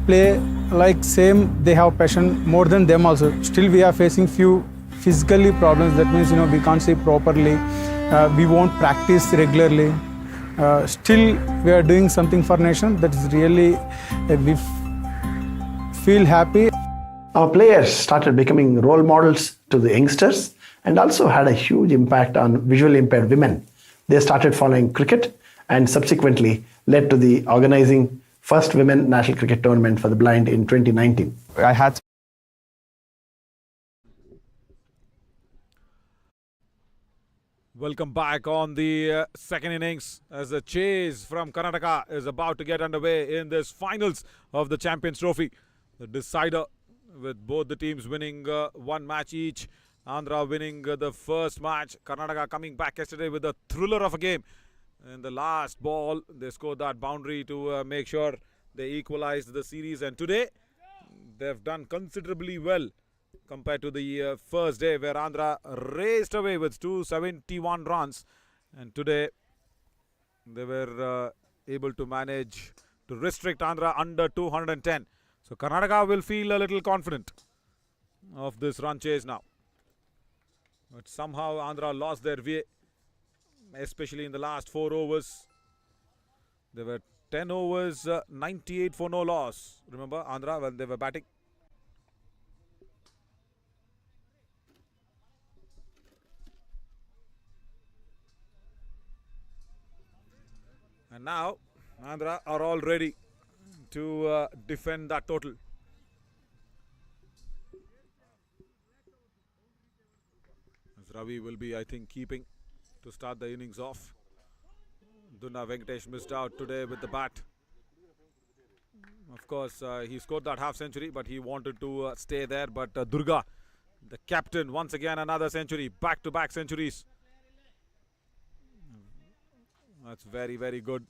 play like same, they have passion more than them also. Still we are facing few physically problems. That means we can't see properly, we won't practice regularly. Still we are doing something for nation. That is really we feel happy. Our players started becoming role models to the youngsters and also had a huge impact on visually impaired women. They started following cricket and subsequently led to the organizing first women national cricket tournament for the blind in 2019. I had Welcome back on the second innings as the chase from Karnataka is about to get underway in this finals of the Champions Trophy. The decider with both the teams winning one match each. Andhra winning the first match. Karnataka coming back yesterday with a thriller of a game. In the last ball, they scored that boundary to make sure they equalized the series. And today, they've done considerably well compared to the first day where Andhra raced away with 271 runs. And today, they were able to manage to restrict Andhra under 210. So Karnataka will feel a little confident of this run chase now. But somehow Andhra lost their way, especially in the last 4 overs. There were 10 overs, 98 for no loss. Remember Andhra when they were batting? And now Andhra are all ready to defend that total. As Ravi will be, I think, keeping to start the innings off. Dunna Venkatesh missed out today with the bat. Of course, he scored that half century, but he wanted to stay there. But Durga, the captain, once again another century, back-to-back centuries. That's very, very good.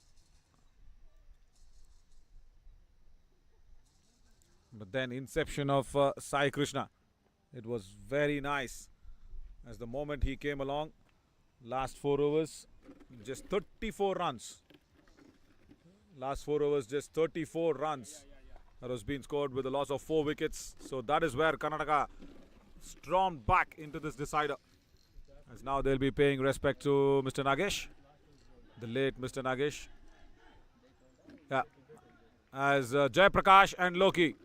But then inception of Sai Krishna. It was very nice. As the moment he came along, last 4 overs, just 34 runs. Last 4 overs, just 34 runs. That was being scored with a loss of 4 wickets. So that is where Karnataka stormed back into this decider. As now they'll be paying respect to Mr. Nagesh. The late Mr. Nagesh. Yeah. As Jai Prakash and Loki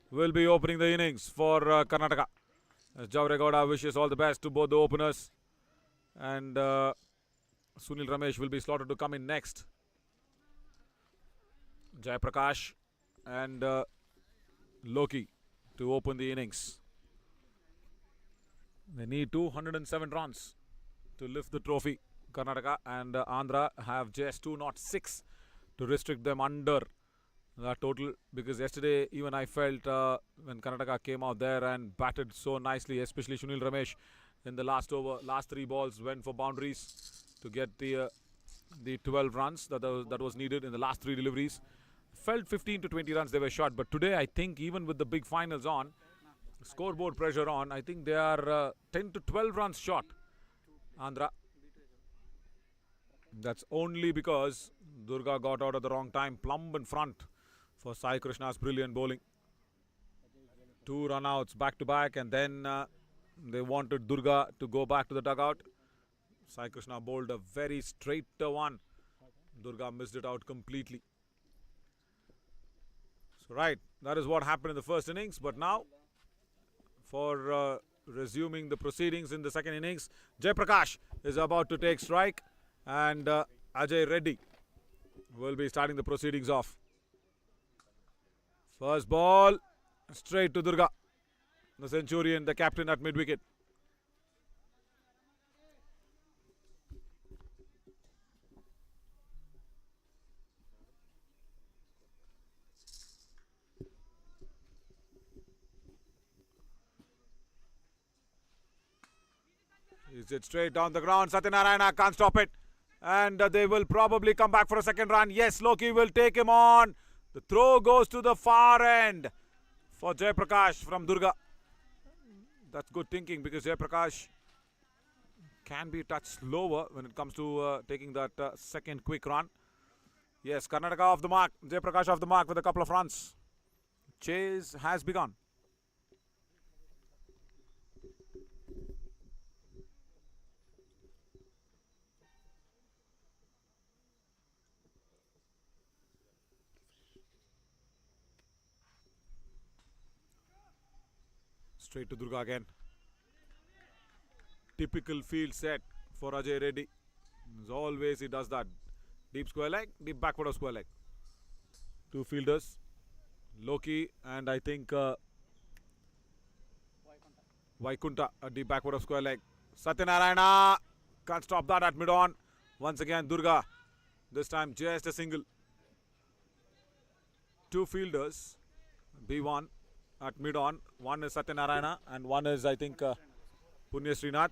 will be opening the innings for Karnataka. As Javregowda wishes all the best to both the openers. And Sunil Ramesh will be slotted to come in next. Jai Prakash and Loki to open the innings. They need 207 runs to lift the trophy. Karnataka and Andhra have just 206 to restrict them under that total, because yesterday even I felt when Karnataka came out there and batted so nicely, especially Sunil Ramesh in the last over, last 3 balls went for boundaries to get the 12 runs that was needed in the last 3 deliveries. Felt 15 to 20 runs they were short, but today I think even with the big finals on, scoreboard pressure on, I think they are 10 to 12 runs short, Andhra. That's only because Durga got out at the wrong time, plumb in front for Sai Krishna's brilliant bowling. 2 run-outs back-to-back, and then they wanted Durga to go back to the dugout. Sai Krishna bowled a very straight one. Durga missed it out completely. So right, that is what happened in the first innings. But now, for resuming the proceedings in the second innings, Jai Prakash is about to take strike, and Ajay Reddy will be starting the proceedings off. First ball, straight to Durga, the centurion, the captain at mid-wicket. Is it straight down the ground? Satyanarayana can't stop it. And they will probably come back for a second run. Yes, Loki will take him on. The throw goes to the far end for Jai Prakash from Durga. That's good thinking, because Jai Prakash can be a touch slower when it comes to taking that second quick run. Yes, Karnataka off the mark. Jai Prakash off the mark with a couple of runs. Chase has begun. Straight to Durga again. Typical field set for Ajay Reddy. As always, he does that. Deep square leg, deep backward of square leg. 2 fielders. Loki and I think Vaikunta, a deep backward of square leg. Satyanarayana can't stop that at mid-on. Once again, Durga. This time just a single. 2 fielders. B1 at mid-on. One is Satyanarayana and one is, I think, Punya Srinath.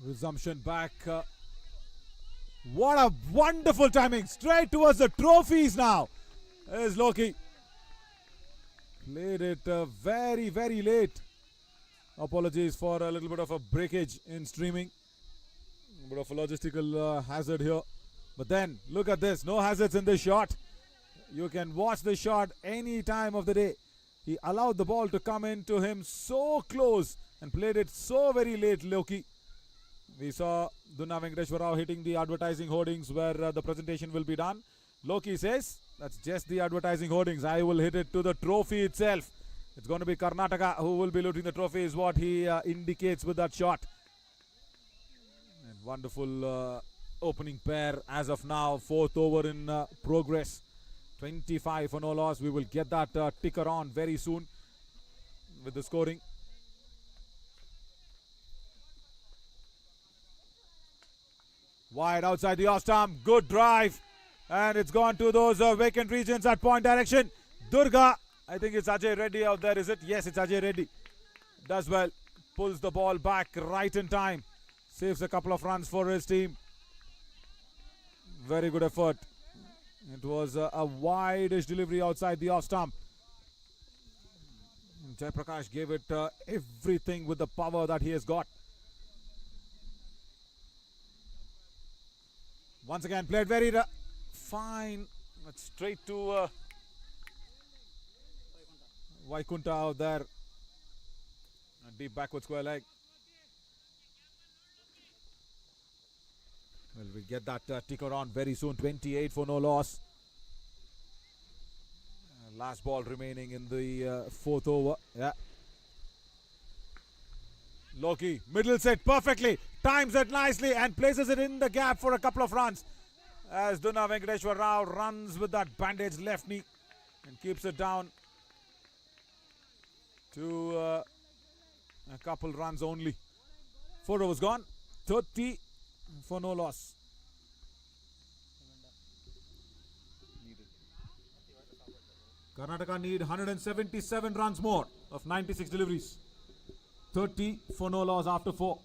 Resumption back. What a wonderful timing. Straight towards the trophies now. There's Loki. Played it very, very late. Apologies for a little bit of a breakage in streaming. A bit of a logistical hazard here. But then, look at this. No hazards in this shot. You can watch the shot any time of the day. He allowed the ball to come into him so close and played it so very late, Loki. We saw Dunna Venkateshwar Rao hitting the advertising hoardings where the presentation will be done. Loki says, that's just the advertising hoardings. I will hit it to the trophy itself. It's going to be Karnataka who will be looting the trophy is what he indicates with that shot. And wonderful opening pair as of now. Fourth over in progress. 25 for no loss. We will get that ticker on very soon with the scoring. Wide outside the off stump. Good drive. And it's gone to those vacant regions at point direction. Durga. I think it's Ajay Reddy out there, is it? Yes, it's Ajay Reddy. Does well. Pulls the ball back right in time. Saves a couple of runs for his team. Very good effort. It was a wide-ish delivery outside the off stump. Jaiprakash gave it everything with the power that he has got. Once again, played very fine. But straight to Vaikunta out there. A deep backward square leg. Well, we'll get that ticker on very soon. 28 for no loss. Last ball remaining in the fourth over. Yeah. Loki, middle set perfectly. Times it nicely and places it in the gap for a couple of runs. As Dunna Venkateshwar Rao runs with that bandaged left knee and keeps it down to a couple runs only. 4 overs gone. 30 for no loss. Karnataka need 177 runs more of 96 deliveries. 30 for no loss after 4.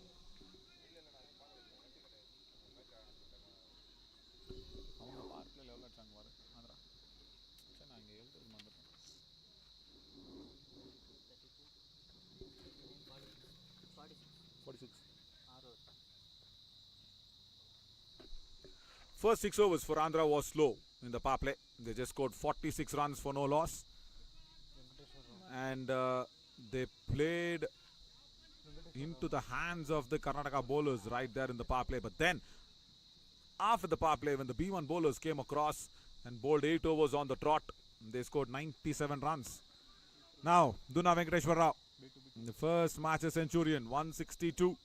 First 6 overs for Andhra was slow in the power play. They just scored 46 runs for no loss. And they played into the hands of the Karnataka bowlers right there in the power play. But then, after the power play, when the B1 bowlers came across and bowled 8 overs on the trot, they scored 97 runs. Now, Dunna Venkateshwar Rao, the first match a centurion, 162.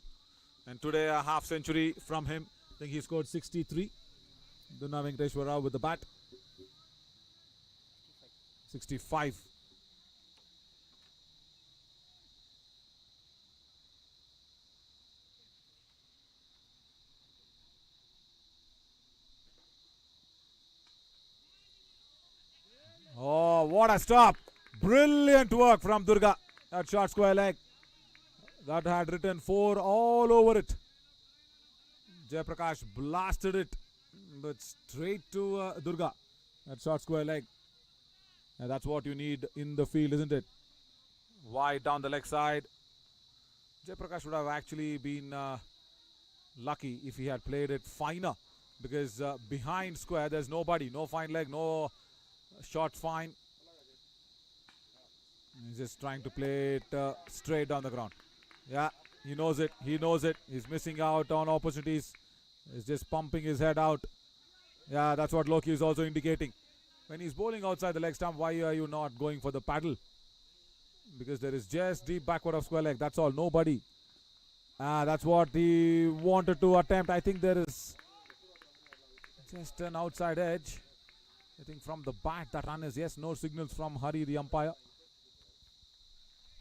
And today a half century from him. I think he scored 63. Dunna Venkateshwar Rao with the bat. 65. Oh, what a stop. Brilliant work from Durga. That short square leg. That had written 4 all over it. Jaiprakash blasted it. But straight to Durga. That short square leg. And that's what you need in the field, isn't it? Wide down the leg side. Jaiprakash would have actually been lucky if he had played it finer. Because behind square, there's nobody. No fine leg, no short fine. He's just trying to play it straight down the ground. Yeah, he knows it. He knows it. He's missing out on opportunities. He's just pumping his head out. Yeah, that's what Loki is also indicating. When he's bowling outside the leg stump, why are you not going for the paddle? Because there is just deep backward of square leg. That's all. Nobody. That's what he wanted to attempt. I think there is just an outside edge. I think from the bat that run is, yes, no signals from Hari, the umpire.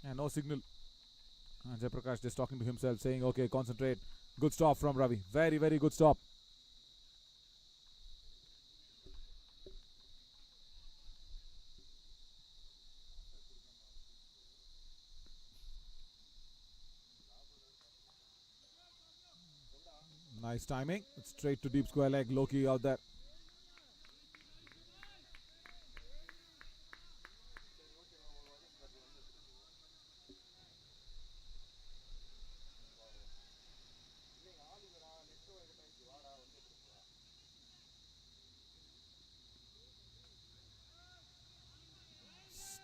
Yeah, no signal. Jaiprakash just talking to himself, saying, okay, concentrate. Good stop from Ravi. Very, very good stop. Nice timing. Straight to deep square leg. Loki out there.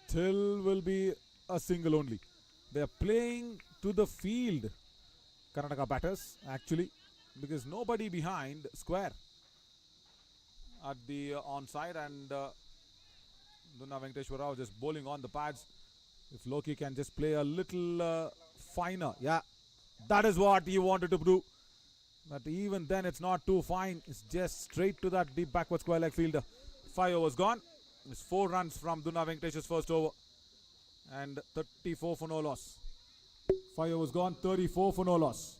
Still will be a single only. They are playing to the field, Karnataka batters, actually, because nobody behind square at the onside, and Dunna Venkateshwar Rao just bowling on the pads. If Loki can just play a little finer, yeah, that is what he wanted to do. But even then, it's not too fine. It's just straight to that deep backward square leg fielder. 5 overs gone. It's 4 runs from Dunna Venkatesh's first over, and 34 for no loss. 5 overs gone, 34 for no loss.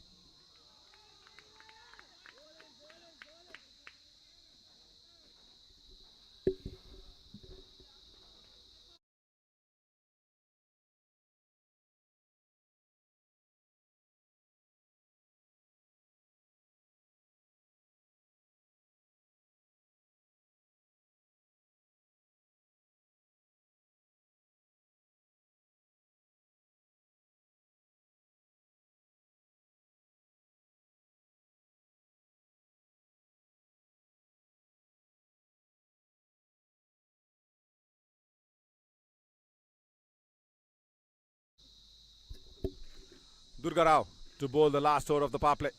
Durga Rao to bowl the last over of the power play.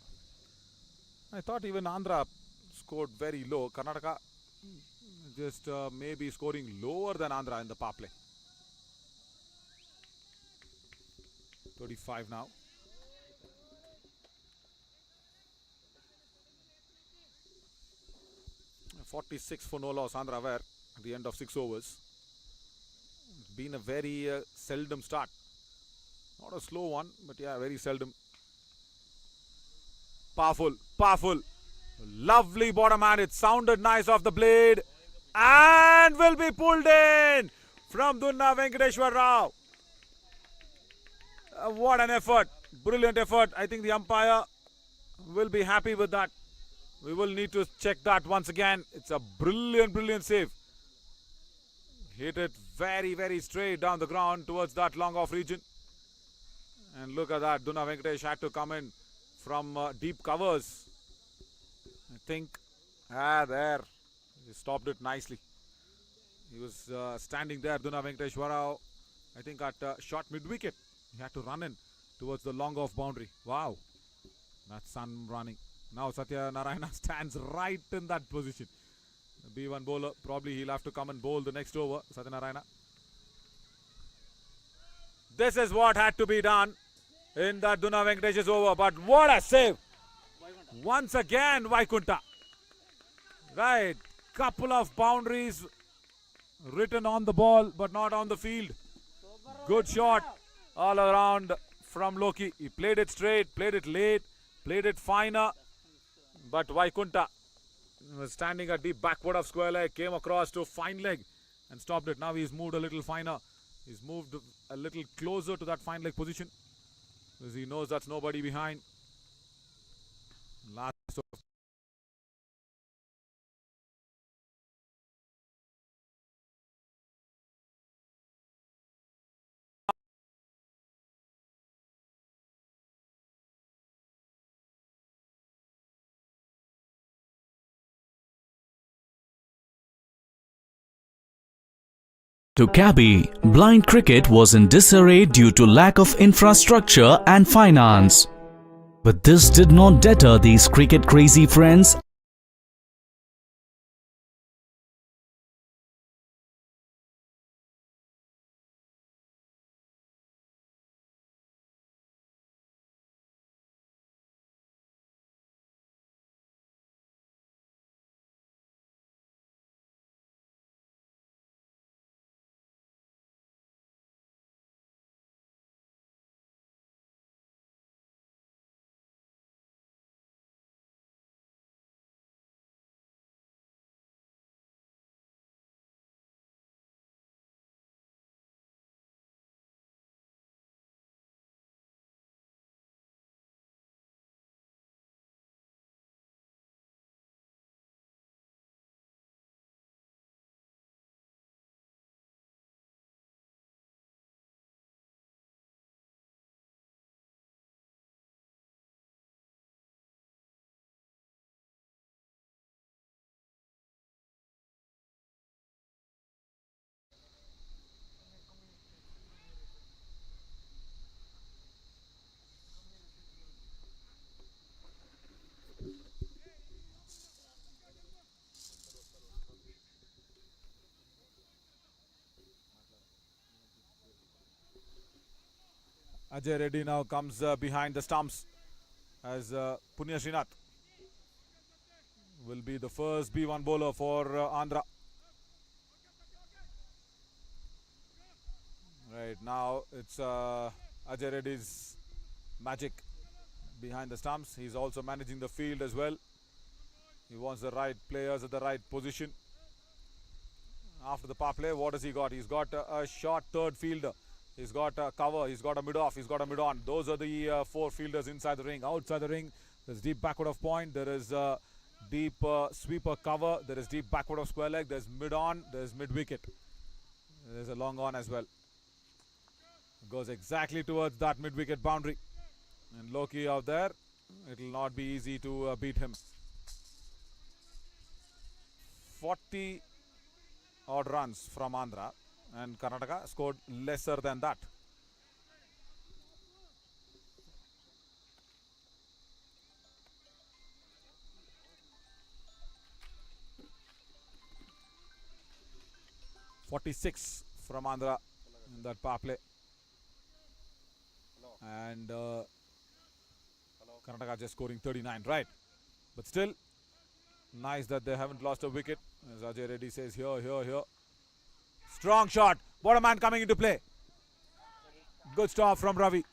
I thought even Andhra scored very low. Karnataka just maybe scoring lower than Andhra in the power play. 35 now. .46 for no loss, Andhra were at the end of 6 overs. It's been a very seldom start. Not a slow one, but yeah, very seldom. Powerful, powerful. Lovely bottom hand. It sounded nice off the blade. And will be pulled in from Dunna Venkateshwar Rao. What an effort. Brilliant effort. I think the umpire will be happy with that. We will need to check that once again. It's a brilliant, brilliant save. Hit it very, very straight down the ground towards that long off region. And look at that. Dunna Venkatesh had to come in from deep covers. I think, there. He stopped it nicely. He was standing there, Dunna Venkateshwar Rao, I think at short mid-wicket. He had to run in towards the long off boundary. Wow. That's sun running. Now Satya Narayana stands right in that position. The B1 bowler, probably he'll have to come and bowl the next over, Satya Narayana. This is what had to be done in that Dunna Venkatesh's over. But what a save. Once again, Vaikunta. Right. Couple of boundaries written on the ball, but not on the field. Good shot all around from Loki. He played it straight, played it late, played it finer. But Vaikunta was standing at deep backward of square leg, came across to fine leg and stopped it. Now he's moved a little finer. He's moved a little closer to that fine leg position, because he knows that's nobody behind. Last To Cabby, blind cricket was in disarray due to lack of infrastructure and finance. But this did not deter these cricket-crazy friends Ajay Reddy now comes behind the stumps as Punya Srinath will be the first B1 bowler for Andhra. Right now it's Ajay Reddy's magic behind the stumps. He's also managing the field as well. He wants the right players at the right position. After the power play, what has he got? He's got a short third fielder. He's got a cover. He's got a mid-off. He's got a mid-on. Those are the four fielders inside the ring. Outside the ring, there's deep backward of point. There is deep sweeper cover. There is deep backward of square leg. There's mid-on. There's mid-wicket. There's a long on as well. It goes exactly towards that mid-wicket boundary. And Loki out there, it will not be easy to beat him. 40 odd runs from Andhra, and Karnataka scored lesser than that. .46 from Andhra in that power play. And Karnataka just scoring 39, right? But still, nice that they haven't lost a wicket. As Ajay Reddy says, here. Strong shot. What a man coming into play. Good stop from Ravi.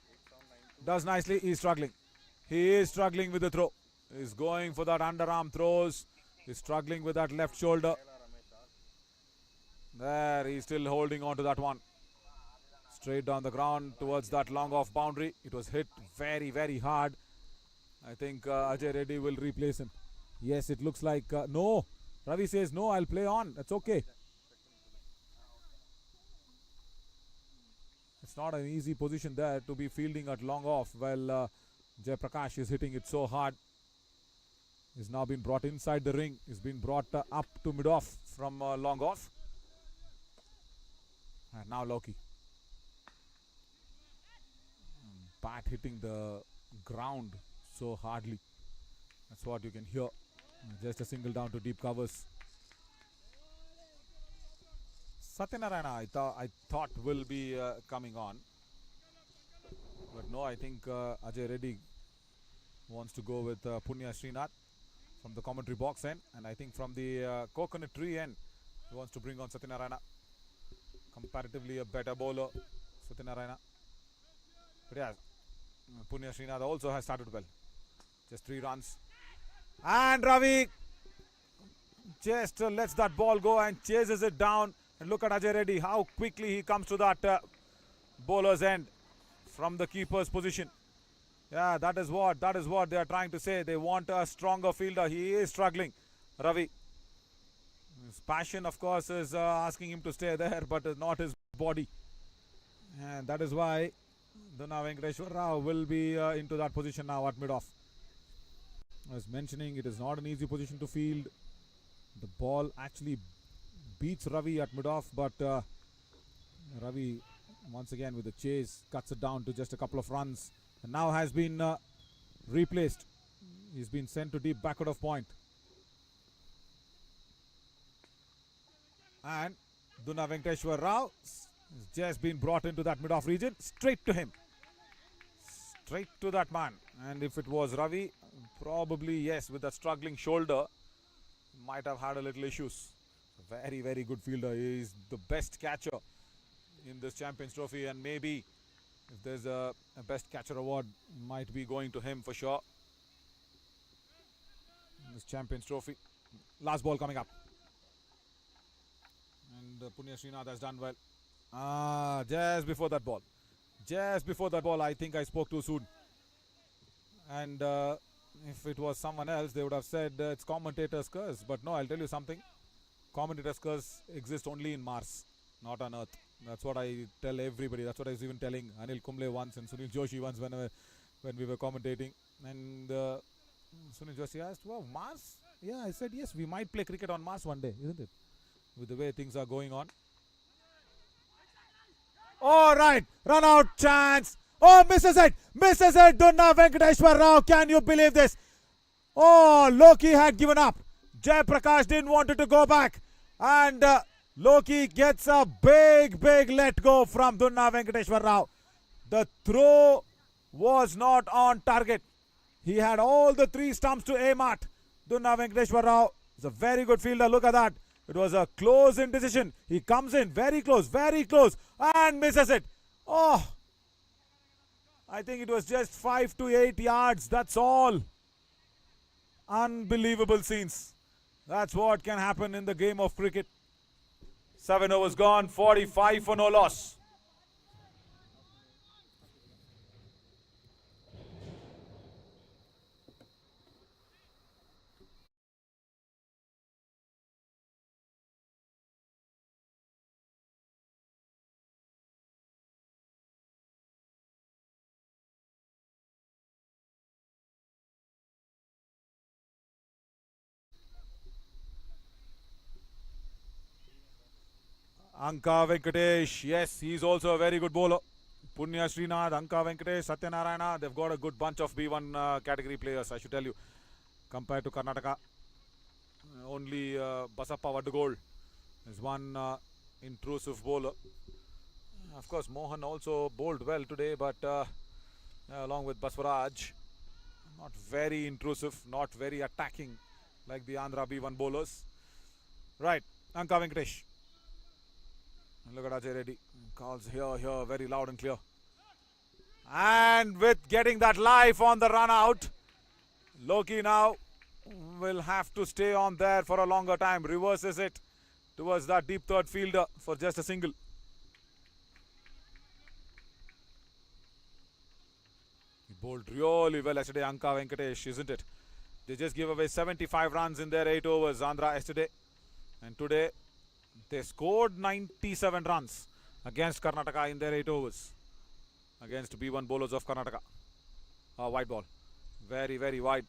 Does nicely. He's struggling. He is struggling with the throw. He's going for that underarm throws. He's struggling with that left shoulder. There, he's still holding on to that one. Straight down the ground towards that long off boundary. It was hit very, very hard. I think Ajay Reddy will replace him. Yes, it looks like no. Ravi says no, I'll play on. That's okay. It's not an easy position there to be fielding at long off while Jai Prakash is hitting it so hard. He's now been brought inside the ring. He's been brought up to mid off from long off. And now Loki. Bat hitting the ground so hardly. That's what you can hear. Just a single down to deep covers. Satyanarayana I thought will be coming on. But no, I think Ajay Reddy wants to go with Punya Srinath from the commentary box end. And I think from the coconut tree end, he wants to bring on Satyanarayana. Comparatively a better bowler, Satyanarayana. But yeah, Punya Srinath also has started well. Just 3 runs. And Ravi just lets that ball go and chases it down. And look at Ajay Reddy, how quickly he comes to that bowler's end from the keeper's position. Yeah, that is what they are trying to say. They want a stronger fielder. He is struggling, Ravi. His passion, of course, is asking him to stay there, but not his body. And that is why Dunna Venkateshwar Rao will be into that position now at mid-off. I was mentioning, it is not an easy position to field. The ball actually beats Ravi at mid-off, but Ravi, once again with the chase, cuts it down to just a couple of runs. And now has been replaced. He's been sent to deep backward of point. And Dunna Venkateshwar Rao has just been brought into that mid-off region. Straight to him. Straight to that man. And if it was Ravi, probably yes, with that struggling shoulder, might have had a little issues. Very, very good fielder. He is the best catcher in this Champions Trophy, and maybe if there's a best catcher award, might be going to him for sure. In this Champions Trophy. Last ball coming up. And Punya Srinath has done well. Just before that ball. Just before that ball, I think I spoke too soon. And if it was someone else, they would have said it's commentator's curse. But no, I'll tell you something. Commentator's curse exists only in Mars, not on Earth. That's what I tell everybody. That's what I was even telling Anil Kumble once and Sunil Joshi once when we were commentating. And Sunil Joshi asked, wow, Mars? Yeah, I said, yes, we might play cricket on Mars one day, isn't it? With the way things are going on. All right, run out chance. Oh, misses it. Misses it. Dunna Venkateshwar Rao. Can you believe this? Oh, Loki had given up. Jai Prakash didn't want it to go back. And Loki gets a big let go from Dunna Venkateshwar Rao. The throw was not on target. He had all the three stumps to aim at. Dunna Venkateshwar Rao is a very good fielder. Look at that. It was a close-in decision. He comes in very close, and misses it. Oh, I think it was just 5 to 8 yards. That's all. Unbelievable scenes. That's what can happen in the game of cricket. 7 overs gone, 45 for no loss. Anka Venkatesh, yes, he's also a very good bowler. Punya Srinath, Anka Venkatesh, Satyanarayana, they've got a good bunch of B1 category players, I should tell you. Compared to Karnataka, only Basappa Vadugol is one intrusive bowler. Of course, Mohan also bowled well today, but along with Baswaraj, not very intrusive, not very attacking like the Andhra B1 bowlers. Right, Anka Venkatesh. Look at Ajay Reddy. Calls here, very loud and clear. And with getting that life on the run out, Loki now will have to stay on there for a longer time. Reverses it towards that deep third fielder for just a single. He bowled really well yesterday, Anka Venkatesh, isn't it? They just gave away 75 runs in their 8 overs, Andhra, yesterday. And today, they scored 97 runs against Karnataka in their 8 overs. Against B1 bowlers of Karnataka. Wide ball. Very, very wide.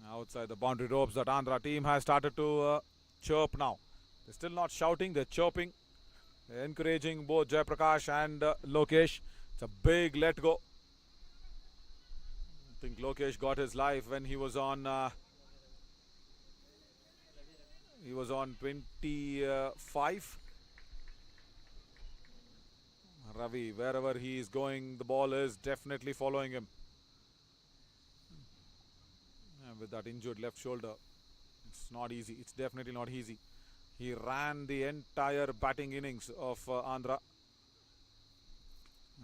Outside the boundary ropes, that Andhra team has started to chirp now. They're still not shouting, they're chirping. They're encouraging both Jayaprakash and Lokesh. It's a big let go. I think Lokesh got his life when he was on 25. Ravi, wherever he is going, the ball is definitely following him. And with that injured left shoulder, it's not easy. It's definitely not easy. He ran the entire batting innings of Andhra.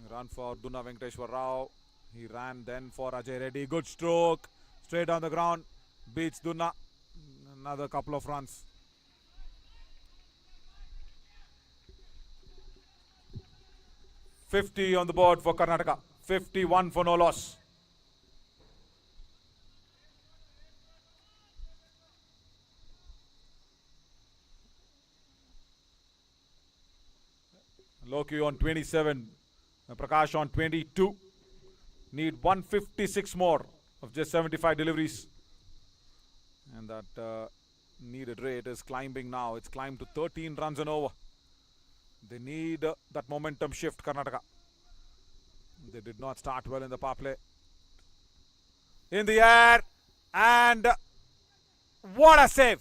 He ran for Dunna Venkateshwar Rao. He ran then for Ajay Reddy. Good stroke. Straight on the ground. Beats Dunna. Another couple of runs. $50 on the board for Karnataka. 51 for no loss. Loki on 27. Prakash on 22. Need 156 more of just 75 deliveries. And that needed rate is climbing now. It's climbed to 13 runs and over. They need that momentum shift, Karnataka. They did not start well in the power play. In the air. And what a save.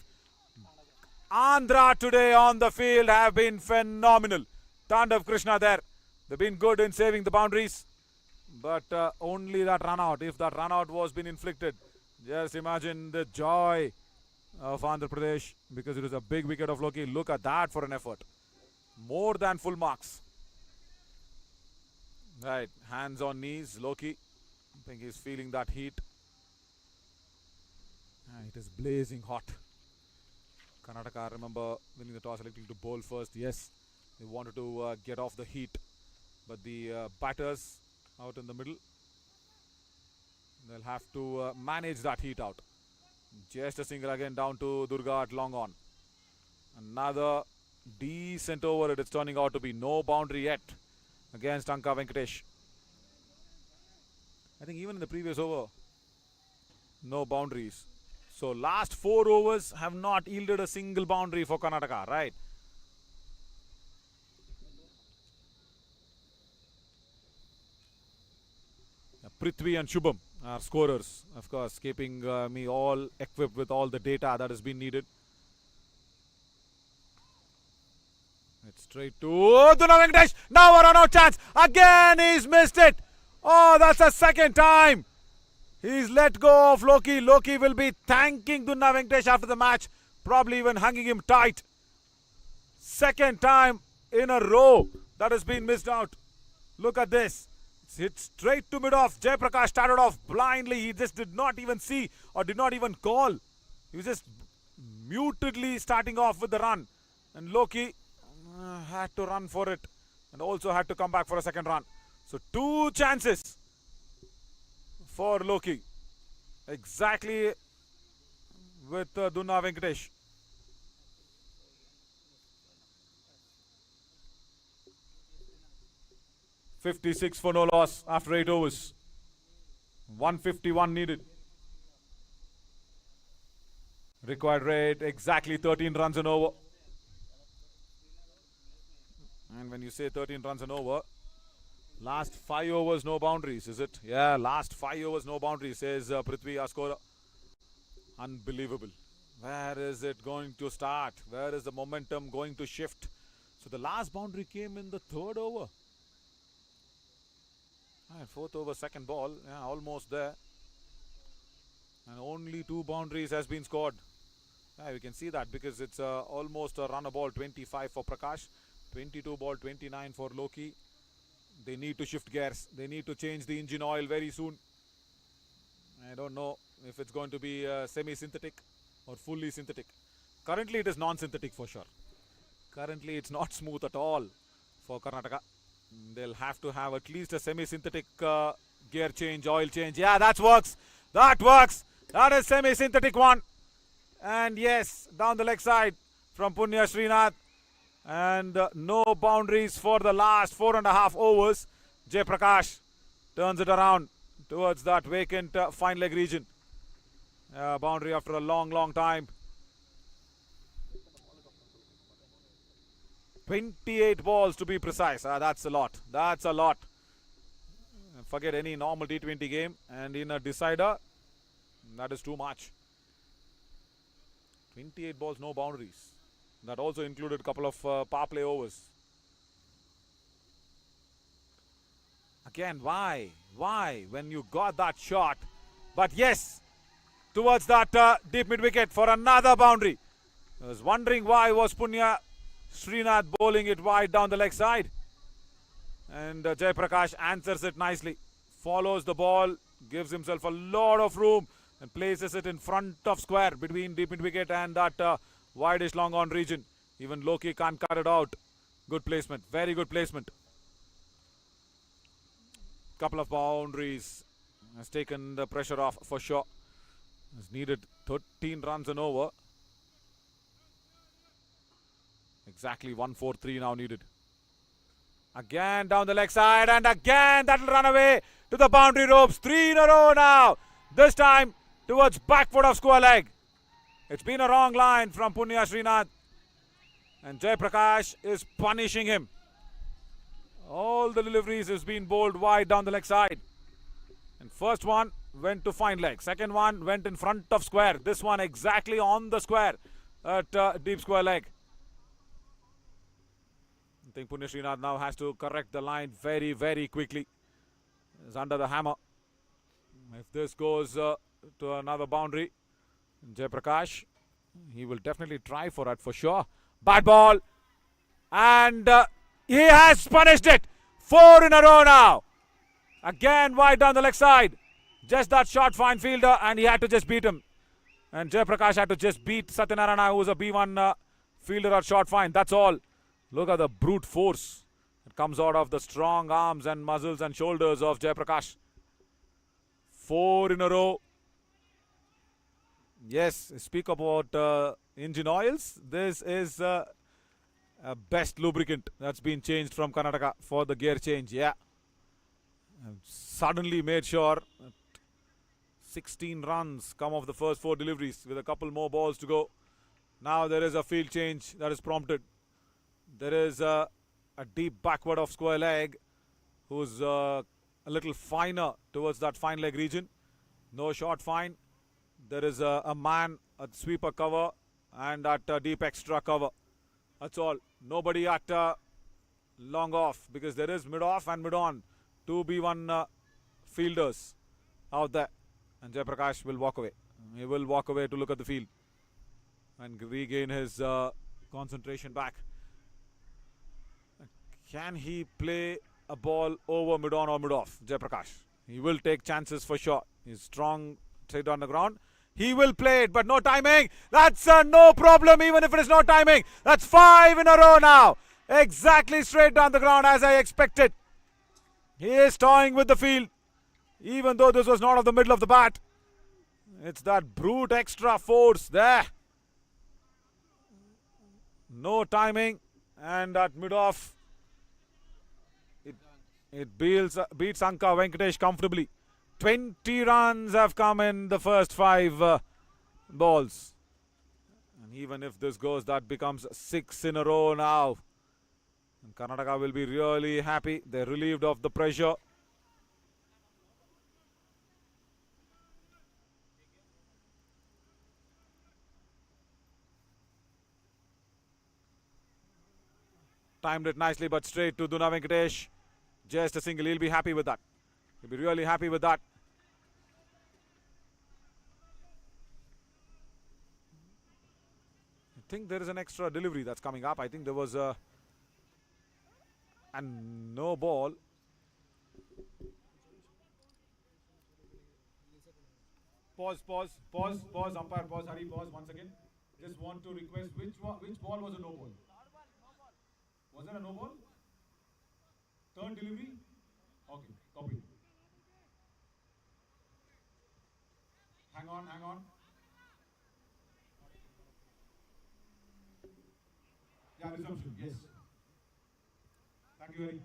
Andhra today on the field have been phenomenal. Tandav Krishna there. They've been good in saving the boundaries. But only that run out. If that run out was been inflicted, just imagine the joy of Andhra Pradesh, because it was a big wicket of Loki. Look at that for an effort. More than full marks. Right, hands on knees, Loki. I think he's feeling that heat. It is blazing hot. Karnataka, remember, winning the toss, electing to bowl first. Yes, they wanted to get off the heat. But the batters out in the middle, they'll have to manage that heat out. Just a single again down to Durga at long on. Another decent over it is turning out to be. No boundary yet against Anka Venkatesh. I think even in the previous over, no boundaries. So last 4 overs have not yielded a single boundary for Karnataka, right? Prithvi and Shubham are scorers, of course, keeping me all equipped with all the data that has been needed. Straight to Duna Venkatesh. Now a run-out chance. Again he's missed it. Oh, that's the second time. He's let go of Loki. Loki will be thanking Duna Venkatesh after the match. Probably even hanging him tight. Second time in a row that has been missed out. Look at this. It's hit straight to mid-off. Jayaprakash started off blindly. He just did not even see or did not even call. He was just mutedly starting off with the run. And Loki had to run for it. And also had to come back for a second run. So 2 chances for Loki. Exactly with Duna Venkatesh. .56 for no loss after 8 overs. 151 needed. Required rate exactly 13 runs an over. And when you say 13 runs an over, last 5 overs no boundaries, is it? Yeah, last 5 overs no boundaries, says Prithvi Askora. Unbelievable. Where is it going to start? Where is the momentum going to shift? So the last boundary came in the 3rd over. And 4th over, second ball, yeah, almost there. And only 2 boundaries has been scored. Yeah, we can see that because it's almost a run a ball 25 for Prakash, 22 ball 29 for Loki. They need to shift gears. They need to change the engine oil very soon. I don't know if it's going to be semi-synthetic or fully synthetic. Currently it is non-synthetic for sure. Currently it's not smooth at all for Karnataka. They'll have to have at least a semi-synthetic gear change, oil change. Yeah, that works. That works. That is semi-synthetic one. And yes, down the leg side from Punya Srinath. And no boundaries for the last 4.5 overs. Jay Prakash turns it around towards that vacant fine leg region. Boundary after a long time. 28 balls to be precise. That's a lot. That's a lot. Forget any normal T20 game. And in a decider, that is too much. 28 balls, no boundaries. That also included a couple of power play overs. Again, why? Why? When you got that shot. But yes, towards that deep mid-wicket for another boundary. I was wondering why was Punya Srinath bowling it wide down the leg side. And Jay Prakash answers it nicely. Follows the ball, gives himself a lot of room and places it in front of square between deep mid-wicket and that wideish long on region. Even Loki can't cut it out. Good placement. Very good placement. Couple of boundaries. Has taken the pressure off for sure. Has needed 13 runs and over. Exactly 143 now needed. Again down the leg side and again that will run away to the boundary ropes. 3 in a row now. This time towards back foot of square leg. It's been a wrong line from Punya Srinath. And Jay Prakash is punishing him. All the deliveries has been bowled wide down the leg side. And first one went to fine leg. Second one went in front of square. This one exactly on the square at deep square leg. I think Punya Srinath now has to correct the line very quickly. He's under the hammer. If this goes to another boundary, Jay Prakash, he will definitely try for it for sure. Bad ball. And he has punished it. 4 in a row now. Again wide down the leg side. Just that short fine fielder and he had to just beat him. And Jay Prakash had to just beat Satyanarayana, who was a B1 fielder at short fine. That's all. Look at the brute force that comes out of the strong arms and muscles and shoulders of Jay Prakash. 4 in a row. Yes, speak about engine oils. This is a best lubricant that's been changed from Karnataka for the gear change. Yeah. I've suddenly made sure that 16 runs come off the first 4 deliveries with a couple more balls to go. Now there is a field change that is prompted. There is a deep backward of square leg who's a little finer towards that fine leg region. No short fine. There is a man at sweeper cover and at deep extra cover. That's all. Nobody at long off, because there is mid off and mid on. 2B1 fielders out there. And Jayaprakash will walk away. He will walk away to look at the field and regain his concentration back. Can he play a ball over mid on or mid off? Jayaprakash. He will take chances for sure. He's strong, straight on the ground. He will play it, but no timing. That's no problem, even if it is no timing. That's 5 in a row now. Exactly straight down the ground as I expected. He is toying with the field, even though this was not of the middle of the bat. It's that brute extra force there. No timing, and that mid-off, it beats Anka Venkatesh comfortably. 20 runs have come in the first 5 balls. And even if this goes, that becomes 6 in a row now. And Karnataka will be really happy. They're relieved of the pressure. Timed it nicely, but straight to Duna Venkatesh. Just a single. He'll be happy with that. He'll be really happy with that. I think there is an extra delivery that's coming up. I think there was a... and no ball. Pause, umpire, pause, hurry, pause once again. Just want to request, which ball was a no ball? Was there a no ball? Third delivery? Okay, copy. Hang on. Yeah, resumption, yes. Thank you, Harry.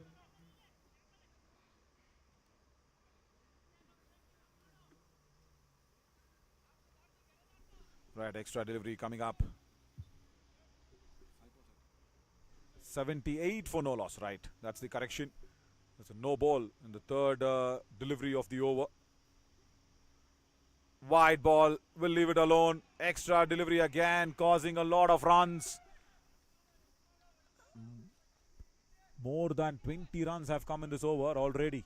Right, extra delivery coming up. 78 for no loss, right. That's the correction. There's a no ball in the third delivery of the over. Wide ball, will leave it alone. Extra delivery again, causing a lot of runs. More than 20 runs have come in this over already.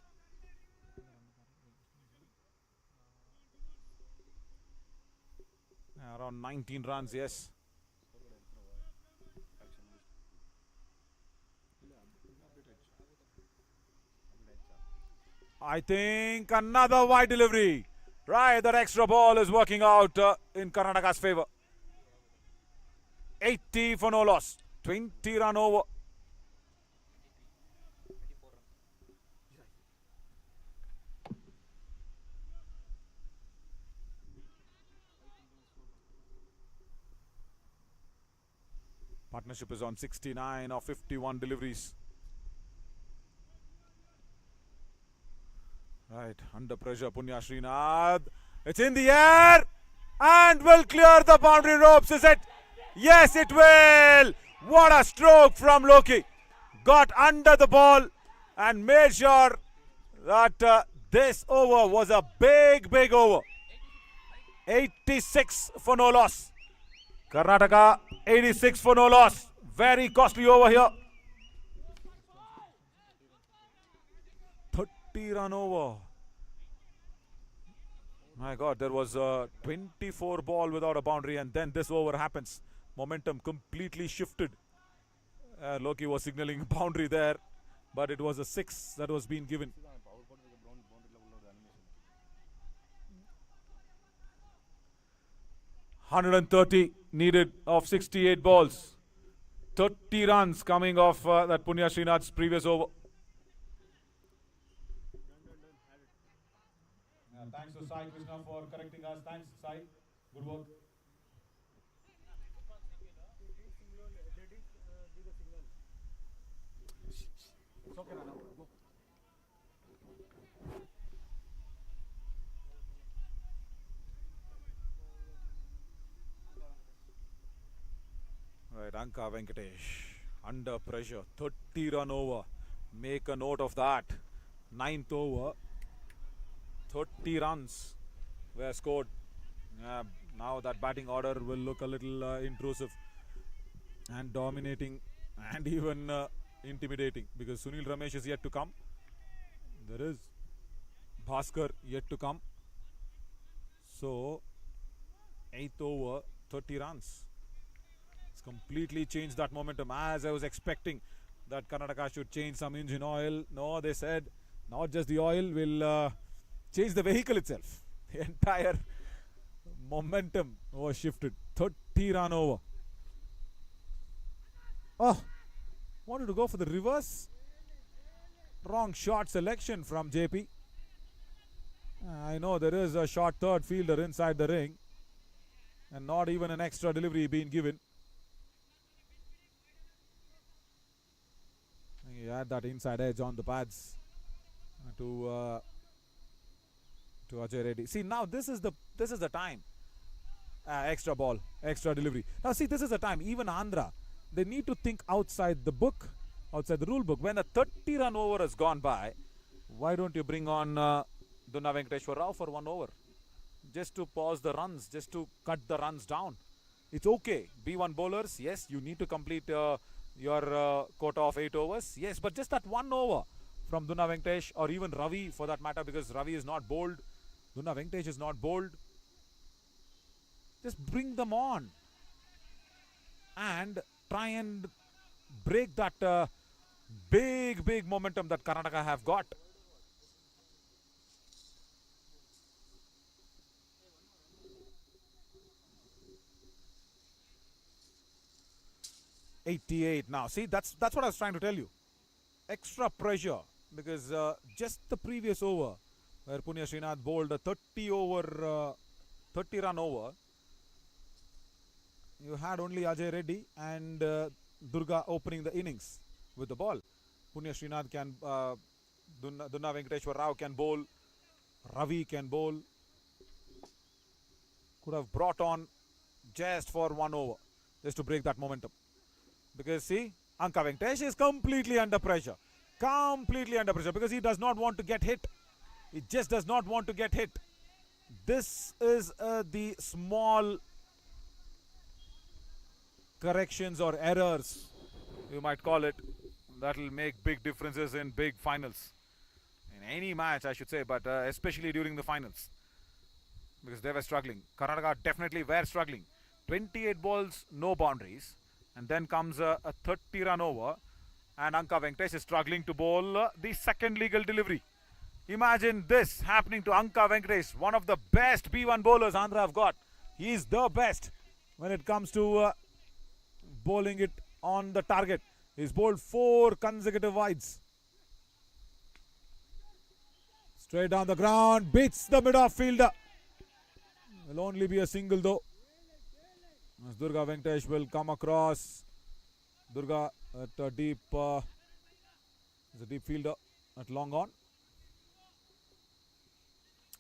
Around 19 runs, yes. I think another wide delivery. Right, that extra ball is working out in Karnataka's favour. 80 for no loss. 20 run over. Partnership is on 69 of 51 deliveries. Right, under pressure, Punya Srinath. It's in the air and will clear the boundary ropes, is it? Yes, it will. What a stroke from Loki. Got under the ball and made sure that this over was a big over. 86 for no loss. Karnataka, 86 for no loss. Very costly over here. 30 run over. My God, there was a 24 ball without a boundary, and then this over happens. Momentum completely shifted. Loki was signaling a boundary there, but it was a 6 that was being given. 130 needed of 68 balls. 30 runs coming off that Punya Srinath's previous over. Thanks to Sai Krishna for correcting us. Thanks, Sai. Good work. It's okay, Rana. Go. Right, Anka Venkatesh under pressure, 30 run over. Make a note of that. 9th over, 30 runs were scored. Now that batting order will look a little intrusive and dominating and even intimidating, because Sunil Ramesh is yet to come. There is Bhaskar yet to come. So 8th over, 30 runs. It's completely changed that momentum, as I was expecting that Karnataka should change some engine oil. No, they said not just the oil, will change the vehicle itself. The entire momentum was shifted. 30 run over. Oh, wanted to go for the reverse. Wrong shot selection from JP. I know there is a short third fielder inside the ring, and not even an extra delivery being given. He had that inside edge on the pads to Ajay Reddy. See, now this is the time. Extra ball, extra delivery. Now see, this is the time. Even Andhra, they need to think outside the book, outside the rule book. When a 30-run over has gone by, why don't you bring on Dunna Venkateshwar Rao for 1 over? Just to pause the runs, just to cut the runs down. It's okay. B1 bowlers, yes, you need to complete your quota of 8 overs. Yes, but just that 1 over from Dunna Venkatesh, or even Ravi for that matter, because Ravi is not bowled. Dunna Venkatesh is not bowled. Just bring them on and try and break that big momentum that Karnataka have got. '88 now. See, that's what I was trying to tell you. Extra pressure, because just the previous over, where Punya Srinath bowled a 30-run over, you had only Ajay Reddy and Durga opening the innings with the ball. Punya Srinath can, Dunna Venkateshwar Rao can bowl, Ravi can bowl. Could have brought on just for 1 over, just to break that momentum. Because see, Anka Venkatesh is completely under pressure. Completely under pressure, because he does not want to get hit. He just does not want to get hit. This is the small corrections or errors, you might call it, that will make big differences in big finals. In any match, I should say, but especially during the finals, because they were struggling. Karnataka definitely were struggling. 28 balls, no boundaries, and then comes a 30-run over, and Anka Venkatesh is struggling to bowl the second legal delivery. Imagine this happening to Anka Venkatesh, one of the best B1 bowlers Andhra have got. He is the best when it comes to bowling it on the target. He's bowled 4 consecutive wides. Straight down the ground, beats the mid-off fielder. Will only be a single though, as Durga Venkatesh will come across. Durga at a deep, is a deep fielder at long on.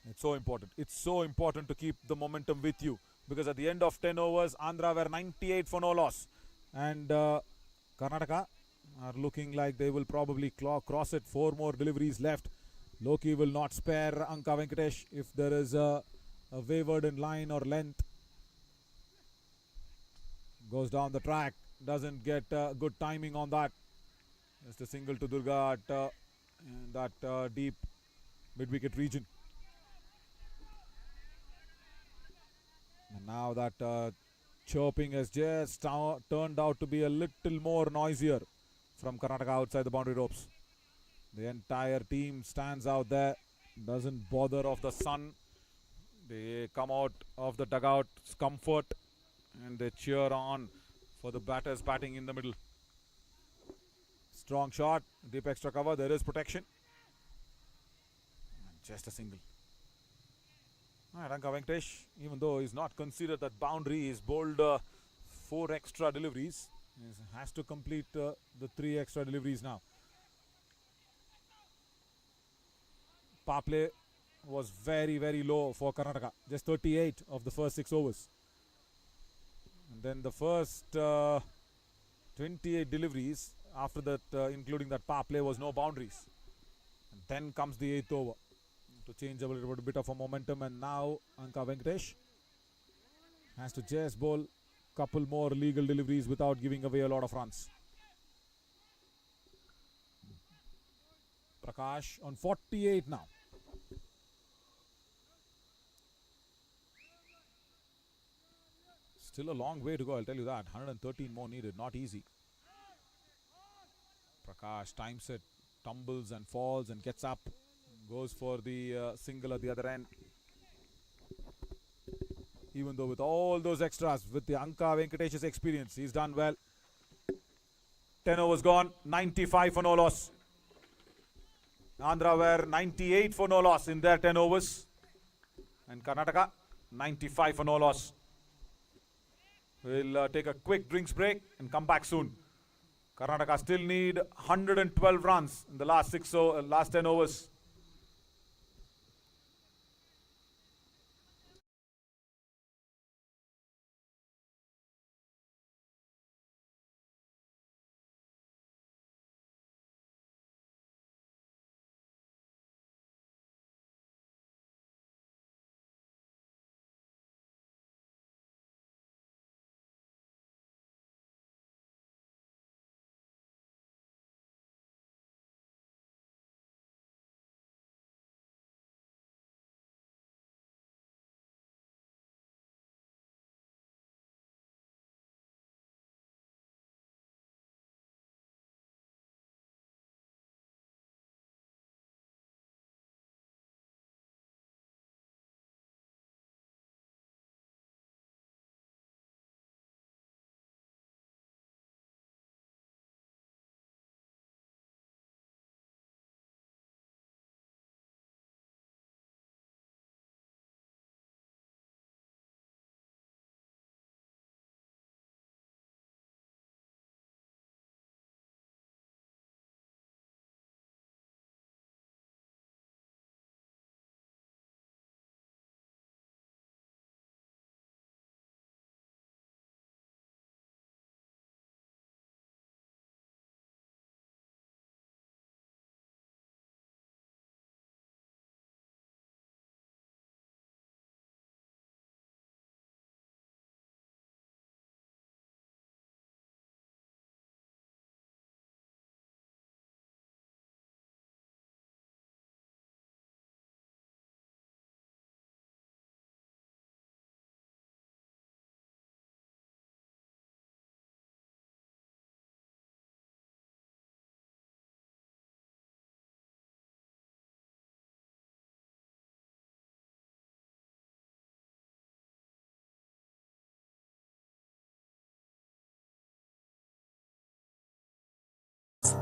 It's so important. It's so important to keep the momentum with you, because at the end of 10 overs, Andhra were 98 for no loss. And Karnataka are looking like they will probably cross it. 4 more deliveries left. Loki will not spare Anka Venkatesh if there is a wavered in line or length. Goes down the track. Doesn't get good timing on that. Just a single to Durga at in that deep mid-wicket region. And now that chirping has just turned out to be a little more noisier from Karnataka outside the boundary ropes. The entire team stands out there, doesn't bother of the sun. They come out of the dugout's comfort and they cheer on for the batters batting in the middle. Strong shot, deep extra cover, there is protection. And just a single. Anka Venkatesh, even though he's not considered that boundary, he's bowled 4 extra deliveries. He has to complete the 3 extra deliveries now. Power play was very, very low for Karnataka. Just 38 of the first 6 overs. And then the first 28 deliveries after that, including that power play, was no boundaries. And then comes the 8th over to change a little bit of a momentum, and now Anka Venkatesh has to just bowl couple more legal deliveries without giving away a lot of runs. Prakash on 48 now. Still a long way to go, I'll tell you that. 113 more needed, not easy. Prakash times it, tumbles and falls and gets up. Goes for the single at the other end. Even though with all those extras, with the Anka Venkatesh's experience, he's done well. 10 overs gone, 95 for no loss. Andhra were 98 for no loss in their 10 overs. And Karnataka, 95 for no loss. We'll take a quick drinks break and come back soon. Karnataka still need 112 runs in the last 10 overs.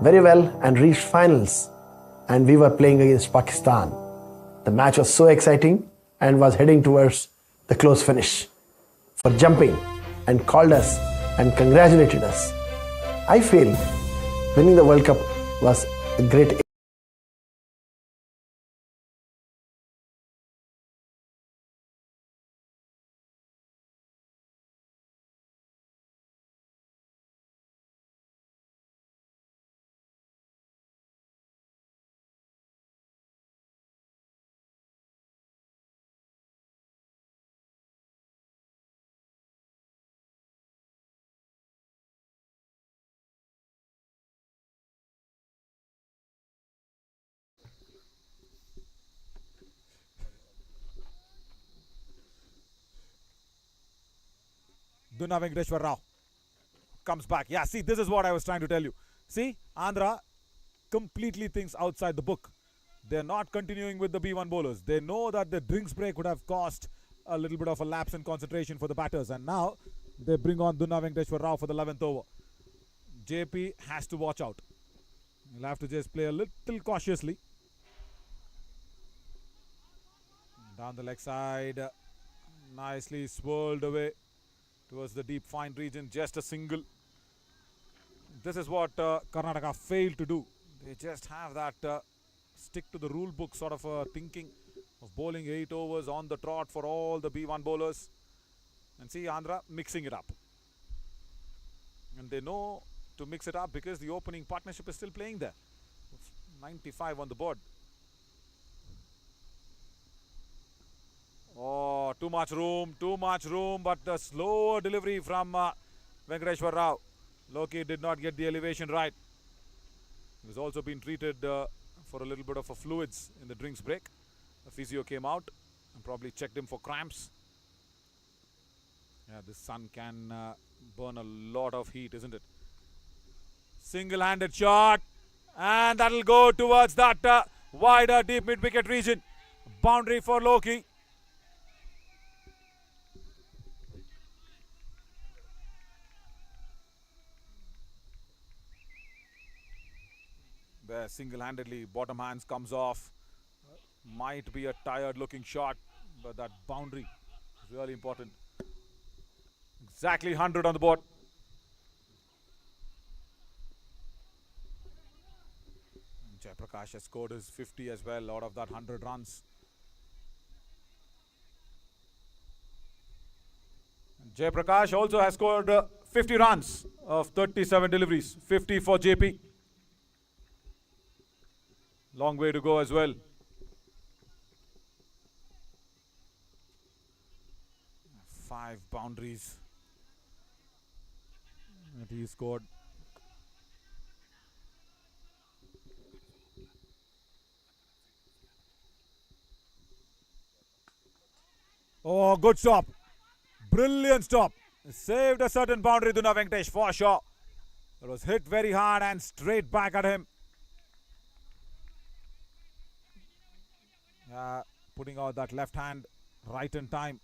Very well and reached finals, and we were playing against Pakistan. The match was so exciting and was heading towards the close finish. For jumping and called us and congratulated us. I feel winning the World Cup was a great Dunna Venkateshwar Rao comes back. Yeah, see, this is what I was trying to tell you. See, Andhra completely thinks outside the book. They're not continuing with the B1 bowlers. They know that the drinks break would have cost a little bit of a lapse in concentration for the batters. And now they bring on Dunna Venkateshwar Rao for the 11th over. JP has to watch out. He'll have to just play a little cautiously. Down the leg side. Nicely swirled away towards the deep fine region. Just a single. This is what Karnataka failed to do. They just have that stick to the rule book sort of thinking of bowling 8 overs on the trot for all the B1 bowlers. And see Andhra mixing it up. And they know to mix it up because the opening partnership is still playing there. 95 on the board. Oh, too much room, but the slower delivery from Venkateshwar Rao. Loki did not get the elevation right. He was also being treated for a little bit of a fluids in the drinks break. The physio came out and probably checked him for cramps. Yeah, this sun can burn a lot of heat, isn't it? Single-handed shot, and that'll go towards that wider deep mid-wicket region. Boundary for Loki. There, single-handedly, bottom hands comes off. Might be a tired-looking shot, but that boundary is really important. Exactly 100 on the board. Jayaprakash has scored his 50 as well out of that 100 runs. Jayaprakash also has scored 50 runs of 37 deliveries. 50 for JP. Long way to go as well. 5 boundaries that he scored. Oh, good stop. Brilliant stop. Saved a certain boundary, Duna Venkatesh, for sure. It was hit very hard and straight back at him. Putting out that left hand right in time.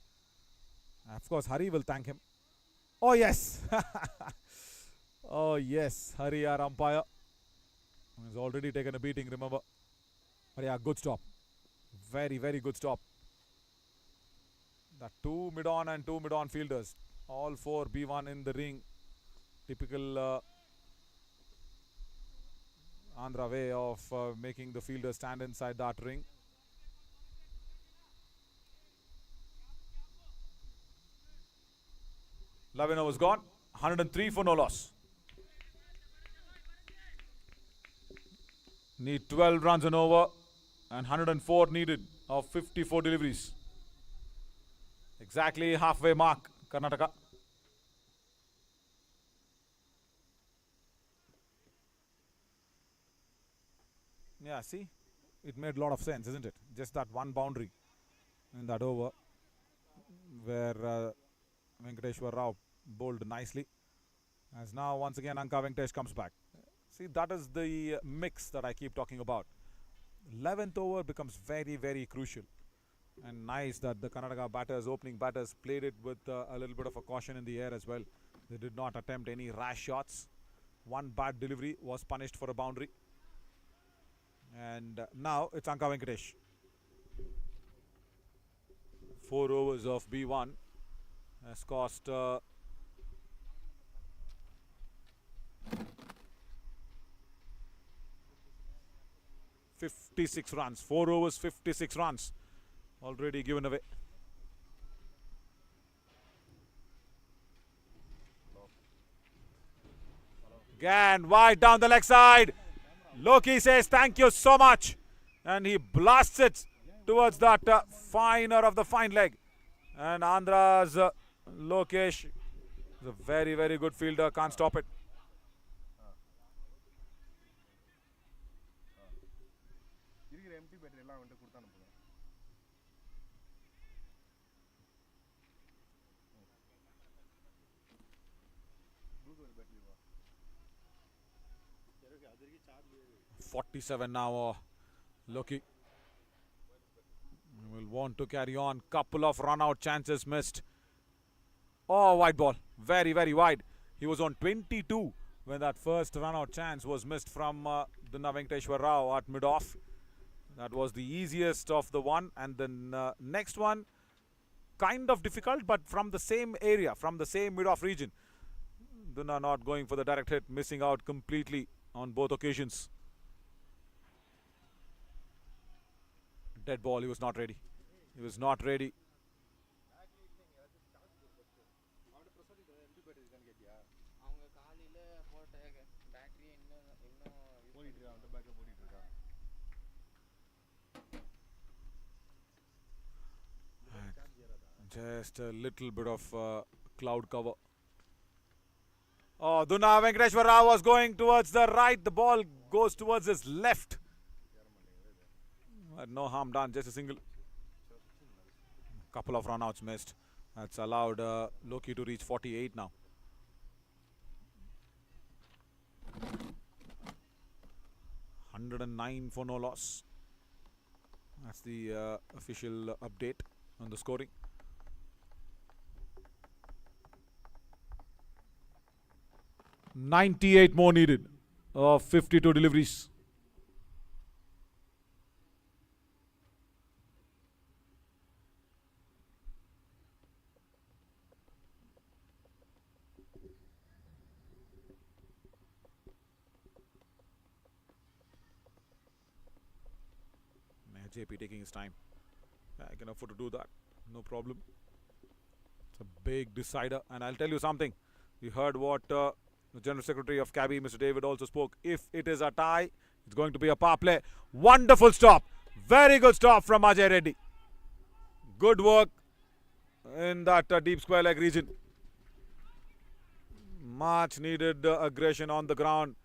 Of course, Hari will thank him. Oh, yes. Oh, yes. Hari, our umpire, has already taken a beating, remember. But yeah, good stop. Very, very good stop. The 2 mid-on and 2 mid-on fielders. All 4 B1 in the ring. Typical Andhra way of making the fielders stand inside that ring. Lavina was gone. 103 for no loss. Need 12 runs and over, and 104 needed of 54 deliveries. Exactly halfway mark, Karnataka. Yeah, see, it made a lot of sense, isn't it? Just that one boundary in that over where Venkateshwar Rao bowled nicely. As now once again Anka Venkatesh comes back. See, that is the mix that I keep talking about. 11th over becomes very, very crucial. And nice that the Karnataka batters, opening batters, played it with a little bit of a caution in the air as well. They did not attempt any rash shots. One bad delivery was punished for a boundary. And now it's Anka Venkatesh. 4 overs of B1 has cost 56 runs. 4 overs, 56 runs. Already given away. Again, wide down the leg side. Loki says thank you so much. And he blasts it towards that finer of the fine leg. And Andhra's Lokesh is a very, very good fielder. Can't stop it. .47 now, Loki will want to carry on. Couple of run-out chances missed. Oh, wide ball. Very, very wide. He was on 22 when that first run-out chance was missed from Duna Venkateshwar Rao at mid-off. That was the easiest of the one. And then next one, kind of difficult, but from the same area, from the same mid-off region. Duna not going for the direct hit, missing out completely on both occasions. Dead ball, he was not ready. He was not ready. Just a little bit of cloud cover. Oh, Duna Venkateshwar Rao was going towards the right. The ball goes towards his left. no harm done, just a single. Couple of runouts missed. That's allowed Loki to reach 48 now. $109 for no loss. That's the official update on the scoring. $98 more needed of 52 deliveries. JP taking his time. I can afford to do that. No problem. It's a big decider. And I'll tell you something. You heard what the General Secretary of Cabby, Mr. David, also spoke. If it is a tie, it's going to be a power play. Wonderful stop. Very good stop from Ajay Reddy. Good work in that deep square leg region. Much needed aggression on the ground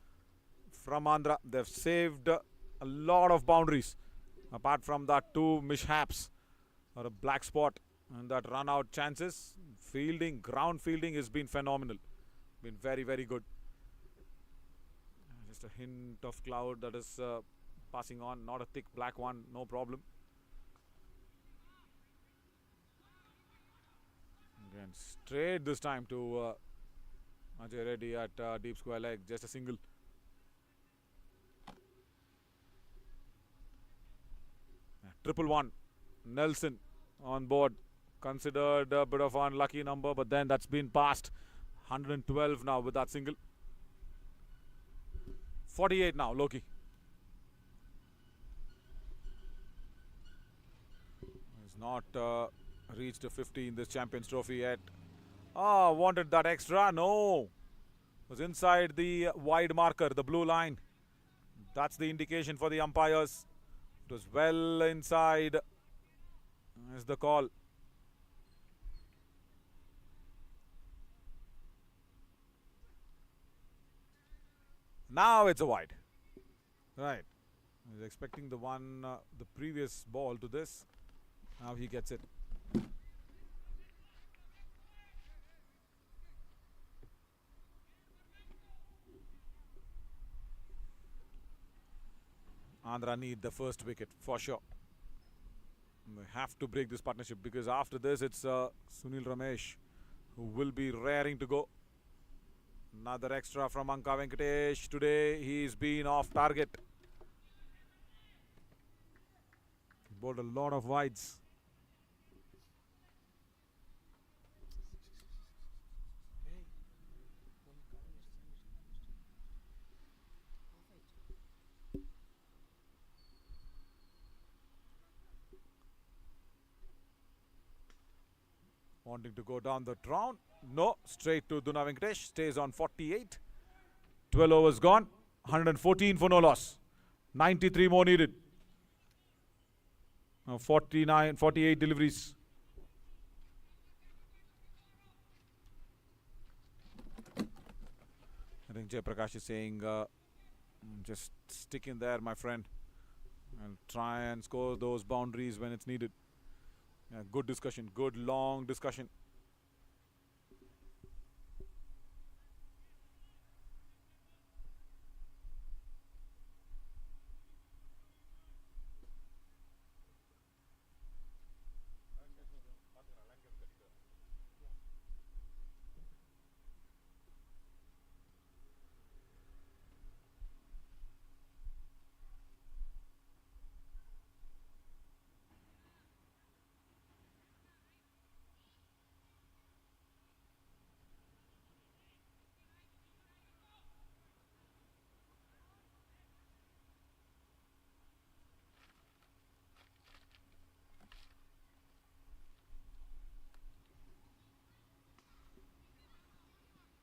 from Andhra. They've saved a lot of boundaries. Apart from that, two mishaps or a black spot and that run out chances, fielding, ground fielding has been phenomenal. Been very, very good. Just a hint of cloud that is passing on, not a thick black one, no problem. Again, straight this time to Ajay Reddy at deep square leg, just a single. Triple one. Nelson on board. Considered a bit of an unlucky number, but then that's been passed. 112 now with that single. 48 now, Loki. He's not reached a 50 in this Champions Trophy yet. Ah, wanted that extra. No. Was inside the wide marker, the blue line. That's the indication for the umpires. It was well inside. Is the call. Now it's a wide. Right. I was expecting the one, the previous ball to this. Now he gets it. Andhra need the first wicket for sure. They have to break this partnership because after this it's Sunil Ramesh who will be raring to go. Another extra from Anka Venkatesh. Today he's been off target. He bowled a lot of wides. Wanting to go down the round. No, straight to Duna Venkatesh. Stays on 48. 12 overs gone. 114 for no loss. 93 more needed. 48 deliveries. I think Jay Prakash is saying, just stick in there, my friend, and try and score those boundaries when it's needed. Yeah, good discussion, good long discussion.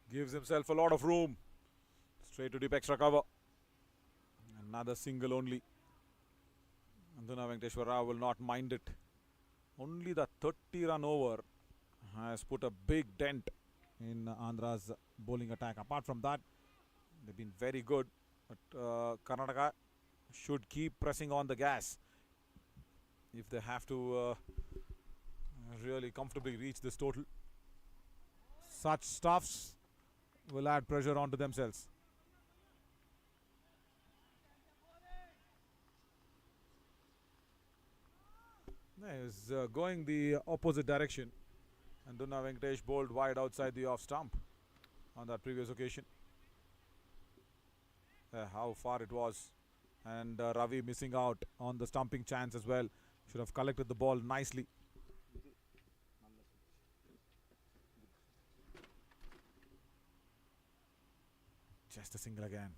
Gives himself a lot of room. Straight to deep extra cover. Another single only. Andhuna Venkateshwar Rao will not mind it. Only the 30 run over has put a big dent in Andhra's bowling attack. Apart from that, they've been very good. But Karnataka should keep pressing on the gas. if they have to really comfortably reach this total. Such stuffs will add pressure onto themselves. Is going the opposite direction, and Dunna Venkatesh bowled wide outside the off stump on that previous occasion. How far it was, and Ravi missing out on the stumping chance as well. Should have collected the ball nicely. Just a single again.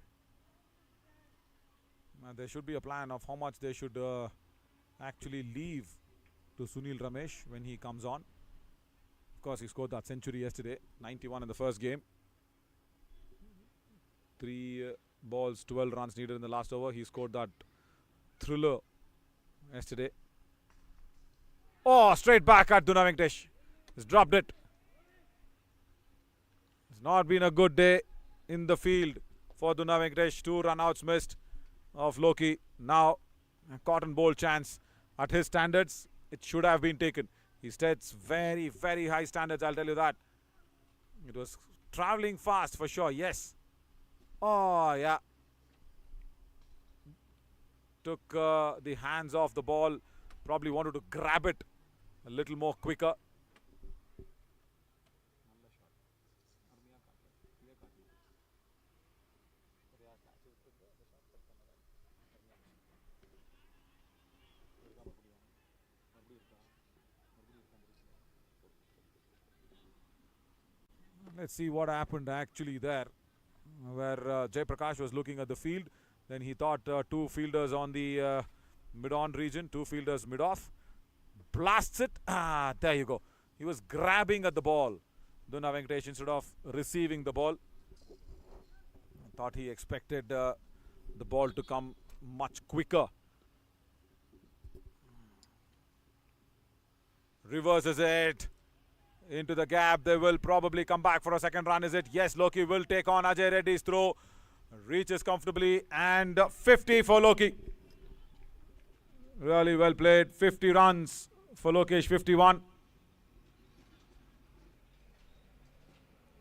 There should be a plan of how much they should actually leave to Sunil Ramesh when he comes on. Of course, he scored that century yesterday, 91 in the first game. 3 balls, 12 runs needed in the last over. He scored that thriller yesterday. Oh, straight back at Dunna Venkatesh. He's dropped it. It's not been a good day in the field for Dunna Venkatesh. 2 run-outs missed of Loki. Now, a cotton bowl chance at his standards. It should have been taken. He sets very, very high standards, I'll tell you that. It was travelling fast for sure, yes. Oh, yeah. Took the hands off the ball. Probably wanted to grab it a little more quicker. Let's see what happened actually there, where Jai Prakash was looking at the field. Then he thought 2 fielders on the mid-on region, 2 fielders mid-off. Blasts it. There you go. He was grabbing at the ball. Dunna Venkatesh instead of receiving the ball. I thought he expected the ball to come much quicker. Reverses it into the gap. They will probably come back for a second run, is it? Yes, Loki will take on Ajay Reddy's throw. Reaches comfortably, and 50 for Loki. Really well played. 50 runs for Lokesh, 51.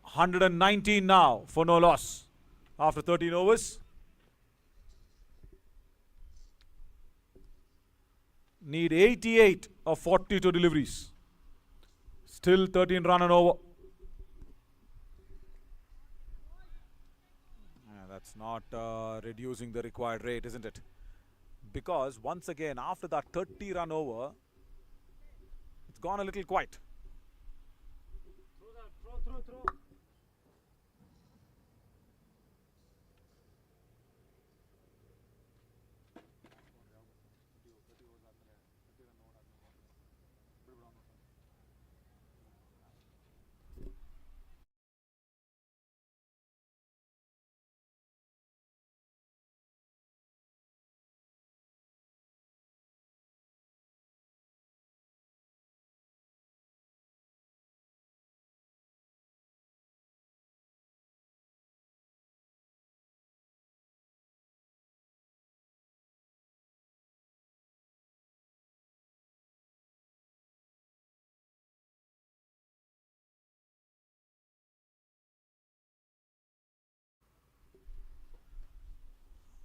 119 now for no loss after 13 overs. Need 88 of 42 deliveries. Still 13 run and over. That's not reducing the required rate, isn't it? Because once again, after that 30 run over, it's gone a little quiet. Throw.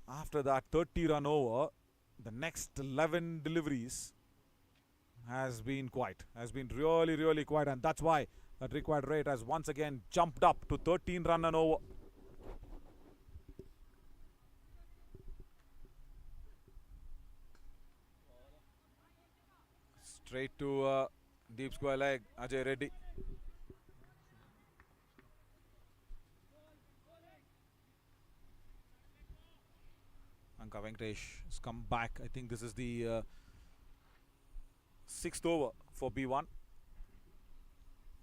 After that 30 run over, the next 11 deliveries has been really quiet, and that's why that required rate has once again jumped up to 13 run and over. Straight to deep square leg, Ajay Reddy. Anka Venkatesh has come back. I think this is the 6th over for B1.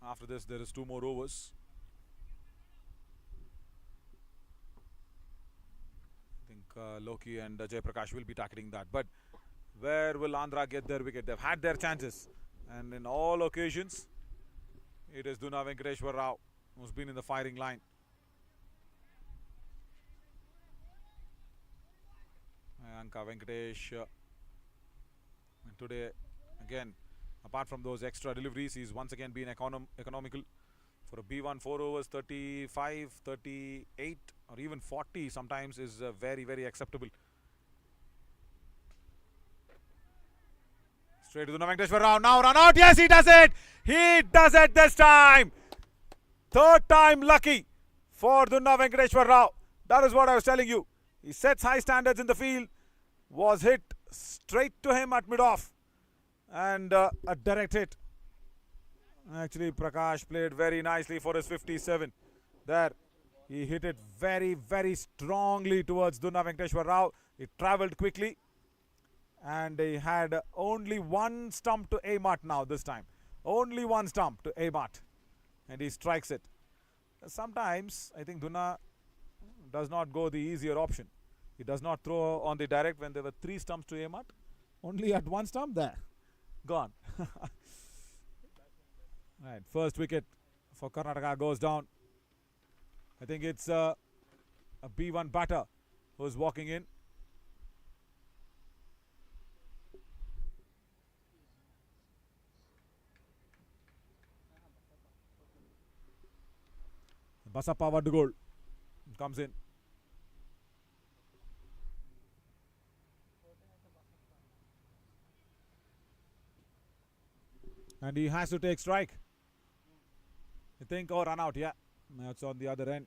After this, there is 2 more overs. I think Loki and Jai Prakash will be targeting that. But where will Andhra get their wicket? They've had their chances, and in all occasions, it is Dunna Venkateshwar Rao who's been in the firing line. Anka Venkatesh today. Again, apart from those extra deliveries, he's once again been economical. For a B1, 4 overs, 35, 38 or even 40 sometimes is very, very acceptable. Straight to the Venkateshwar Rao. Now run out. Yes, he does it. He does it this time. Third time lucky for Dunna Venkateshwar Rao. That is what I was telling you. He sets high standards in the field. Was hit straight to him at mid-off. And a direct hit. Actually, Prakash played very nicely for his 57. There, he hit it very, very strongly towards Dunna Venkateshwar Rao. It travelled quickly. And he had only one stump to aim at now this time. Only one stump to aim at. And he strikes it. Sometimes, I think Dunna does not go the easier option. He does not throw on the direct when there were 3 stumps to aim at. Only at 1 stump, there. Gone. Right, first wicket for Karnataka goes down. I think it's a B1 batter who's walking in. Basappa Vaddugol comes in. And he has to take strike. I think, run out, yeah. That's on the other end.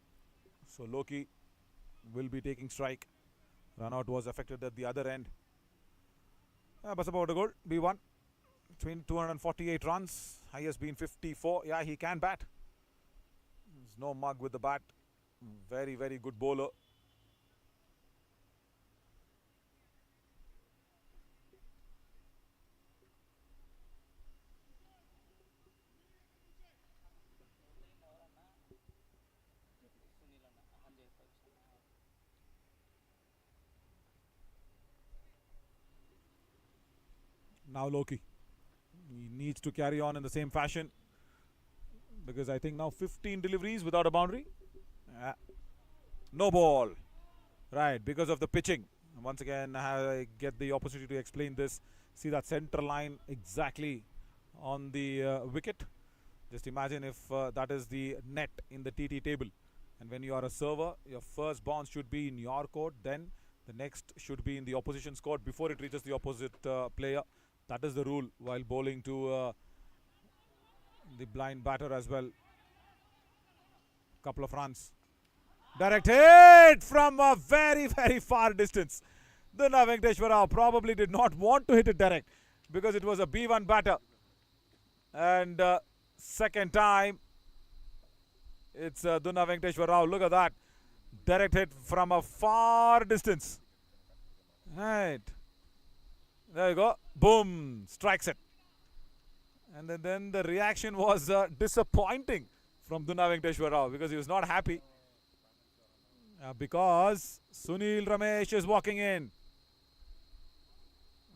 So Loki will be taking strike. Run out was affected at the other end. Basappa Vaddugol, B1. 248 runs. Highest been 54. Yeah, he can bat. There's no mug with the bat. Very, very good bowler. Now Loki. He needs to carry on in the same fashion. Because I think now 15 deliveries without a boundary. No ball. Right, because of the pitching. Once again, I get the opportunity to explain this. See that center line exactly on the wicket. Just imagine if that is the net in the TT table. And when you are a server, your first bounce should be in your court. Then the next should be in the opposition's court before it reaches the opposite player. That is the rule while bowling to the blind batter as well. Couple of runs. Direct hit from a very, very far distance. Dunna Venkateshwar Rao probably did not want to hit it direct because it was a B1 batter. And second time, it's Dunna Venkateshwar Rao. Look at that. Direct hit from a far distance. Right. There you go. Boom. Strikes it. And then the reaction was disappointing from Dunna Venkateshwar Rao because he was not happy. Because Sunil Ramesh is walking in.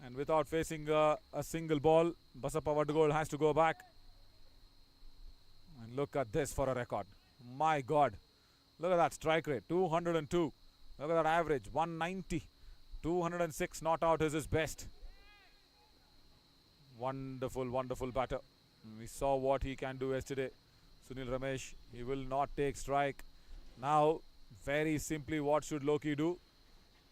And without facing a single ball, Basappa Vaddugol has to go back. And look at this for a record. My God. Look at that strike rate. 202. Look at that average. 190. 206 not out is his best. Wonderful, wonderful batter. We saw what he can do yesterday. Sunil Ramesh, he will not take strike. Now, very simply, what should Loki do?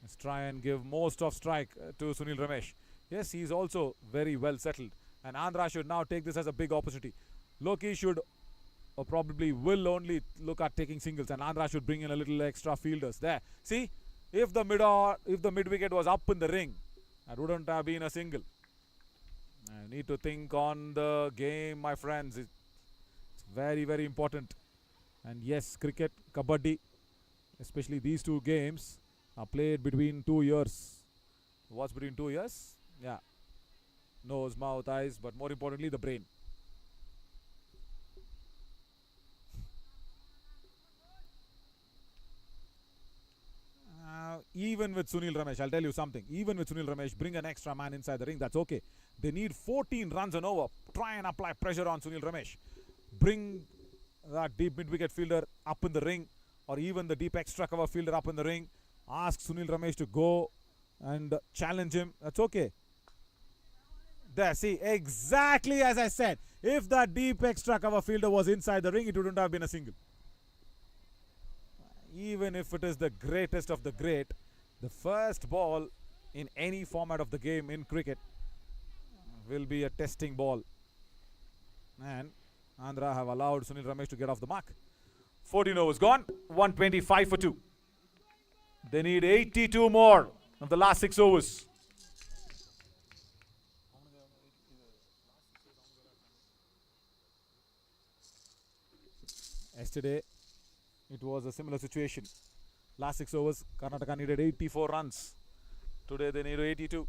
Let's try and give most of strike to Sunil Ramesh. Yes, he is also very well settled. And Andhra should now take this as a big opportunity. Loki should or probably will only look at taking singles. And Andhra should bring in a little extra fielders. There. See, if the mid wicket was up in the ring, that wouldn't have been a single. I need to think on the game, my friends. It's very, very important. And yes, cricket, kabaddi, especially these two games, are played between 2 years. What's between 2 years? Yeah. Nose, mouth, eyes, but more importantly, the brain. Even with Sunil Ramesh, I'll tell you something. Even with Sunil Ramesh, bring an extra man inside the ring. That's okay. They need 14 runs and over. Try and apply pressure on Sunil Ramesh. Bring that deep mid-wicket fielder up in the ring, or even the deep extra cover fielder up in the ring. Ask Sunil Ramesh to go and challenge him. That's okay. There, see, exactly as I said. If that deep extra cover fielder was inside the ring, it wouldn't have been a single. Even if it is the greatest of the great, the first ball in any format of the game in cricket will be a testing ball. And Andhra have allowed Sunil Ramesh to get off the mark. 14 overs gone, 125 for 2. They need 82 more of the last 6 overs. Yesterday, it was a similar situation. Last 6 overs, Karnataka needed 84 runs. Today they need 82.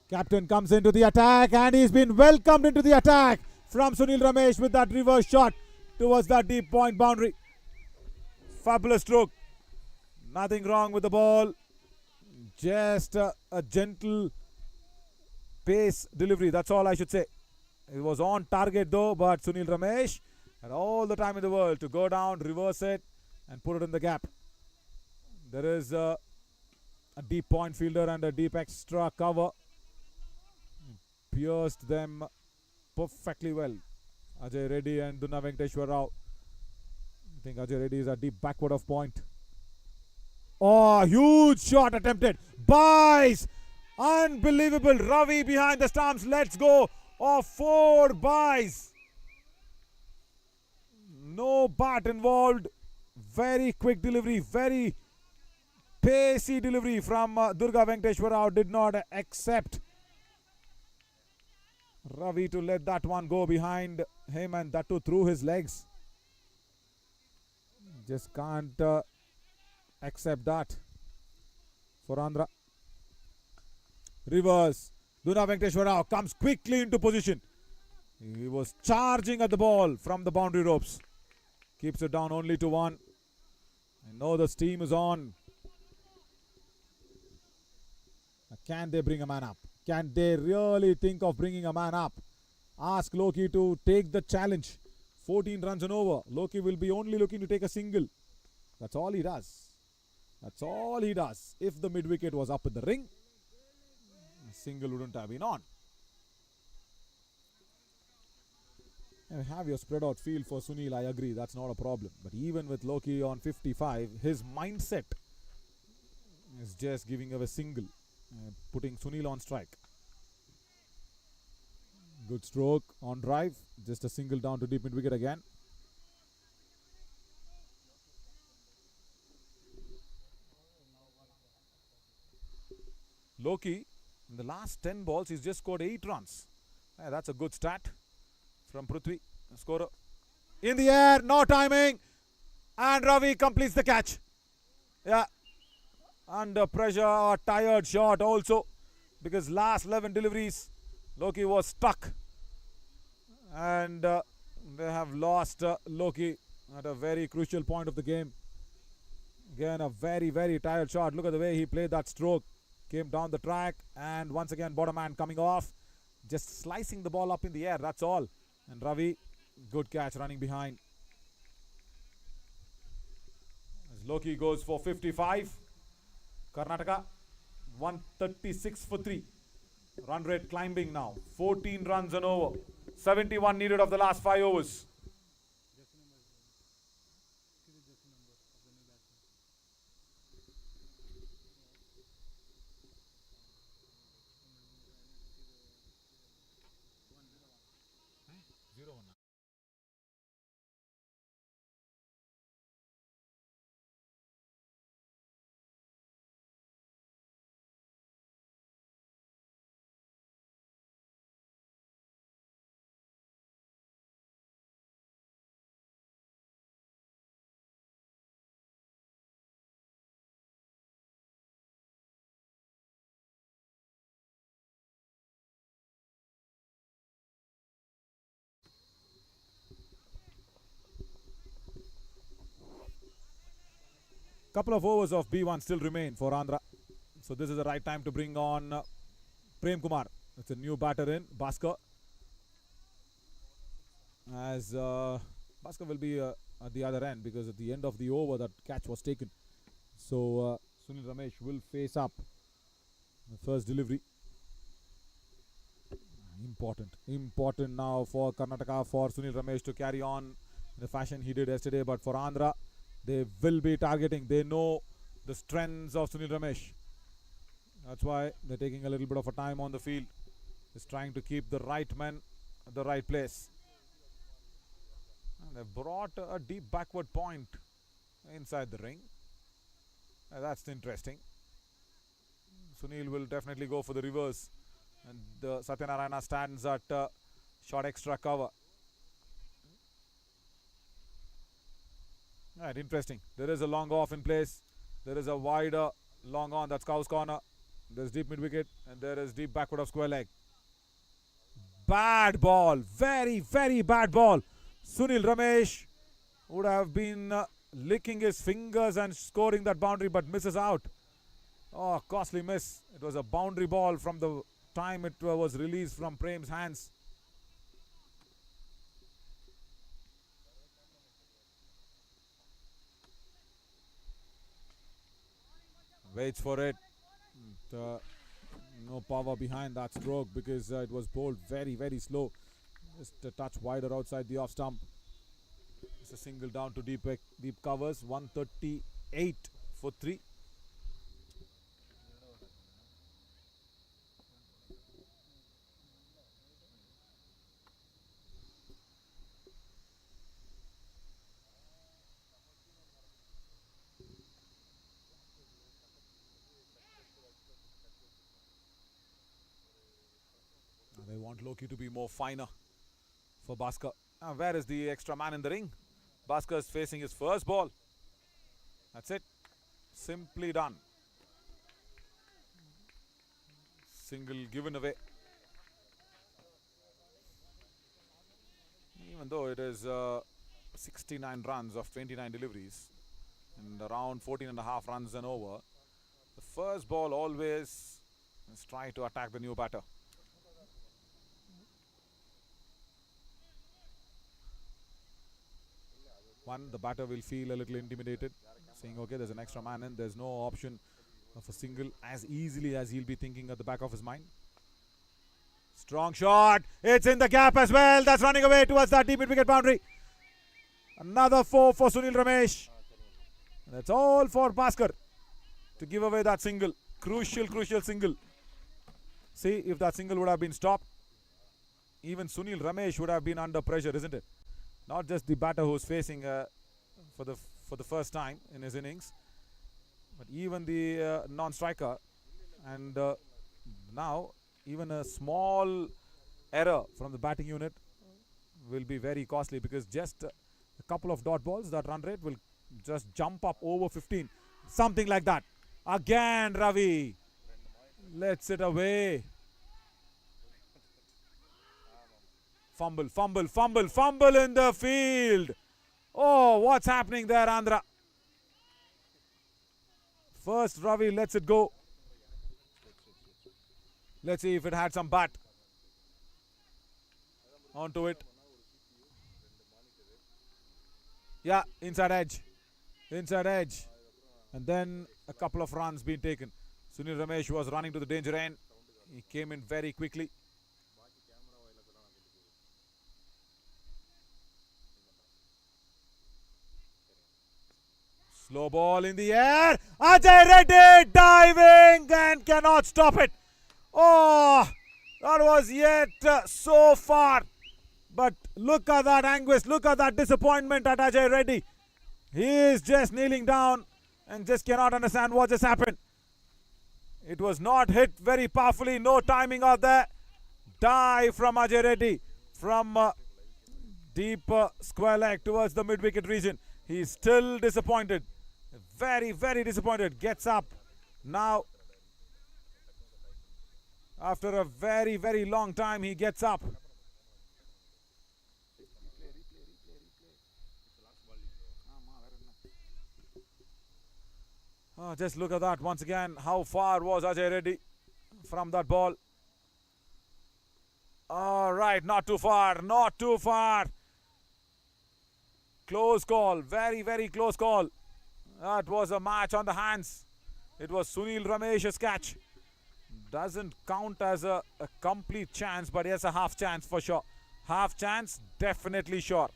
Captain comes into the attack and he's been welcomed into the attack from Sunil Ramesh with that reverse shot towards that deep point boundary. Fabulous stroke. Nothing wrong with the ball. Just a gentle pace delivery. That's all I should say. It was on target though, but Sunil Ramesh had all the time in the world to go down, reverse it and put it in the gap. There is a deep point fielder and a deep extra cover. Pierced them perfectly well. Ajay Reddy and Dunna Venkateshwar Rao. I think Ajay Reddy is a deep backward of point. Oh, huge shot attempted. Buys! Unbelievable. Ravi behind the stumps. Let's go. Oh, 4 buys. No bat involved. Very quick delivery. Very pacey delivery from Durga Venkateshwar Rao. Did not accept Ravi to let that one go behind him, and that too through his legs. Just can't accept that for Andhra. Reverse. Duna Venkateshwar Rao comes quickly into position. He was charging at the ball from the boundary ropes. Keeps it down only to 1. I know the steam is on. Can they bring a man up? Can they really think of bringing a man up? Ask Loki to take the challenge. 14 runs and over. Loki will be only looking to take a single. That's all he does. That's all he does. If the mid wicket was up in the ring, a single wouldn't have been on. And have your spread out field for Sunil, I agree, that's not a problem. But even with Loki on 55, his mindset is just giving away single. Putting Sunil on strike. Good stroke on drive. Just a single down to deep mid wicket again. Loki, in the last 10 balls, he's just scored 8 runs. That's a good stat from Prithvi. Scorer in the air, no timing. And Ravi completes the catch. Yeah. Under pressure, a tired shot also, because last 11 deliveries Loki was stuck, and they have lost Loki at a very crucial point of the game. Again, a very tired shot. Look at the way he played that stroke. Came down the track, and once again bottom man coming off, just slicing the ball up in the air, that's all. And Ravi, good catch running behind. As Loki goes for 55. Karnataka 136 for 3. Run rate climbing now. 14 runs and over. 71 needed of the last 5 overs. Couple of overs of B1 still remain for Andhra. So this is the right time to bring on Prem Kumar. It's a new batter in, Bhaskar. As Bhaskar will be at the other end because at the end of the over that catch was taken. So Sunil Ramesh will face up the first delivery. Important now for Karnataka, for Sunil Ramesh to carry on in the fashion he did yesterday. But for Andhra, they will be targeting. They know the strengths of Sunil Ramesh. That's why they're taking a little bit of a time on the field. Just trying to keep the right men at the right place. And they've brought a deep backward point inside the ring. That's interesting. Sunil will definitely go for the reverse. And Satyanarayana stands at short extra cover. Right, interesting. There is a long off in place. There is a wider long on. That's Cow's corner. There's deep mid wicket. And there is deep backward of square leg. Bad ball. Very, very bad ball. Sunil Ramesh would have been licking his fingers and scoring that boundary, but misses out. Oh, costly miss. It was a boundary ball from the time it was released from Prem's hands. Waits for it. No power behind that stroke because it was bowled very, very slow. Just a touch wider outside the off stump. It's a single down to deep covers. 138 for 3. They want Loki to be more finer for Bhaskar. Now, where is the extra man in the ring? Bhaskar is facing his first ball. That's it. Simply done. Single given away. Even though it is 69 runs of 29 deliveries and around 14.5 runs and over, the first ball always is try to attack the new batter. The batter will feel a little intimidated, saying, okay, there's an extra man in. There's no option of a single as easily as he'll be thinking at the back of his mind. Strong shot. It's in the gap as well. That's running away towards that deep mid-wicket boundary. Another 4 for Sunil Ramesh. That's all for Bhaskar to give away that single. Crucial single. See, if that single would have been stopped, even Sunil Ramesh would have been under pressure, isn't it? Not just the batter who's facing for the first time in his innings, but even the non-striker. And now even a small error from the batting unit will be very costly, because just a couple of dot balls, that run rate will just jump up over 15. Something like that. Again, Ravi lets it away. Fumble in the field. Oh, what's happening there, Andhra? First, Ravi lets it go. Let's see if it had some bat onto it. Yeah, inside edge. And then a couple of runs being taken. Sunil Ramesh was running to the danger end. He came in very quickly. Slow ball in the air. Ajay Reddy diving and cannot stop it. Oh, that was yet so far. But look at that anguish. Look at that disappointment at Ajay Reddy. He is just kneeling down and just cannot understand what just happened. It was not hit very powerfully. No timing out there. Dive from Ajay Reddy from deep square leg towards the mid-wicket region. He is still disappointed. Very, very disappointed. Gets up. Now, after a very, very long time, he gets up. Just look at that once again. How far was Ajay Reddy from that ball? All right, not too far, not too far. Close call, very, very close call. That was a match on the hands. It was Sunil Ramesh's catch. Doesn't count as a complete chance, but yes, a half chance for sure. Half chance, definitely sure.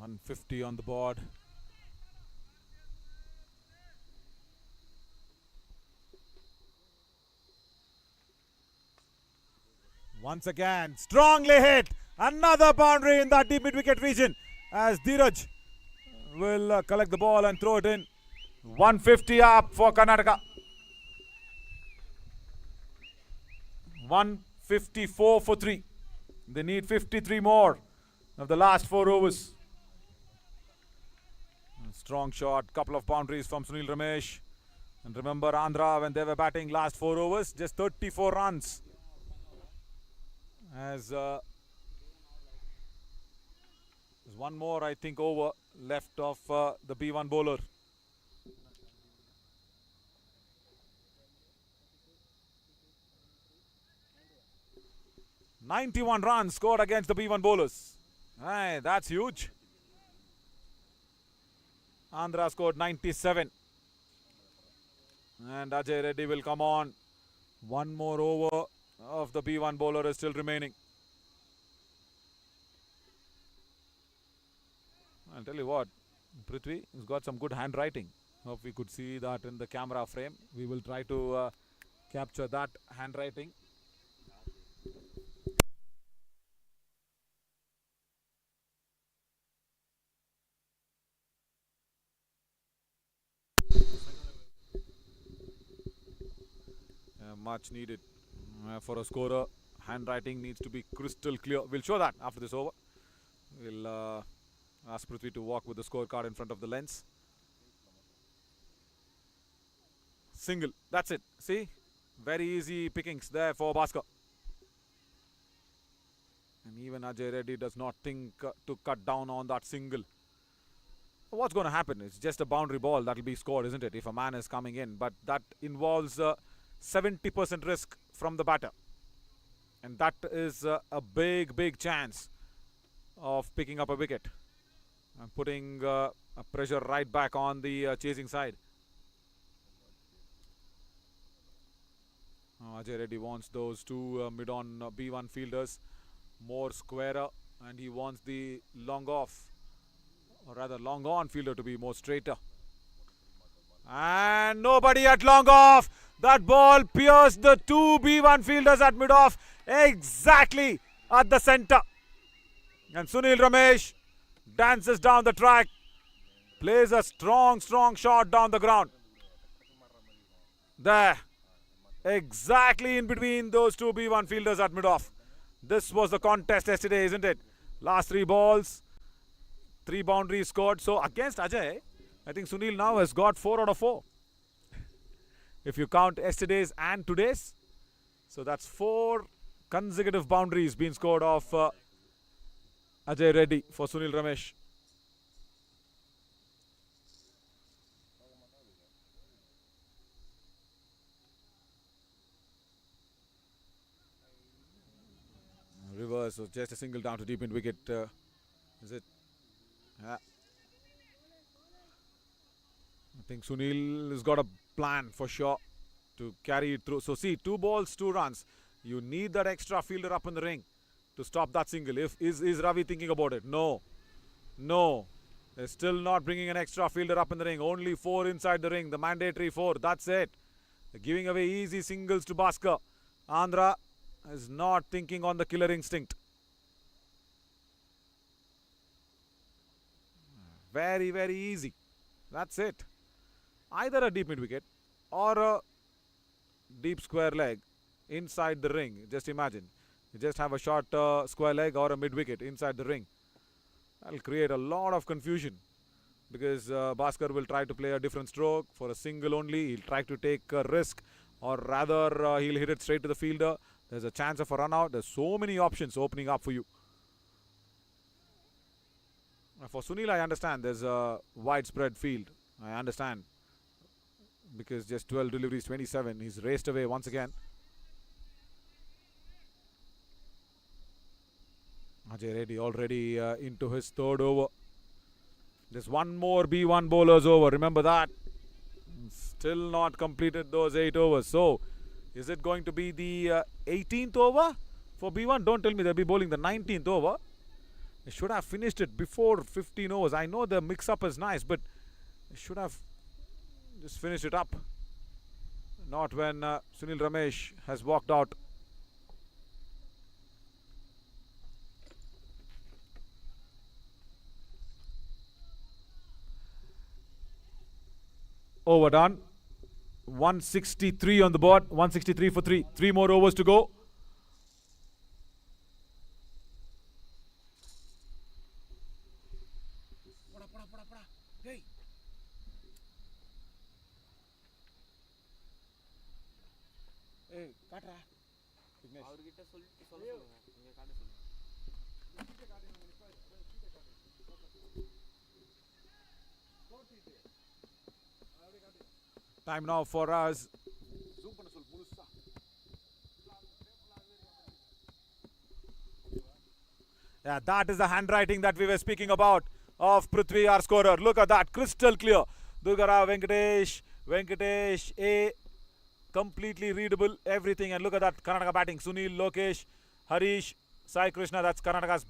$150 on the board. Once again, strongly hit. Another boundary in that deep mid-wicket region as Dheeraj will collect the ball and throw it in. 150 up for Karnataka. 154 for 3. They need 53 more of the last 4 overs. Strong shot, couple of boundaries from Sunil Ramesh. And remember Andhra when they were batting last 4 overs, just 34 runs. As there's one more, I think, over left of the B1 bowler. $91 runs scored against the B1 bowlers. Hey, that's huge. Andhra scored 97. And Ajay Reddy will come on. One more over of the B1 bowler is still remaining. I'll tell you what, Prithvi has got some good handwriting. Hope we could see that in the camera frame. We will try to capture that handwriting. Much needed for a scorer. Handwriting needs to be crystal clear. We'll show that after this over. We'll ask Prithvi to walk with the scorecard in front of the lens. Single. That's it. See? Very easy pickings there for Bhaskar. And even Ajay Reddy does not think to cut down on that single. What's going to happen? It's just a boundary ball that will be scored, isn't it? If a man is coming in. But that involves 70% risk from the batter. And that is a big, big chance of picking up a wicket. And putting a pressure right back on the chasing side. Ajay Reddy wants those two mid-on B1 fielders more squarer, and he wants the long off, or rather long on fielder to be more straighter. And nobody at long off. That ball pierced the two B1 fielders at mid-off exactly at the center. And Sunil Ramesh dances down the track, plays a strong shot down the ground. There. Exactly in between those two B1 fielders at mid-off. This was the contest yesterday, isn't it? Last 3 balls, 3 boundaries scored. So against Ajay, I think Sunil now has got 4 out of 4. If you count yesterday's and today's. So that's 4 consecutive boundaries being scored off Ajay Reddy for Sunil Ramesh. Reverse, so just a single down to deep in wicket. Is it? Yeah. I think Sunil has got a plan for sure to carry it through. So see, 2 balls, 2 runs. You need that extra fielder up in the ring to stop that single. Is Ravi thinking about it? No. No. They're still not bringing an extra fielder up in the ring. Only 4 inside the ring. The mandatory 4. That's it. They're giving away easy singles to Bhaskar. Andhra is not thinking on the killer instinct. Very, very easy. That's it. Either a deep mid-wicket or a deep square leg inside the ring. Just imagine. You just have a short square leg or a mid-wicket inside the ring. That'll create a lot of confusion because Bhaskar will try to play a different stroke for a single only. He'll try to take a risk, or rather he'll hit it straight to the fielder. There's a chance of a run out. There's so many options opening up for you. For Sunil, I understand there's a widespread field. I understand. Because just 12 deliveries, 27. He's raced away once again. Ajay Reddy already into his third over. There's one more B1 bowler's over. Remember that. Still not completed those 8 overs. So, is it going to be the 18th over for B1? Don't tell me they'll be bowling the 19th over. They should have finished it before 15 overs. I know the mix-up is nice, but they should have just finished it up. Not when Sunil Ramesh has walked out. Overdone. 163 on the board. 163 for 3. 3 more overs to go. Time now for us. Yeah, that is the handwriting that we were speaking about of Prithvi, our scorer. Look at that, crystal clear. Durgarao Venkatesh A, completely readable, everything. And look at that, Karnataka batting. Sunil, Lokesh, Harish, Sai Krishna. That's Karnataka's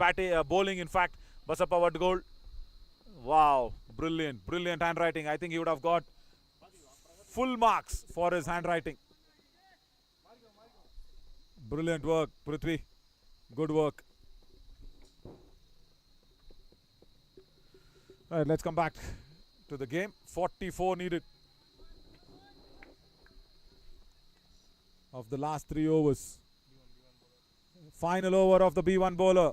bowling, in fact. Basappa what goal. Wow, brilliant handwriting. I think he would have got full marks for his handwriting. Brilliant work, Prithvi. Good work. All right, let's come back to the game. 44 needed of the last 3 overs. Final over of the B1 bowler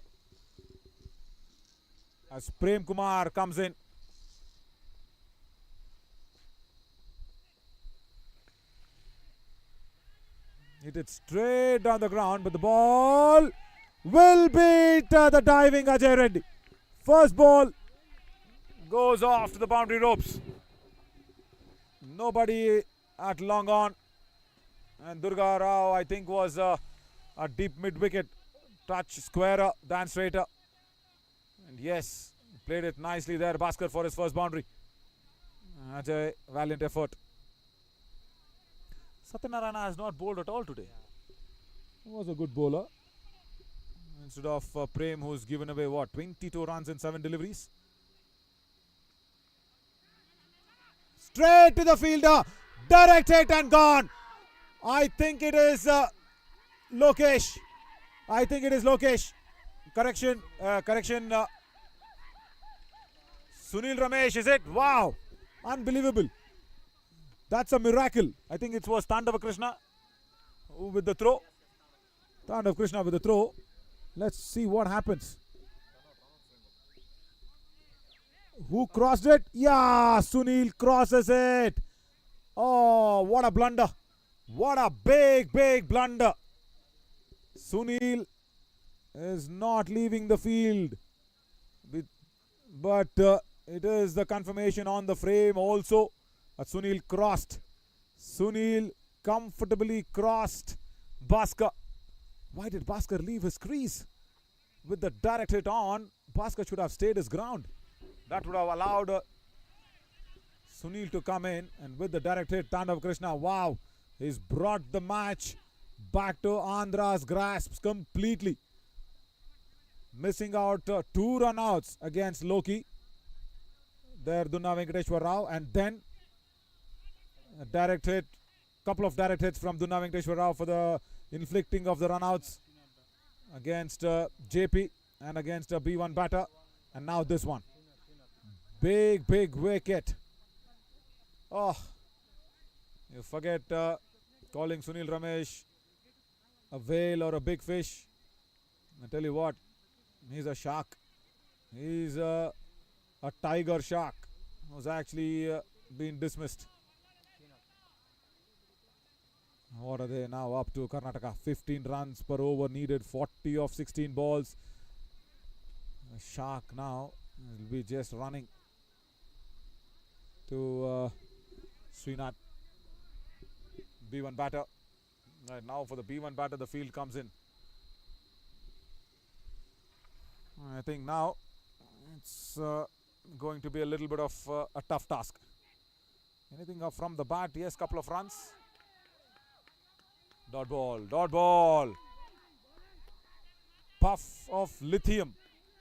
as Prem Kumar comes in. Hit it straight down the ground, but the ball will beat the diving Ajay Reddy. First ball goes off to the boundary ropes. Nobody at long on. And Durga Rao, I think, was a deep mid-wicket touch, squarer than straighter. And yes, played it nicely there, Bhaskar, for his first boundary. Ajay, valiant effort. Satyanarayana has not bowled at all today. He was a good bowler. Instead of Prem, who's given away, 22 runs in 7 deliveries. Straight to the fielder. Direct hit and gone. I think it is Lokesh. Correction. Sunil Ramesh, is it? Wow. Unbelievable. That's a miracle. I think it was Tandava Krishna with the throw. Let's see what happens. Who crossed it? Yeah, Sunil crosses it. Oh, what a blunder. What a big blunder. Sunil is not leaving the field. But it is the confirmation on the frame also. Sunil crossed. Sunil comfortably crossed Bhaskar. Why did Bhaskar leave his crease? With the direct hit on, Bhaskar should have stayed his ground. That would have allowed Sunil to come in. And with the direct hit, Tandav Krishna, wow, he's brought the match back to Andhra's grasp completely. Missing out 2 run-outs against Loki. There, Dunna Venkateshwar Rao, and then a direct hit, couple of direct hits from Dunna Venkateshwar Rao for the inflicting of the run-outs against JP and against a B1 batter, and now this one. Big wicket. Oh, you forget calling Sunil Ramesh a whale or a big fish. I tell you what, he's a shark. He's a tiger shark who's actually been dismissed. What are they now up to? Karnataka 15 runs per over needed, 40 of 16 balls. Shark now will be just running to Srinath. B1 batter. Right now for the B1 batter, the field comes in. I think now it's going to be a little bit of a tough task. Anything up from the bat? Yes, couple of runs. Dot ball, dot ball. Puff of lithium.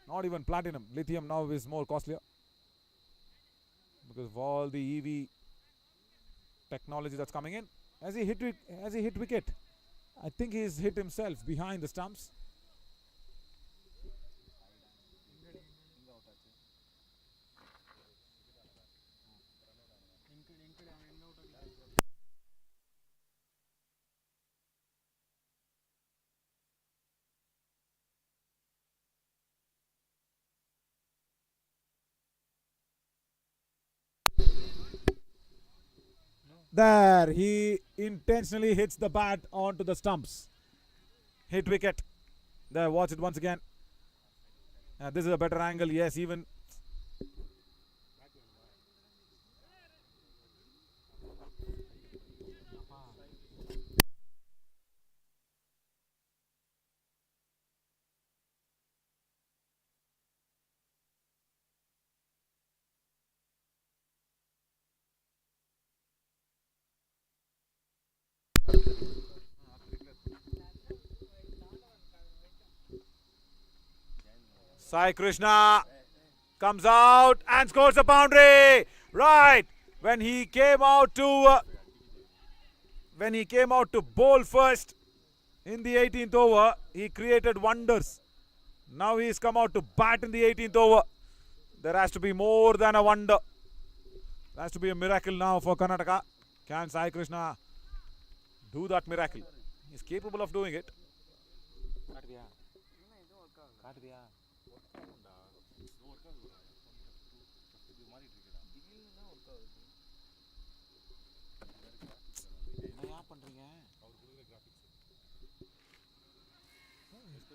Not even platinum. Lithium now is more costlier because of all the EV technology that's coming in. Has he hit wicket? I think he's hit himself behind the stumps. There, he intentionally hits the bat onto the stumps. Hit wicket. There, watch it once again. This is a better angle. Yes, even. Sai Krishna comes out and scores a boundary. Right when he came out to bowl first in the 18th over, he created wonders. Now he's come out to bat in the 18th over. There has to be more than a wonder. There has to be a miracle now for Karnataka. Can Sai Krishna do that miracle? He's capable of doing it.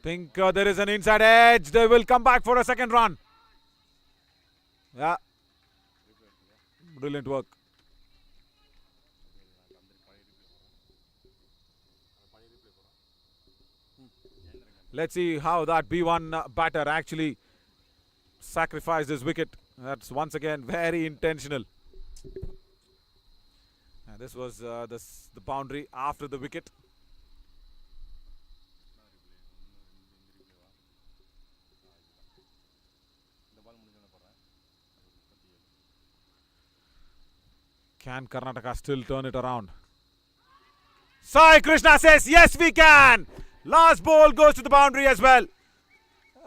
Think there is an inside edge. They will come back for a second run. Yeah. Brilliant work. Let's see how that B1 batter actually sacrificed his wicket. That's once again very intentional. And this was the boundary after the wicket. Can Karnataka still turn it around? Sai Krishna says, yes, we can. Last ball goes to the boundary as well.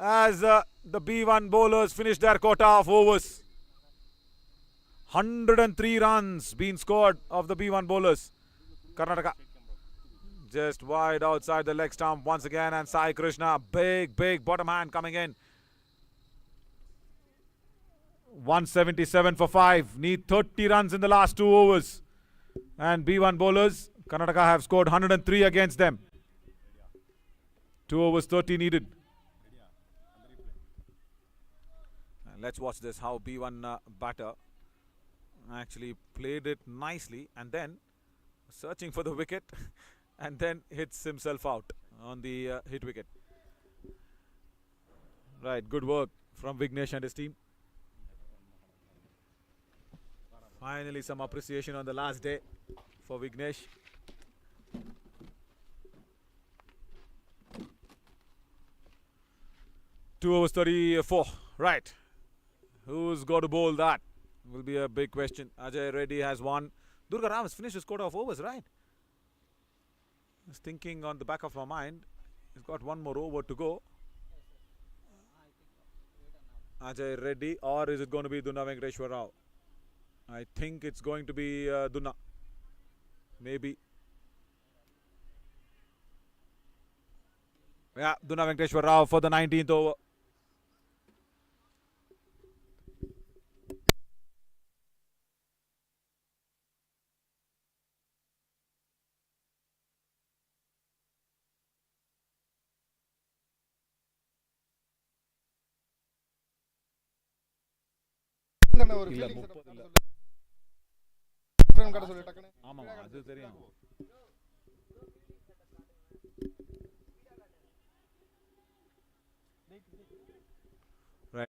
As the B1 bowlers finish their quota of overs. 103 runs being scored of the B1 bowlers. Karnataka just wide outside the leg stump once again. And Sai Krishna, big bottom hand coming in. 177 for 5. Need 30 runs in the last 2 overs. And B1 bowlers, Karnataka have scored 103 against them. 2 overs, 30 needed. And let's watch this, how B1 batter actually played it nicely and then searching for the wicket and then hits himself out on the hit wicket. Right, good work from Vignesh and his team. Finally, some appreciation on the last day for Vignesh. Two overs 34. Right. Who's got to bowl that? Will be a big question. Ajay Reddy has one. Durga Ram has finished his quota of overs, right? I was thinking on the back of my mind. He's got one more over to go. Ajay Reddy, or is it going to be Dunna Venkateshwar Rao? I think it's going to be Dunna. Maybe. Yeah, Dunna Venkateshwar Rao for the 19th over. இல்ல 30 இல்ல. ஆமாம் அது தெரியும். Right.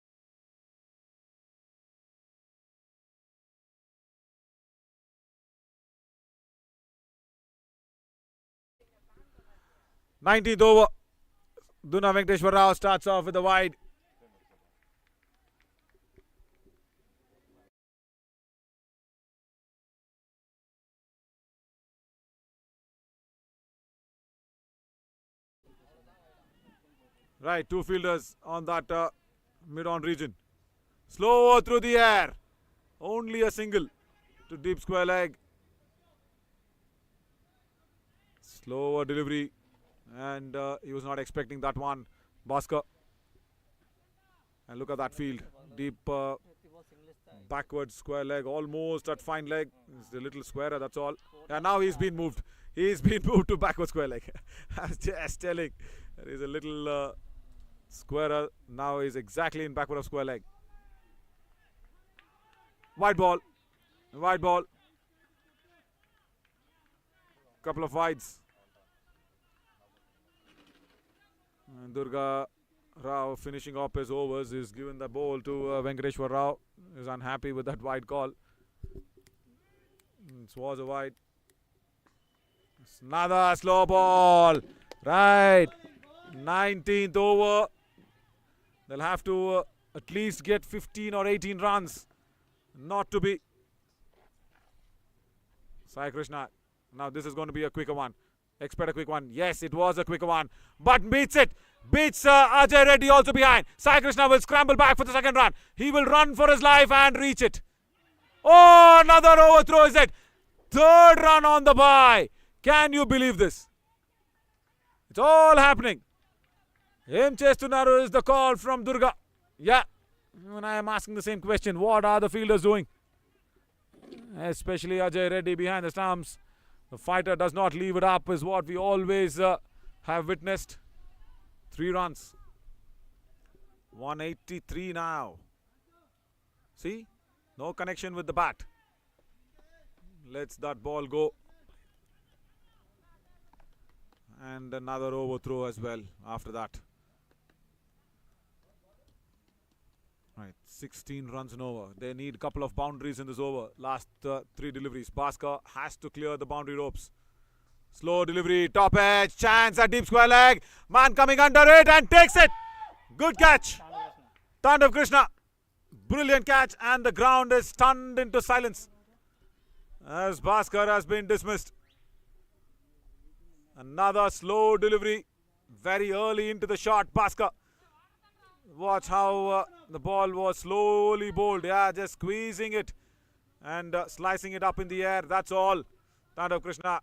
Nineteenth over. Duna Venkateshwar Rao starts off with a wide. Right, two fielders on that mid-on region. Slow through the air. Only a single to deep square leg. Slower delivery. And he was not expecting that one. Bhaskar. And look at that field. Deep backward square leg. Almost at fine leg. It's a little squarer, that's all. And now he's been moved. He's been moved to backward square leg. I was just telling. There is a little squarer. Now he's exactly in backward of square leg. Wide ball. Wide ball. Couple of wides. And Durga Rao finishing up his overs is given the ball to Venkateshwar Rao. Is unhappy with that wide call. It was a wide. It's another slow ball. Right. 19th over. They'll have to at least get 15 or 18 runs. Not to be. Sai Krishna. Now this is going to be a quicker one. Expect a quick one. Yes, it was a quicker one. But beats it. Beats Ajay Reddy also behind. Sai Krishna will scramble back for the second run. He will run for his life and reach it. Oh, another overthrow is it. Third run on the bye. Can you believe this? It's all happening. Em Chestunaru is the call from Durga. Yeah. When I am asking the same question, what are the fielders doing? Especially Ajay Reddy behind the stumps. The fighter does not leave it up is what we always have witnessed. 3 runs. 183 now. See? No connection with the bat. Lets that ball go. And another overthrow as well after that. Right, 16 runs and over. They need a couple of boundaries in this over. Last 3 deliveries. Bhaskar has to clear the boundary ropes. Slow delivery, top edge, chance at deep square leg. Man coming under it and takes it. Good catch. Tandav Krishna. Brilliant catch, and the ground is stunned into silence as Bhaskar has been dismissed. Another slow delivery. Very early into the shot, Bhaskar. Watch how the ball was slowly bowled. Yeah, just squeezing it and slicing it up in the air. That's all. Tandav Krishna,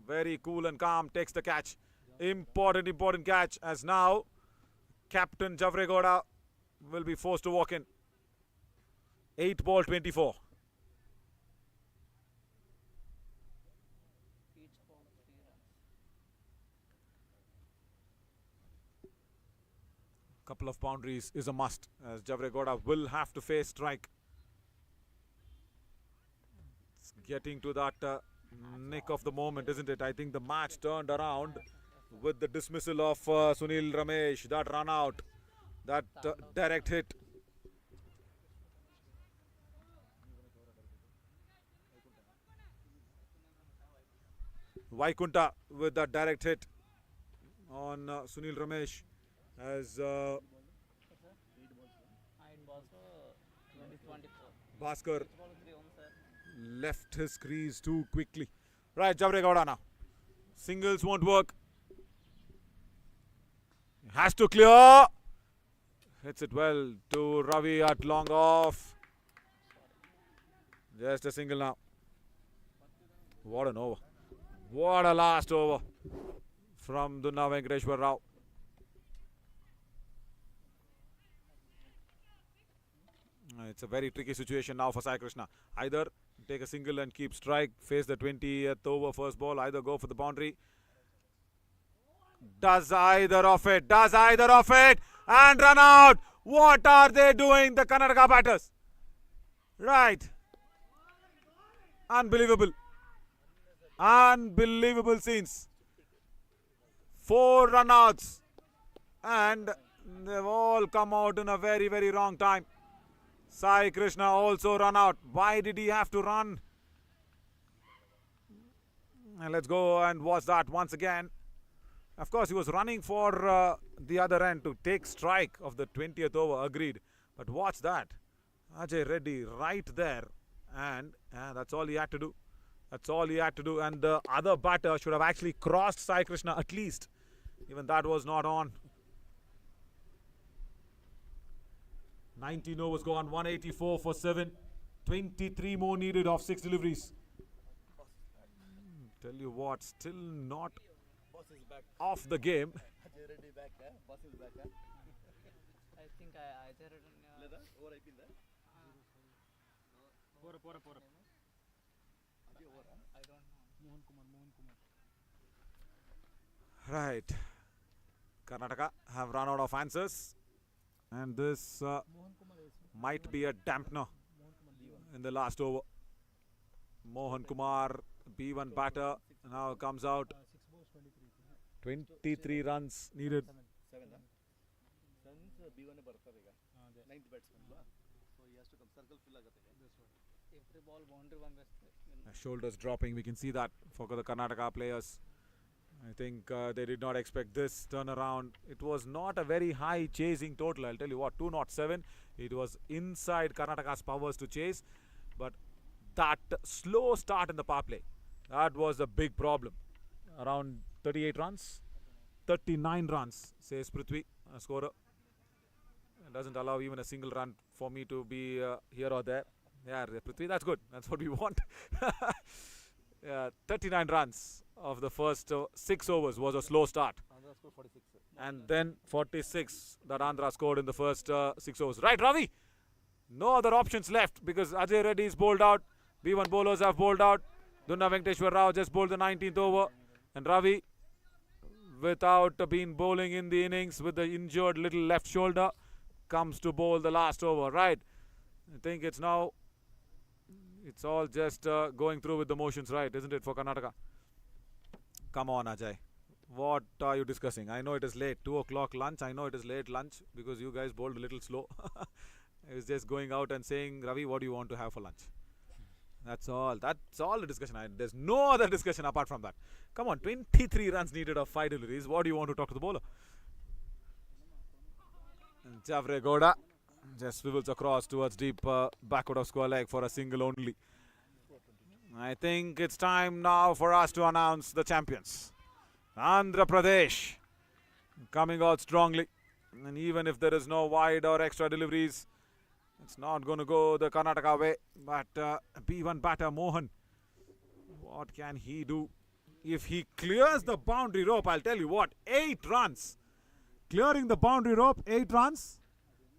very cool and calm, takes the catch. Important catch, as now Captain Javregoda will be forced to walk in. 8 ball 24. Couple of boundaries is a must, as Javregoda will have to face strike. It's getting to that nick of the moment, isn't it? I think the match turned around with the dismissal of Sunil Ramesh. That run out, that direct hit. Vaikunta with that direct hit on Sunil Ramesh. As Bhaskar left his crease too quickly. Right, Javregoda now. Singles won't work. Has to clear. Hits it well to Ravi at long off. Just a single now. What an over. What a last over from Duna Venkateshwar Rao. It's a very tricky situation now for Sai Krishna. Either take a single and keep strike, face the 20th over first ball, either go for the boundary. Does either of it, and run out. What are they doing, the Karnataka batters? Right. Unbelievable. Unbelievable scenes. 4 run-outs. And they've all come out in a very, very wrong time. Sai Krishna also run out. Why did he have to run? And let's go and watch that once again. Of course, he was running for the other end to take strike of the 20th over. Agreed. But watch that. Ajay Reddy right there. And that's all he had to do. That's all he had to do. And the other batter should have actually crossed Sai Krishna at least. Even that was not on. 19 overs gone. 184 for 7. 23 more needed of 6 deliveries. Tell you what, still not off the game. I think I Right. Karnataka have run out of answers. And this might be a dampener in the last over. Mohan Kumar, B1 batter, now comes out. 23 runs needed. Shoulders dropping, we can see that for the Karnataka players. I think they did not expect this turnaround. It was not a very high chasing total. I'll tell you what, 207. It was inside Karnataka's powers to chase. But that slow start in the power play, that was a big problem. Around 38 runs, 39 runs, says Prithvi, a scorer. It doesn't allow even a single run for me to be here or there. Yeah, Prithvi, that's good. That's what we want. 39 runs of the first 6 overs was a slow start. And then 46 that Andhra scored in the first 6 overs. Right, Ravi? No other options left because Ajay Reddy is bowled out. B1 bowlers have bowled out. Dunna Venkateshwar Rao just bowled the 19th over. And Ravi, without being bowling in the innings with the injured little left shoulder, comes to bowl the last over. Right. I think it's now, it's all just going through with the motions, right, isn't it, for Karnataka? Come on, Ajay. What are you discussing? I know it is late. 2 o'clock lunch. I know it is late lunch because you guys bowled a little slow. I was just going out and saying, Ravi, what do you want to have for lunch? That's all. That's all the discussion. There's no other discussion apart from that. Come on, 23 runs needed of 5 deliveries. What do you want to talk to the bowler? Javre Gowda just swivels across towards deep backward of square leg for a single only. I think it's time now for us to announce the champions. Andhra Pradesh coming out strongly. And even if there is no wide or extra deliveries, it's not going to go the Karnataka way. But B1 batter Mohan, what can he do? If he clears the boundary rope, I'll tell you what, 8 runs. Clearing the boundary rope, 8 runs.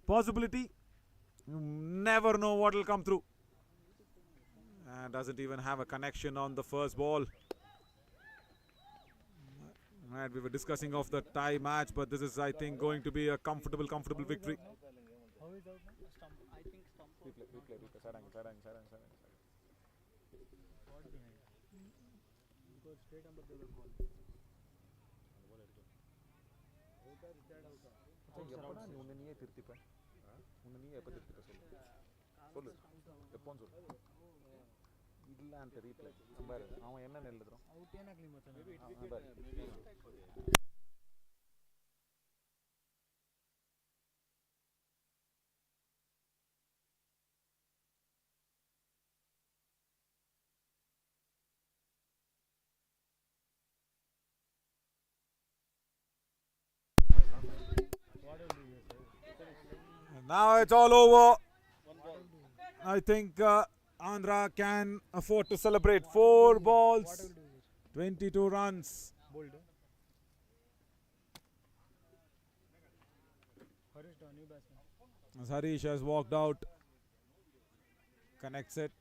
Possibility, you never know what will come through. And doesn't even have a connection on the first ball. Right, we were discussing of the tie match, but this is, I think, going to be a comfortable victory. Now it's all over. I think Andhra can afford to celebrate. 4 balls, 22 runs. As Harish has walked out, connects it.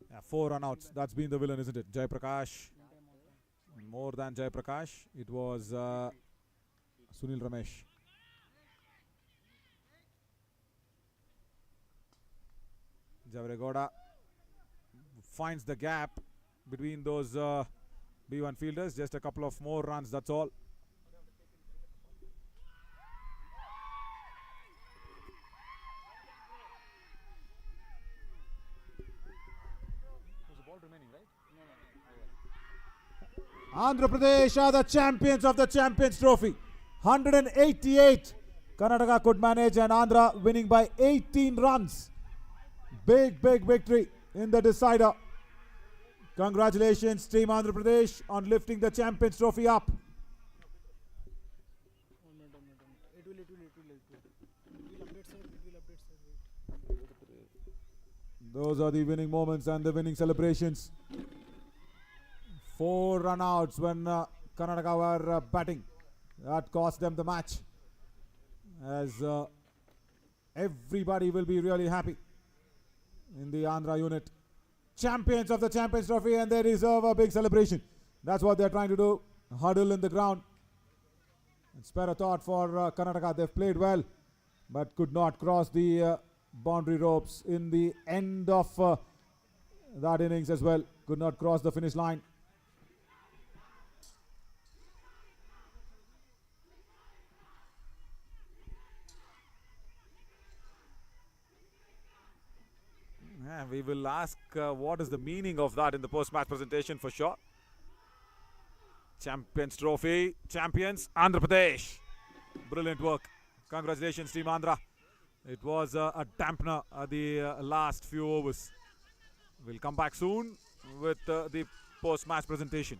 Yeah, 4 run-outs. That's been the villain, isn't it? Jai Prakash. More than Jai Prakash. It was Sunil Ramesh. Javaregoda finds the gap between those B1 fielders. Just a couple of more runs, that's all. Andhra Pradesh are the champions of the Champions Trophy. 188 Karnataka could manage, and Andhra winning by 18 runs. Big victory in the decider. Congratulations Team Andhra Pradesh on lifting the Champions Trophy up. Those are the winning moments and the winning celebrations. 4 run-outs when Karnataka were batting. That cost them the match. As everybody will be really happy in the Andhra unit. Champions of the Champions Trophy, and they deserve a big celebration. That's what they're trying to do. Huddle in the ground. And spare a thought for Karnataka. They've played well, but could not cross the boundary ropes in the end of that innings as well. Could not cross the finish line. We will ask what is the meaning of that in the post-match presentation for sure. Champions Trophy, champions, Andhra Pradesh. Brilliant work. Congratulations, Team Andhra. It was a dampener at the last few overs. We'll come back soon with the post-match presentation.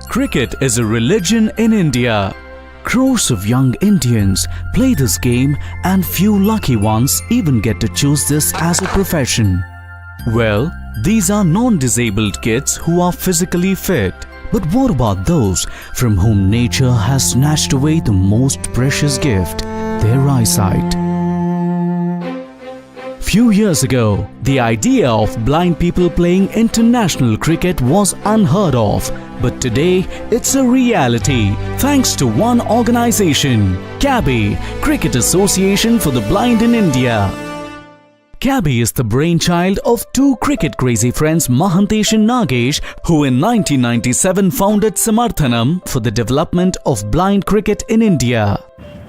Cricket is a religion in India. Crores of young Indians play this game, and few lucky ones even get to choose this as a profession. Well, these are non-disabled kids who are physically fit. But what about those from whom nature has snatched away the most precious gift, their eyesight? Few years ago, the idea of blind people playing international cricket was unheard of. But today, it's a reality thanks to one organization, CABI, Cricket Association for the Blind in India. CABI is the brainchild of two cricket-crazy friends Mahantesh and Nagesh, who in 1997 founded Samarthanam for the development of blind cricket in India.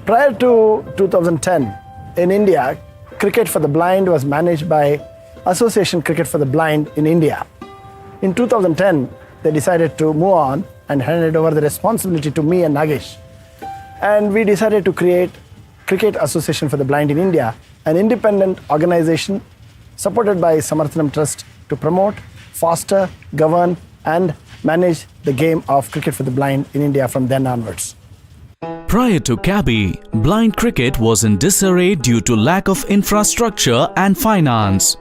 Prior to 2010, in India, Cricket for the Blind was managed by Association Cricket for the Blind in India. In 2010, they decided to move on and handed over the responsibility to me and Nagesh. And we decided to create Cricket Association for the Blind in India, an independent organization supported by Samarthanam Trust to promote, foster, govern and manage the game of cricket for the blind in India from then onwards. Prior to CABI, blind cricket was in disarray due to lack of infrastructure and finance.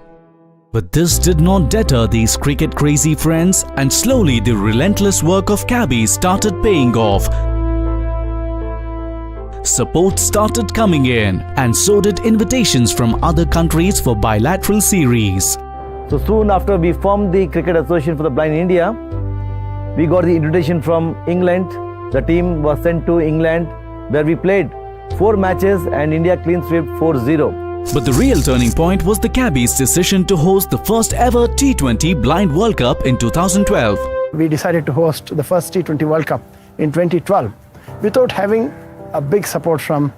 But this did not deter these cricket-crazy friends, and slowly the relentless work of CABI started paying off. Support started coming in, and so did invitations from other countries for bilateral series. So soon after we formed the Cricket Association for the Blind in India, we got the invitation from England. The team was sent to England, where we played 4 matches and India clean swept 4-0. But the real turning point was the CABI's decision to host the first ever T20 Blind World Cup in 2012. We decided to host the first T20 World Cup in 2012 without having a big support from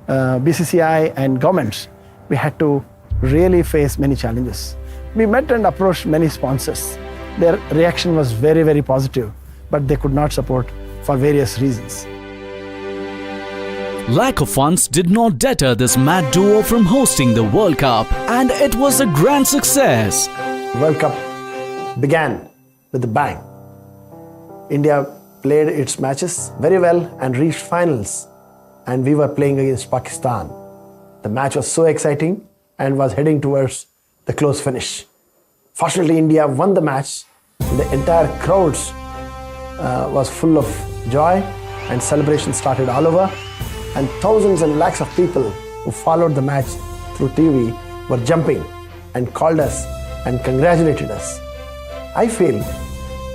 BCCI and governments, we had to really face many challenges. We met and approached many sponsors. Their reaction was very, very positive, but they could not support for various reasons. Lack of funds did not deter this mad duo from hosting the World Cup, and it was a grand success. World Cup began with a bang. India played its matches very well and reached finals, and we were playing against Pakistan. The match was so exciting and was heading towards the close finish. Fortunately, India won the match. The entire crowd was full of joy, and celebration started all over. And thousands and lakhs of people who followed the match through TV were jumping and called us and congratulated us. I feel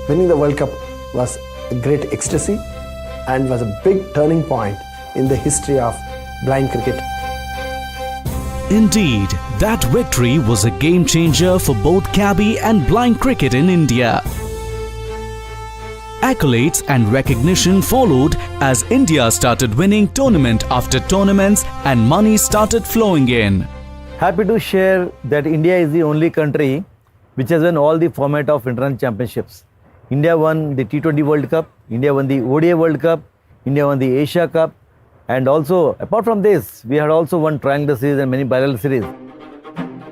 winning the World Cup was a great ecstasy and was a big turning point in the history of blind cricket. Indeed, that victory was a game changer for both cabby and blind cricket in India. Accolades and recognition followed as India started winning tournament after tournaments and money started flowing in. Happy to share that India is the only country which has won all the format of international championships. India won the T20 World Cup, India won the ODI World Cup, India won the Asia Cup, and also apart from this, we had also won Triangular Series and many bilateral series.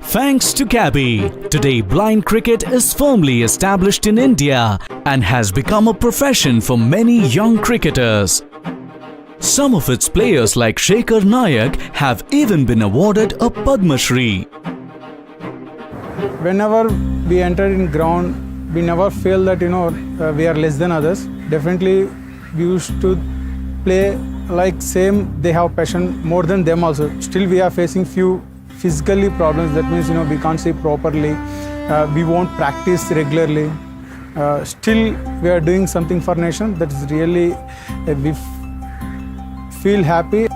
Thanks to cabby, today blind cricket is firmly established in India and has become a profession for many young cricketers. Some of its players like Shekhar Nayak have even been awarded a Padma Shri. Whenever we enter in ground, we never feel that we are less than others. Definitely, we used to play like same. They have passion more than them also. Still, we are facing few physically problems. That means we can't see properly. We won't practice regularly. Still, we are doing something for nation. That is really we feel happy.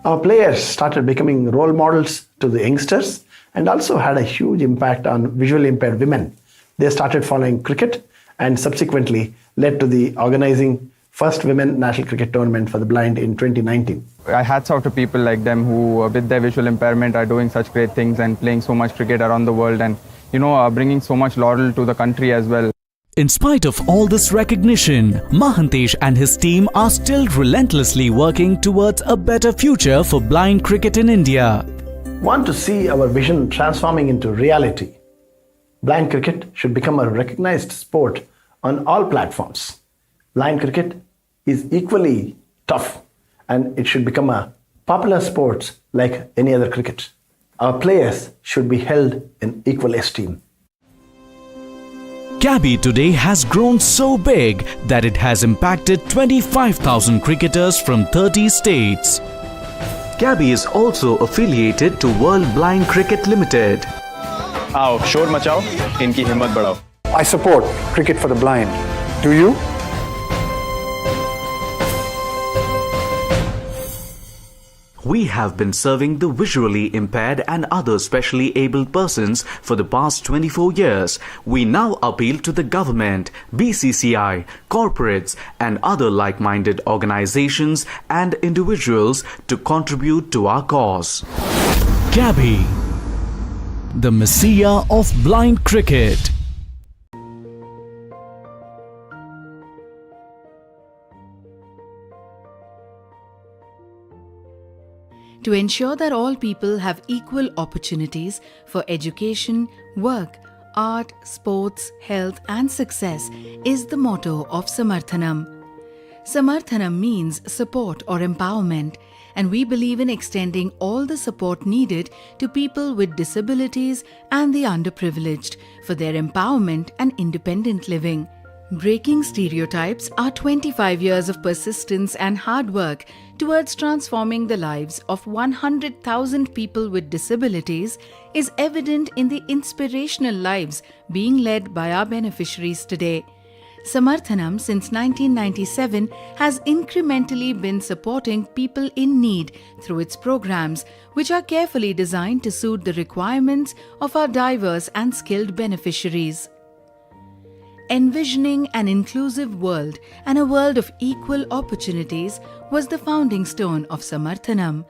Our players started becoming role models to the youngsters and also had a huge impact on visually impaired women. They started following cricket and subsequently led to the organizing first women national cricket tournament for the blind in 2019. Hats off to people like them who, with their visual impairment, are doing such great things and playing so much cricket around the world, and bringing so much laurel to the country as well. In spite of all this recognition, Mahantesh and his team are still relentlessly working towards a better future for blind cricket in India. Want to see our vision transforming into reality? Blind cricket should become a recognized sport on all platforms. Blind cricket is equally tough and it should become a popular sport like any other cricket. Our players should be held in equal esteem. Cabby today has grown so big that it has impacted 25,000 cricketers from 30 states. Cabby is also affiliated to World Blind Cricket Limited. आओ शोर मचाओ, इनकी हिम्मत बढ़ाओ. I support cricket for the blind. Do you? We have been serving the visually impaired and other specially abled persons for the past 24 years. We now appeal to the government, BCCI, corporates and other like-minded organizations and individuals to contribute to our cause. Cabby, the messiah of blind cricket. To ensure that all people have equal opportunities for education, work, art, sports, health and success is the motto of Samarthanam. Samarthanam means support or empowerment, and we believe in extending all the support needed to people with disabilities and the underprivileged for their empowerment and independent living. Breaking stereotypes are 25 years of persistence and hard work towards transforming the lives of 100,000 people with disabilities is evident in the inspirational lives being led by our beneficiaries today. Samarthanam since 1997 has incrementally been supporting people in need through its programs, which are carefully designed to suit the requirements of our diverse and skilled beneficiaries. Envisioning an inclusive world and a world of equal opportunities was the founding stone of Samarthanam.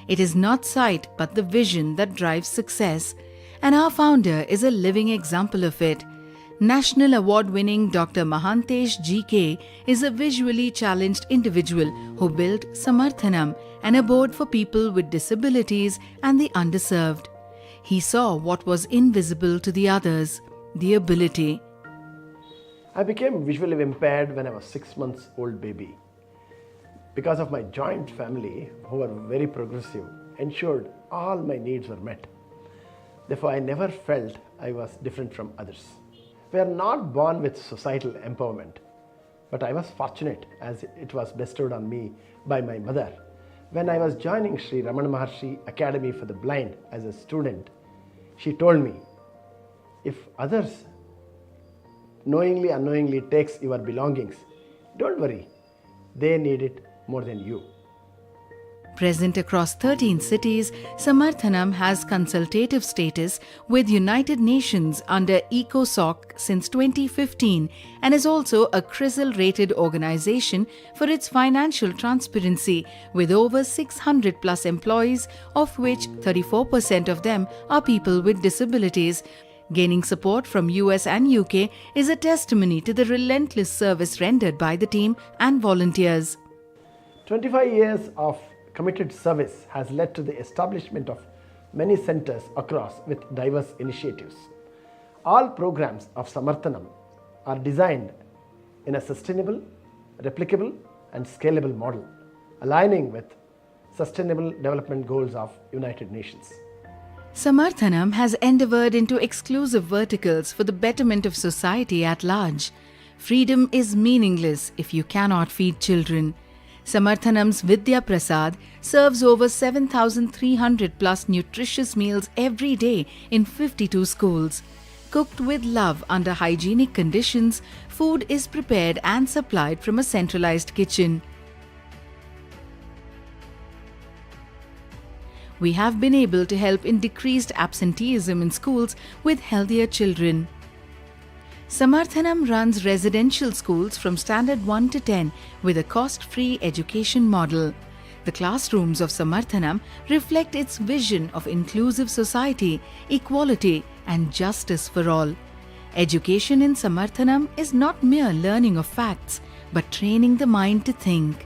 It is not sight but the vision that drives success, and our founder is a living example of it. National award-winning Dr. Mahantesh GK is a visually challenged individual who built Samarthanam, an abode for people with disabilities and the underserved. He saw what was invisible to the others, the ability. I became visually impaired when I was 6 months old baby. Because of my joint family, who were very progressive, ensured all my needs were met. Therefore, I never felt I was different from others. We are not born with societal empowerment, but I was fortunate as it was bestowed on me by my mother. When I was joining Sri Ramana Maharshi Academy for the Blind as a student, she told me, if others knowingly, unknowingly takes your belongings, don't worry, they need it more than you. Present across 13 cities, Samarthanam has consultative status with United Nations under ECOSOC since 2015 and is also a CRISIL-rated organization for its financial transparency with over 600 plus employees, of which 34% of them are people with disabilities. Gaining support from US and UK is a testimony to the relentless service rendered by the team and volunteers. 25 years of committed service has led to the establishment of many centers across with diverse initiatives. All programs of Samarthanam are designed in a sustainable, replicable and scalable model, aligning with Sustainable Development Goals of United Nations. Samarthanam has endeavored into exclusive verticals for the betterment of society at large. Freedom is meaningless if you cannot feed children. Samarthanam's Vidya Prasad serves over 7,300 plus nutritious meals every day in 52 schools. Cooked with love under hygienic conditions, food is prepared and supplied from a centralized kitchen. We have been able to help in decreased absenteeism in schools with healthier children. Samarthanam runs residential schools from Standard 1 to 10 with a cost-free education model. The classrooms of Samarthanam reflect its vision of inclusive society, equality and justice for all. Education in Samarthanam is not mere learning of facts, but training the mind to think.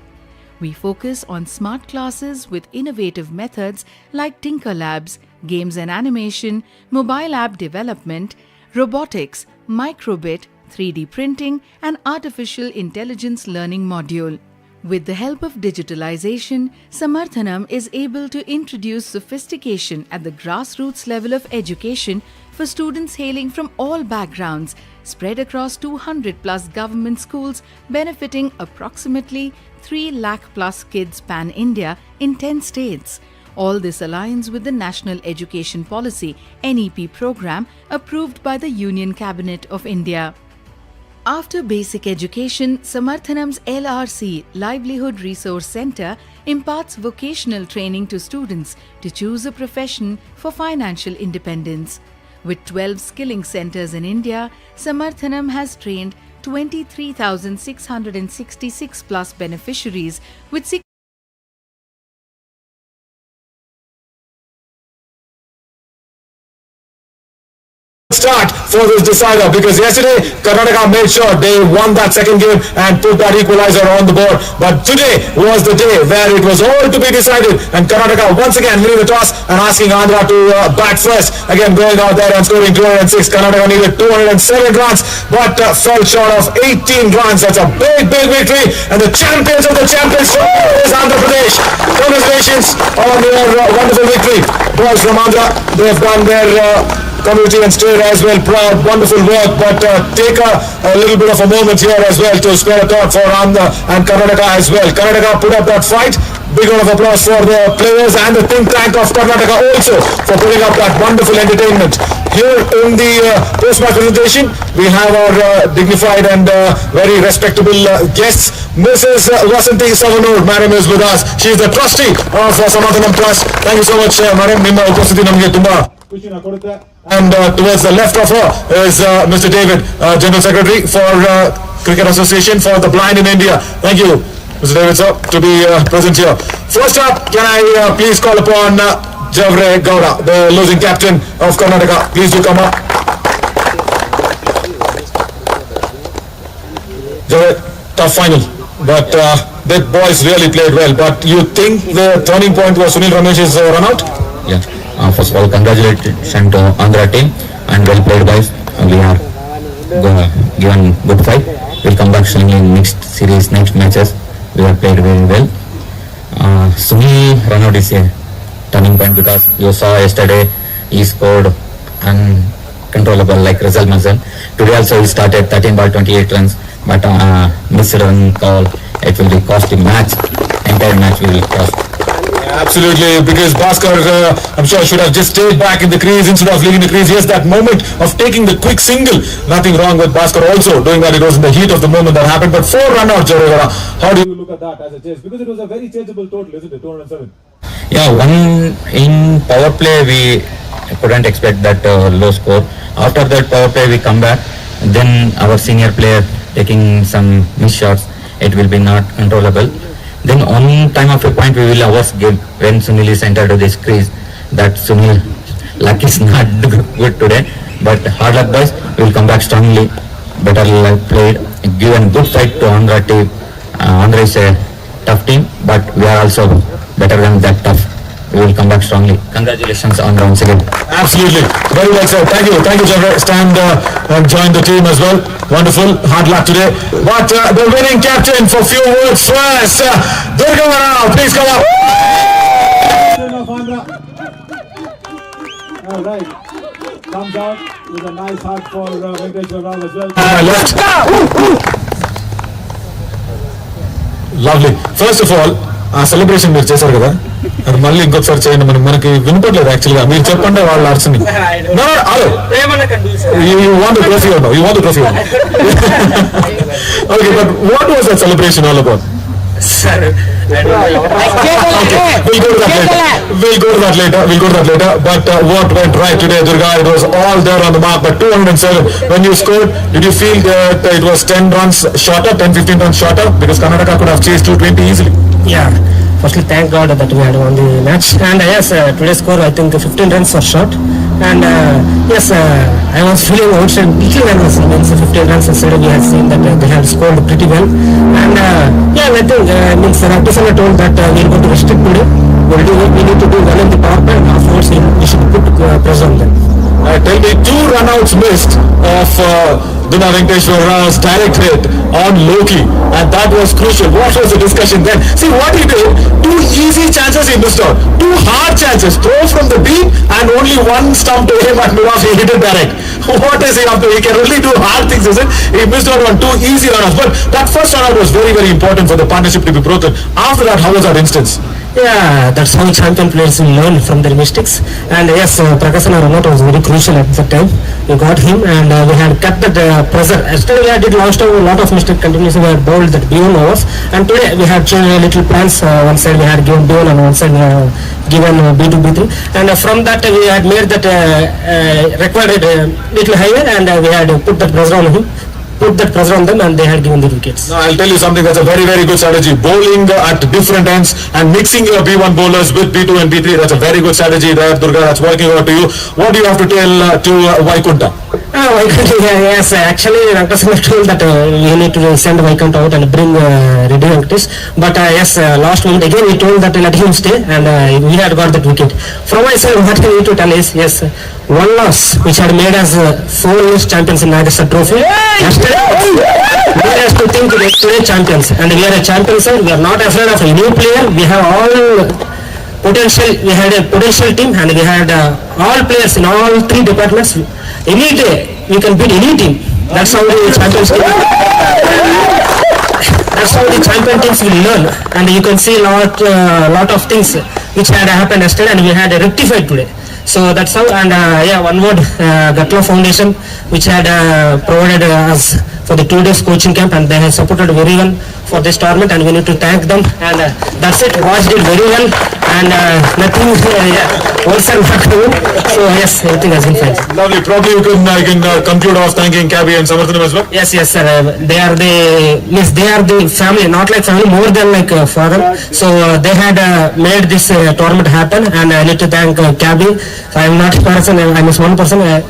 We focus on smart classes with innovative methods like Tinker Labs, games and animation, mobile app development, robotics, microbit, 3D printing and artificial intelligence learning module. With the help of digitalization, Samarthanam is able to introduce sophistication at the grassroots level of education for students hailing from all backgrounds, spread across 200 plus government schools, benefiting approximately 3 lakh plus kids pan-India in 10 states. All this aligns with the National Education Policy (NEP) program approved by the Union Cabinet of India. After basic education, Samarthanam's LRC Livelihood Resource Centre imparts vocational training to students to choose a profession for financial independence. With 12 skilling centres in India, Samarthanam has trained 23,666 plus beneficiaries with start for this decider, because yesterday Karnataka made sure they won that second game and put that equalizer on the board, but today was the day where it was all to be decided, and Karnataka once again winning the toss and asking Andhra to bat first, again going out there and scoring 206. Karnataka needed 207 runs but fell short of 18 runs. That's a big victory, and the champions of the champions is Andhra Pradesh. Congratulations on their wonderful victory. Boys from Andhra, they have done their community and state as well, proud, wonderful work, but take a little bit of a moment here as well to spare a thought for Andhra and Karnataka as well. Karnataka put up that fight. Big round of applause for the players and the think tank of Karnataka also for putting up that wonderful entertainment. Here in the post-match presentation, we have our dignified and very respectable guests. Mrs. Vasanti Savanur, madam is with us. She is the trustee of Samarthanam Trust. Thank you so much, madam. Nimma upasthiti namage tumba ಖುಷಿನ ಕೊಡುತ್ತೆ. And towards the left of her is Mr. David, General Secretary for Cricket Association for the Blind in India. Thank you, Mr. David, sir, to be present here. First up, can I please call upon Javre Gowda, the losing captain of Karnataka. Please do come up. Javre, tough final, but the boys really played well. But you think the turning point was Sunil Ramesh's run out? Yeah. First of all, congratulations to Andhra team and well played guys. We are given good fight. We'll come back strongly in next series, next matches. We have played very well. Sunil Ranade is a turning point because you saw yesterday he scored uncontrollable like Rizal Mazal. Today also he started 13 ball 28 runs, but missed run call. It will cost him match. Entire match will cost. Absolutely, because Bhaskar, I'm sure, should have just stayed back in the crease instead of leaving the crease. Yes, that moment of taking the quick single, nothing wrong with Bhaskar also doing that. It was in the heat of the moment that happened. But 4 run-outs, how do you look at that as a chase? Because it was a very changeable total, isn't it? 207. Yeah, one in power play we couldn't expect that low score. After that power play we come back. Then our senior player taking some missed shots. It will be not controllable. Then on time of a point we will ours game when Sunil is entered to this crease. That Sunil luck is not good today, but hard luck boys. We will come back strongly. Better played, given good fight to Andhra team. Andhra is a tough team, but we are also better than that tough. We will come back strongly. Congratulations Andhra once again. Absolutely, very well said. Thank you, Javre. Stand and join the team as well. Wonderful, hard luck today. But the winning captain for few words first, Durga Rao, please come up. All right, comes out with a nice hug for Venkateshwar Rao as well. Left. Lovely. First of all, celebration మీరు చేశారు కదా, అది మళ్ళీ ఇంకొకసారి చేయండి. మనకి వినపడలేదు యాక్చువల్గా. మీరు చెప్పండి వాళ్ళ అర్చని. You want the trophy or no? You want the trophy or no? Okay, but what was that celebration all about? Sir, Okay, we'll go to that later. But what went right today, Durga? It was all there on the mark, but 207. When you scored, did you feel that it was 10 runs shorter, 10-15 runs shorter? Because Karnataka could have chased 220 easily. Yeah. Firstly, thank God that we had won the match. And yes, today's score I think 15 runs were short. And yes, I was feeling outside little nervous. Means 15 runs instead we had seen that they had scored pretty well. And yeah, I think means Raktasana told that we are going to restrict today. We need to do well in the power play, and afterwards we should put pressure on them. Tell me, 2 run-outs missed of Duna Venkateshwar Rao's direct hit on Loki, and that was crucial. What was the discussion then? See what he did, 2 easy chances he missed out, 2 hard chances, throw from the deep and only 1 stump to him and mid-off, he hit it direct. What is he up to? He can only do hard things, is it? He missed out on 2 easy run-outs, but that first run-out was very, very important for the partnership to be broken. After that, how was that instance? Yeah, that's how champion players will learn from their mistakes. And yes, Prakasana run-out was very crucial at that time. We got him and we had cut that pressure. Yesterday we did last time a lot of mistakes continuously. We had bowled that beyond overs, and today we had changed a little plans. One side we had given beyond and one side we had given B2, B3. And from that we had made that required little higher, and we had put that pressure on him. Put that pressure on them, and they had given the wickets. No, I'll tell you something, that's a very, very good strategy. Bowling at different ends and mixing your B1 bowlers with B2 and B3, that's a very good strategy there, Durga, that's working out to you. What do you have to tell to Vaikunta? Vaikunta, yes, actually Venkateshwar told that we need to send Vaikunta out and bring Reddy Venkatesh. But yes, last moment again he told that let him stay, and we had got that wicket. From my side, what I need to tell is, yes, 1 loss which had made us 4 years champions in Nagasar Trophy. We have to think that today champions, and we are a champion side. We are not afraid of a new player. We have all potential. We had a potential team, and we had all players in all 3 departments. Any day we can beat any team. That's how the champions. That's how the champion teams will learn, and you can see lot of things which had happened yesterday, and we had rectified today. So that's how. And yeah, one word, Gatla Foundation, which had provided us for the 2 days coaching camp, and they have supported very well for this tournament, and we need to thank them. And that's it. Watch did very well, and nothing worse than not to. So yes, everything has been fine. Lovely. Probably you can conclude off thanking Cabby and Samarthanam as well. Yes, sir. They are the family, not like family, more than like father. So they had made this tournament happen, and I need to thank Cabby. I am not a person, I am one person. I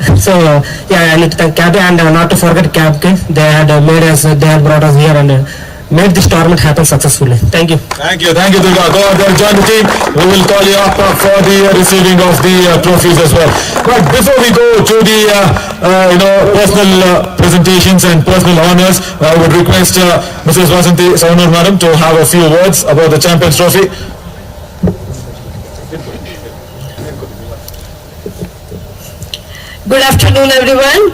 need to thank Cabby, and not to forget Cab. They had made us, they had brought us here and made this tournament happen successfully. Thank you. Thank you, Durga. Go out there, join the team. We will call you up for the receiving of the trophies as well. But before we go to the personal presentations and personal honors, I would request Mrs. Vasanthi Savanur Madam to have a few words about the Champions Trophy. Good afternoon, everyone.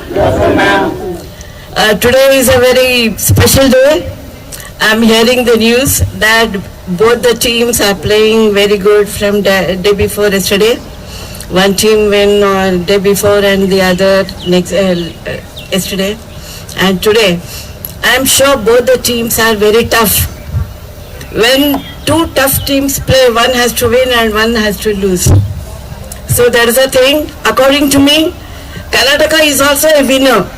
Today is a very special day. I'm hearing the news that both the teams are playing very good from the day before yesterday. One team win on day before and the other next yesterday. And today, I'm sure both the teams are very tough. When two tough teams play, one has to win and one has to lose. So that is the thing. According to me, Karnataka is also a winner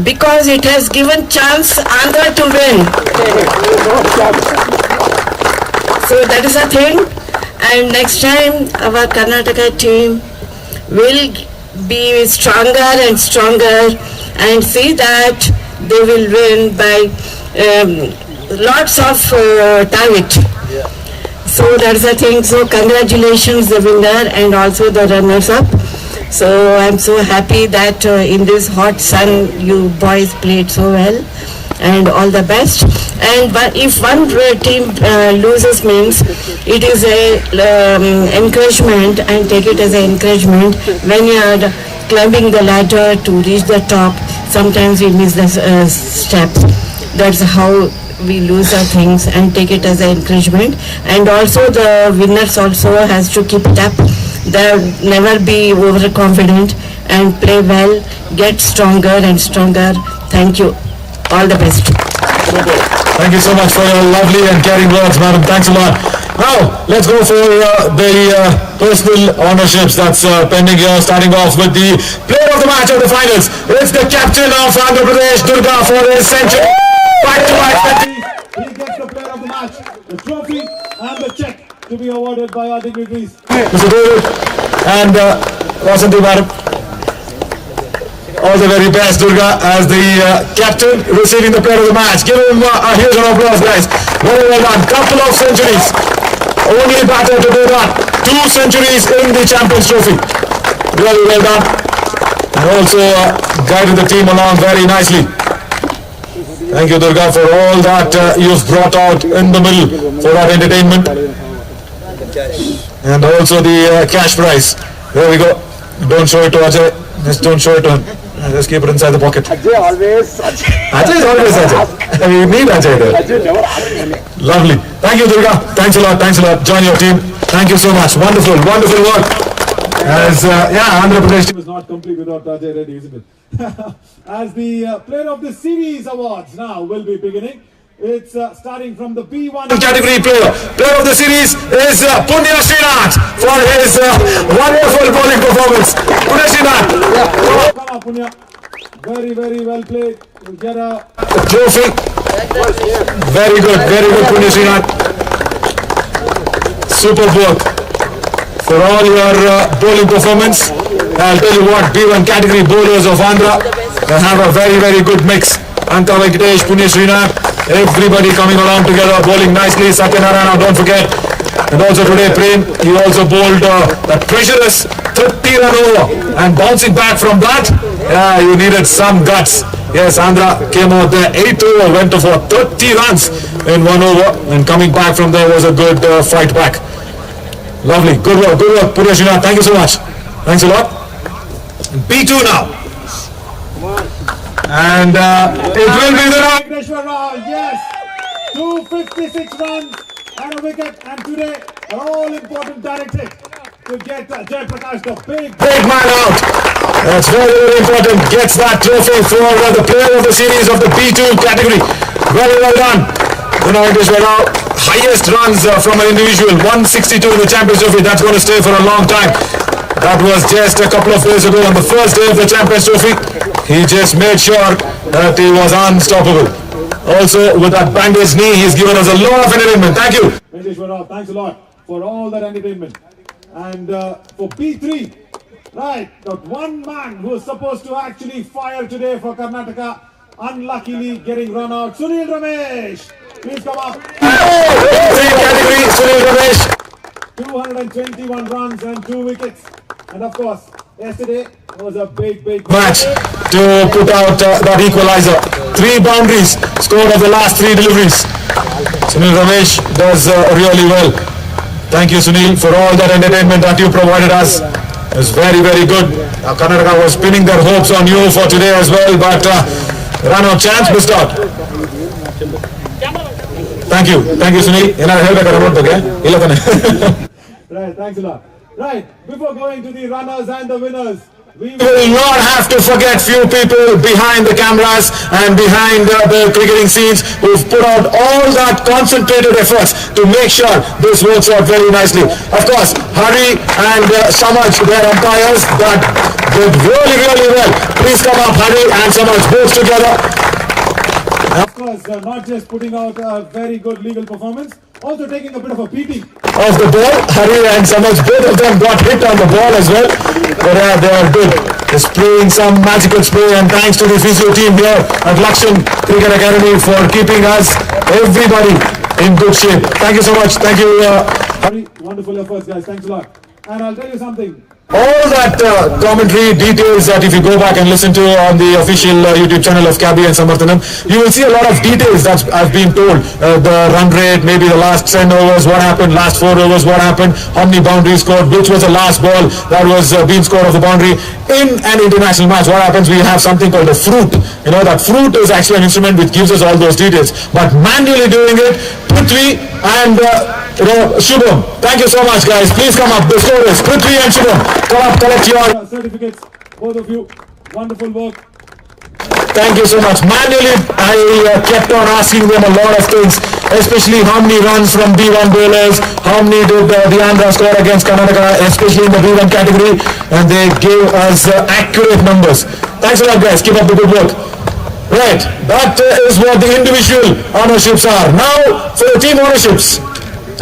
because it has given chance Andhra to win. So that is the thing. And next time our Karnataka team will be stronger and stronger and see that they will win by lots of target. So that's the thing. So congratulations the winner and also the runners up. So I'm so happy that in this hot sun you boys played so well and all the best. And but if one team loses means it is a encouragement, and take it as an encouragement when you are climbing the ladder to reach the top. Sometimes we miss the steps. That's how we lose our things, and take it as an encouragement. And also the winners also has to keep it up. They'll never be overconfident and play well, get stronger and stronger. Thank you. All the best. Thank you so much for your lovely and caring words, madam. Thanks a lot. Now, let's go for the personal honorships that's pending here, starting off with the player of the match of the finals. It's the captain of Andhra Pradesh, Durga, for his century. Back-to-back century. He gets the player of the match, the trophy and the check to be awarded by our dignitaries. Mr. David and Vasanthi madam. All the very best, Durga, as the captain receiving the player of the match. Give him a huge round of applause, guys. Very well done. Couple of centuries. Only batter to do that. 2 centuries in the Champions Trophy. Really well done. And also guided the team along very nicely. Thank you, Durga, for all that you've brought out in the middle for our entertainment. And also the cash prize. There we go. Don't show it to Ajay. Just don't show it to him. Just keep it inside the pocket. Ajay is always Ajay. We need Ajay there. Lovely. Thank you, Durga. Thanks a lot. Thanks a lot. Join your team. Thank you so much. Wonderful. Wonderful work. As Andhra Pradesh team is not complete without Ajay Reddy, isn't it? As the player of the series awards now will be beginning. It's starting from the B1 category player. Player of the series is Punya Srinath for his wonderful bowling performance. Punya Srinath. Come on, Punya. Very, very well played. You'll get a trophy. Very good, Punya Srinath. Superb work for all your bowling performance. I'll tell you what, B1 category bowlers of Andhra, they have a very, very good mix. Anta Venkatesh, Punya Srinath, everybody coming around together, bowling nicely. Satyanarayana, don't forget. And also today, Prem, he also bowled that treacherous 30-run over. And bouncing back from that, you needed some guts. Yes, Andhra came out there, 8th over, went for 30 runs in 1 over. And coming back from there was a good fight back. Lovely, good work, Punya Srinath. Thank you so much. Thanks a lot. B2 now. And it will be the yes, 256 runs and a wicket, and today an all-important direct hit to get Jai Prakash the big man out. That's very, very important. Gets that trophy for the player of the series of the B2 category. Very well done. Highest runs from an individual, 162 in the Champions Trophy. That's going to stay for a long time. That was just a couple of days ago on the first day of the Champions Trophy. He just made sure that he was unstoppable. Also, with that bandaged knee, he's given us a lot of entertainment. Thank you. Thanks a lot for all that entertainment. And for P3, right, that one man who was supposed to actually fire today for Karnataka, unluckily getting run out. Sunil Ramesh, please come up. Category, Sunil Ramesh. 221 runs and 2 wickets. And of course, yesterday was a big match to put out that equalizer. 3 boundaries scored of the last 3 deliveries. Sunil Ramesh does really well. Thank you, Sunil, for all that entertainment that you provided us. It was very, very good. Karnataka was pinning their hopes on you for today as well, but run out chance, missed out. Thank you, Sunil. Right, thanks a lot. Right, before going to the runners and the winners, we will not have to forget few people behind the cameras and behind the cricketing scenes who've put out all that concentrated efforts to make sure this works out very nicely. Of course, Hari and Samaj, their umpires, that did really, really well. Please come up, Hari and Samaj, both together. Of course, not just putting out a very good legal performance, also taking a bit of a beating. Of the ball, Hari and Samaj, both of them got hit on the ball as well. But they are good. They're spraying some magical spray, and thanks to the physio team here at Lakshan Cricket Academy for keeping us, everybody, in good shape. Thank you so much. Thank you. Hari, wonderful efforts, guys. Thanks a lot. And I'll tell you something. All that commentary details that if you go back and listen to on the official YouTube channel of Kabby and Samarthanam, you will see a lot of details that I've been told. The run rate, maybe the last 10 overs, what happened, last 4 overs, what happened, how many boundaries scored, which was the last ball that was being scored of the boundary. In an international match, what happens, we have something called a fruit. You know, that fruit is actually an instrument which gives us all those details. But manually doing it, Prithvi and Shubham, thank you so much, guys. Please come up. The score is Prithvi and Shubham. Come up, collect your certificates, both of you. Wonderful work. Thank you so much. Manually, I kept on asking them a lot of things, especially how many runs from B1 bowlers, how many did the Andhra score against Karnataka, especially in the B1 category, and they gave us accurate numbers. Thanks a lot, guys. Keep up the good work. Right, that is what the individual ownerships are. Now for the team ownerships.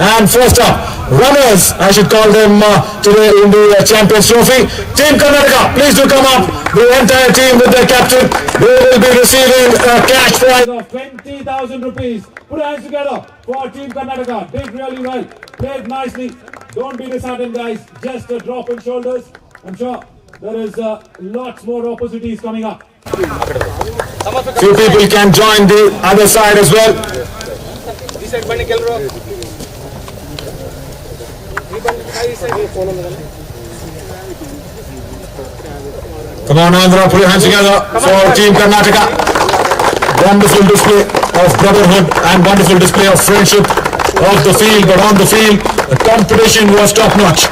And first up, runners, I should call them today in the Champions Trophy. Team Karnataka, please do come up. The entire team with their captain. They will be receiving a cash prize of 20,000 rupees. Put your hands together for Team Karnataka. Did really well. Played nicely. Don't be disheartened, guys. Just a drop in shoulders. I'm sure there is lots more opportunities coming up. Few people can join the other side as well. Come on, Andhra, put your hands together for Team Karnataka. Wonderful display of brotherhood and wonderful display of friendship off the field, but on the field, the competition was top-notch.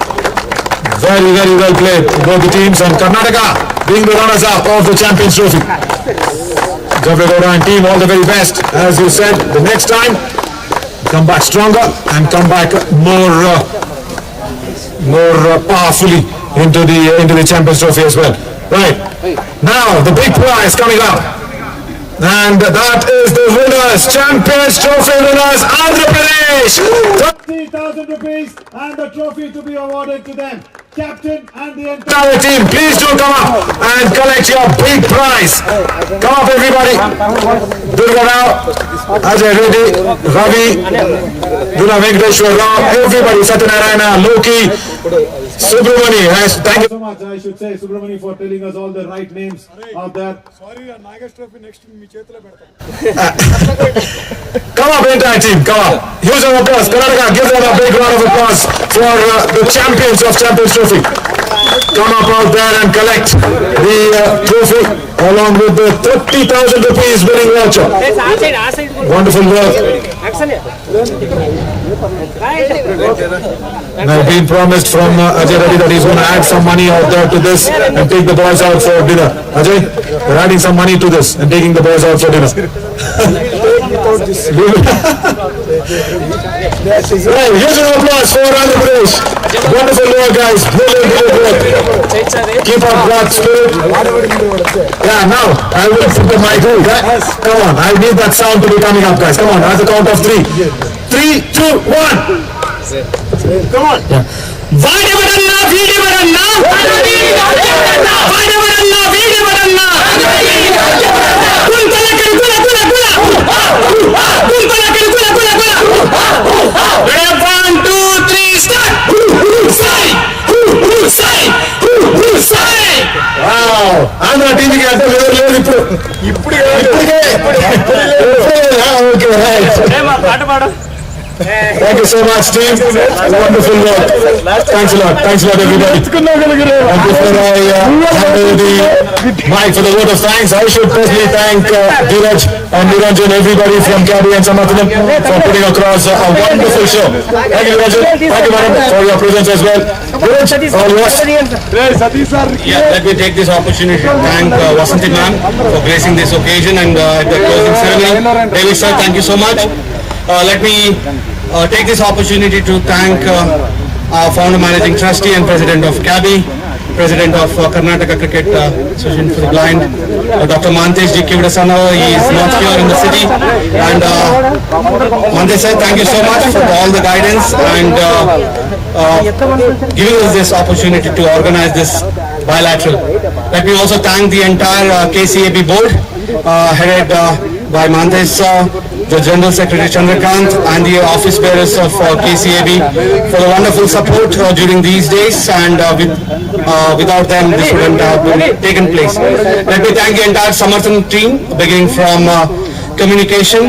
Very, very well played, both the teams, and Karnataka being the runners-up of the Champions Trophy. Javregoda and team, all the very best. As you said, the next time, come back stronger and come back more powerfully into the Champions Trophy as well. Right, now the big prize coming up, and that is the winners, Champions Trophy winners, Andhra Pradesh. 30,000 rupees and the trophy to be awarded to them. Captain and the entire team, please do come up and collect your big prize. Come up, everybody. Durga Rao, Ajay Reddy, Ravi, Duna Venkateshwar Rao, everybody, Satyanarayana, Loki, Subramani. Thank you so much. I should say Subramani for telling us all the right names out there. Sorry, Nagesh trophy next to me. Come up, entire team, come up. Huge round of applause. Karnataka, give them a big round of applause for the champions of Champions Trophy. Come up out there and collect the trophy along with the 30,000 rupees winning voucher. Wonderful work. And I've been promised from Ajay Reddy that he's going to add some money out there to this and take the boys out for dinner. Ajay, we're adding some money to this and taking the boys out for dinner. Right, here's an applause for Andhra Pradesh. Wonderful work, guys. Brilliant work. Keep up that spirit. Yeah, now I will put the mic. Come on, I need that sound to be coming up, guys. Come on, at the count of 3. 3, 2, 1. Come on. Yeah. Wow! Andhra TV కి అంటే లేదు ఇప్పుడు okay right Thank you so much, team. Wonderful work. Thanks a lot, everybody. Thank you for handing the mic for the vote of thanks. I should personally thank Dheeraj and Niranjan, everybody from Kabi and Samarthanam for putting across a wonderful show. Thank you, Niranjan. Thank you, madam, for your presence as well. Dheeraj, all yours. Yeah, let me take this opportunity to thank Vasanthi ma'am for gracing this occasion and at the closing ceremony. David sir, thank you so much. Let me take this opportunity to thank our founder, managing trustee and president of Kabi, president of Karnataka Cricket Association for the Blind, Dr. Mantesh Ji Kivdasana. He is not here in the city. And Mantesh sir, thank you so much for all the guidance and giving us this opportunity to organize this bilateral. Let me also thank the entire KCAB board headed by Mantesh sir, the General Secretary Chandrakant and the office bearers of KCAB for the wonderful support during these days, and without them this wouldn't have been taken place. Let me thank the entire Samarthan team, beginning from communication.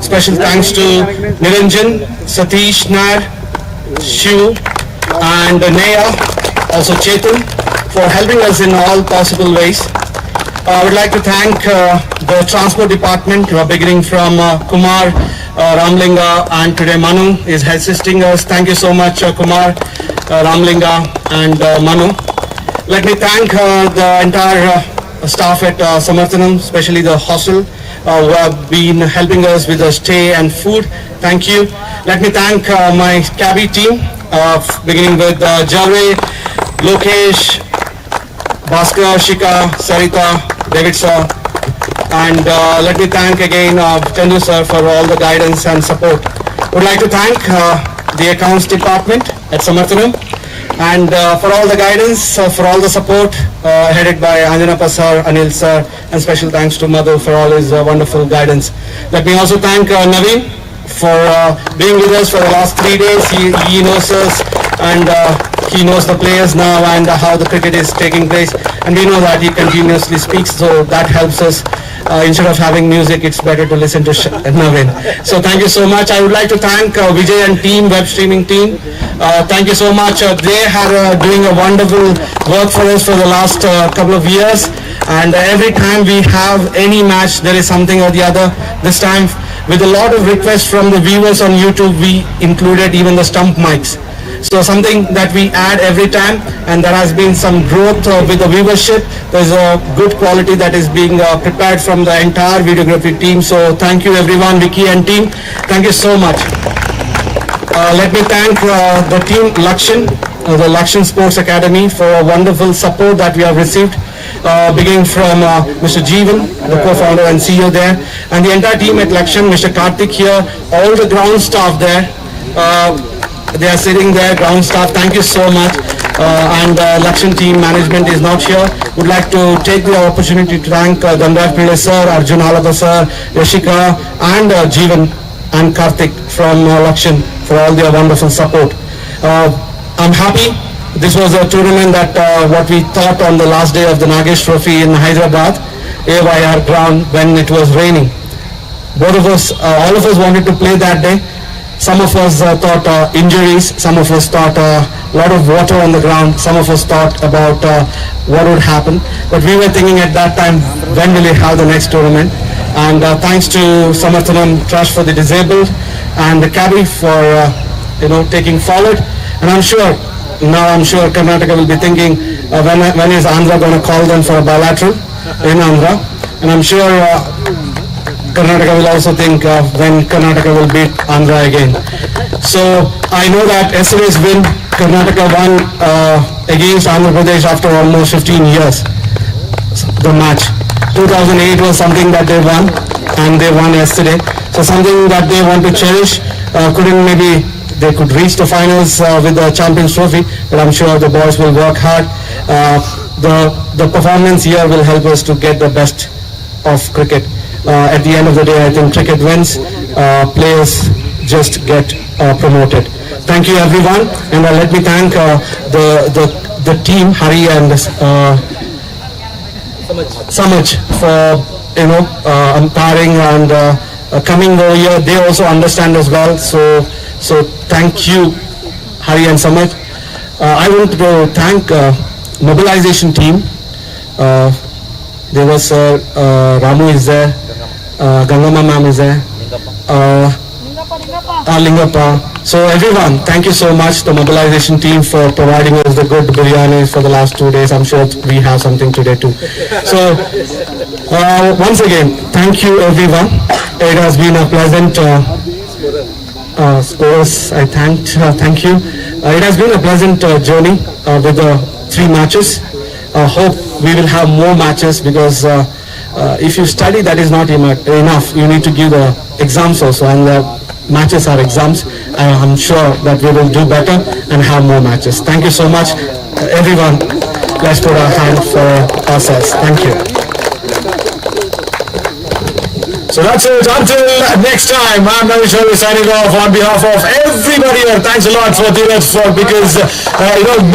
Special thanks to Niranjan, Satish Nair, Shiv and Neha, also Chetan, for helping us in all possible ways. I would like to thank the transport department, beginning from Kumar, Ramlinga, and today Manu is assisting us. Thank you so much, Kumar, Ramlinga, and Manu. Let me thank the entire staff at Samarthanam, especially the hostel, who have been helping us with the stay and food. Thank you. Let me thank my Kabi team, beginning with Javre, Lokesh, Bhaskar, Shika, Sarita, David sir, and let me thank again Chandu sir for all the guidance and support. Would like to thank the accounts department at Samarthanam and for all the guidance, for all the support headed by Anjanappa sir, Anil sir, and special thanks to Madhu for all his wonderful guidance. Let me also thank Naveen for being with us for the last 3 days. He knows us and he knows the players now and how the cricket is taking place, and we know that he continuously speaks, so that helps us. Instead of having music, it's better to listen to Naveen. So thank you so much. I would like to thank Vijay and team, web streaming team. Thank you so much. They are doing a wonderful work for us for the last couple of years, and every time we have any match, there is something or the other. This time, with a lot of requests from the viewers on YouTube, we included even the stump mics. So something that we add every time, and there has been some growth with the viewership. There's a good quality that is being prepared from the entire videography team. So thank you everyone, Vicky and team. Thank you so much. Let me thank the team Lakshan, the Lakshan Sports Academy, for a wonderful support that we have received. Beginning from Mr. Jeevan, the co-founder and CEO there, and the entire team at Lakshan, Mr. Karthik here, all the ground staff there. They are sitting there, ground staff. Thank you so much. And Lakshan team management is not here. Would like to take the opportunity to thank Dandar Pillai sir, Arjun Alaba sir, Yashika, and Jeevan and Karthik from Lakshan for all their wonderful support. I'm happy. This was a tournament that what we thought on the last day of the Nagesh Trophy in Hyderabad, AYR ground, when it was raining. Both of us, all of us wanted to play that day. Some of us thought injuries, some of us thought a lot of water on the ground, some of us thought about what would happen. But we were thinking at that time, when will we have the next tournament? And thanks to Samarthanam Trust for the Disabled and the Kabi for taking forward. And I'm sure Karnataka will be thinking, when is Andhra going to call them for a bilateral in Andhra? And I'm sure Karnataka will also think when Karnataka will beat Andhra again. So I know that yesterday's win, Karnataka won against Andhra Pradesh after almost 15 years. The match 2008 was something that they won, and they won yesterday. So something that they want to cherish. Maybe they could reach the finals with the Champions Trophy, but I'm sure the boys will work hard. The performance here will help us to get the best of cricket. At the end of the day, I think cricket wins, players just get promoted. Thank you everyone, and let me thank the team, Hari and Samaj, for umpiring and coming over here. They also understand as well. So thank you, Hari and Samaj. I want to thank mobilization team. There was Ramu is there, Gangama ma'am is there, Lingappa. So everyone, thank you so much, the mobilization team, for providing us the good biryanis for the last 2 days. I'm sure we have something today too. So once again, thank you everyone. It has been a pleasant scores. Thank you. It has been a pleasant journey with the 3 matches. Hope we will have more matches, because if you study, that is not enough. You need to give the exams also, and the matches are exams. I'm sure that we will do better and have more matches. Thank you so much, everyone. Let's put our hand for ourselves. Thank you. So that's it. Until next time, I'm Ravi Sharma signing off on behalf of everybody here. Thanks a lot for Dheeraj because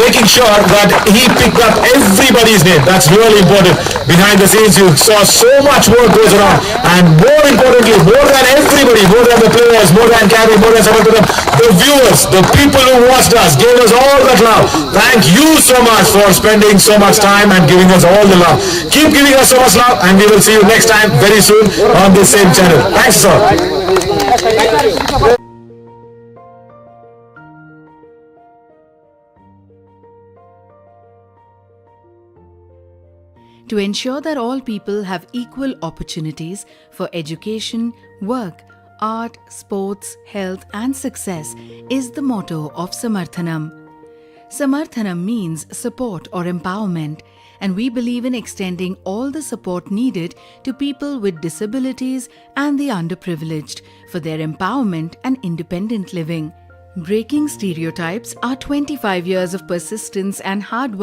making sure that he picked up everybody's name. That's really important. Behind the scenes, you saw so much work goes around, and more importantly, more than everybody, more than the players, more than Gary, more than Samarthanam, the viewers, the people who watched us, gave us all that love. Thank you so much for spending so much time and giving us all the love. Keep giving us so much love, and we will see you next time very soon on this same channel. Thanks, sir. To ensure that all people have equal opportunities for education, work, art, sports, health and success is the motto of Samarthanam. Samarthanam means support or empowerment, and we believe in extending all the support needed to people with disabilities and the underprivileged for their empowerment and independent living. Breaking stereotypes are 25 years of persistence and hard work.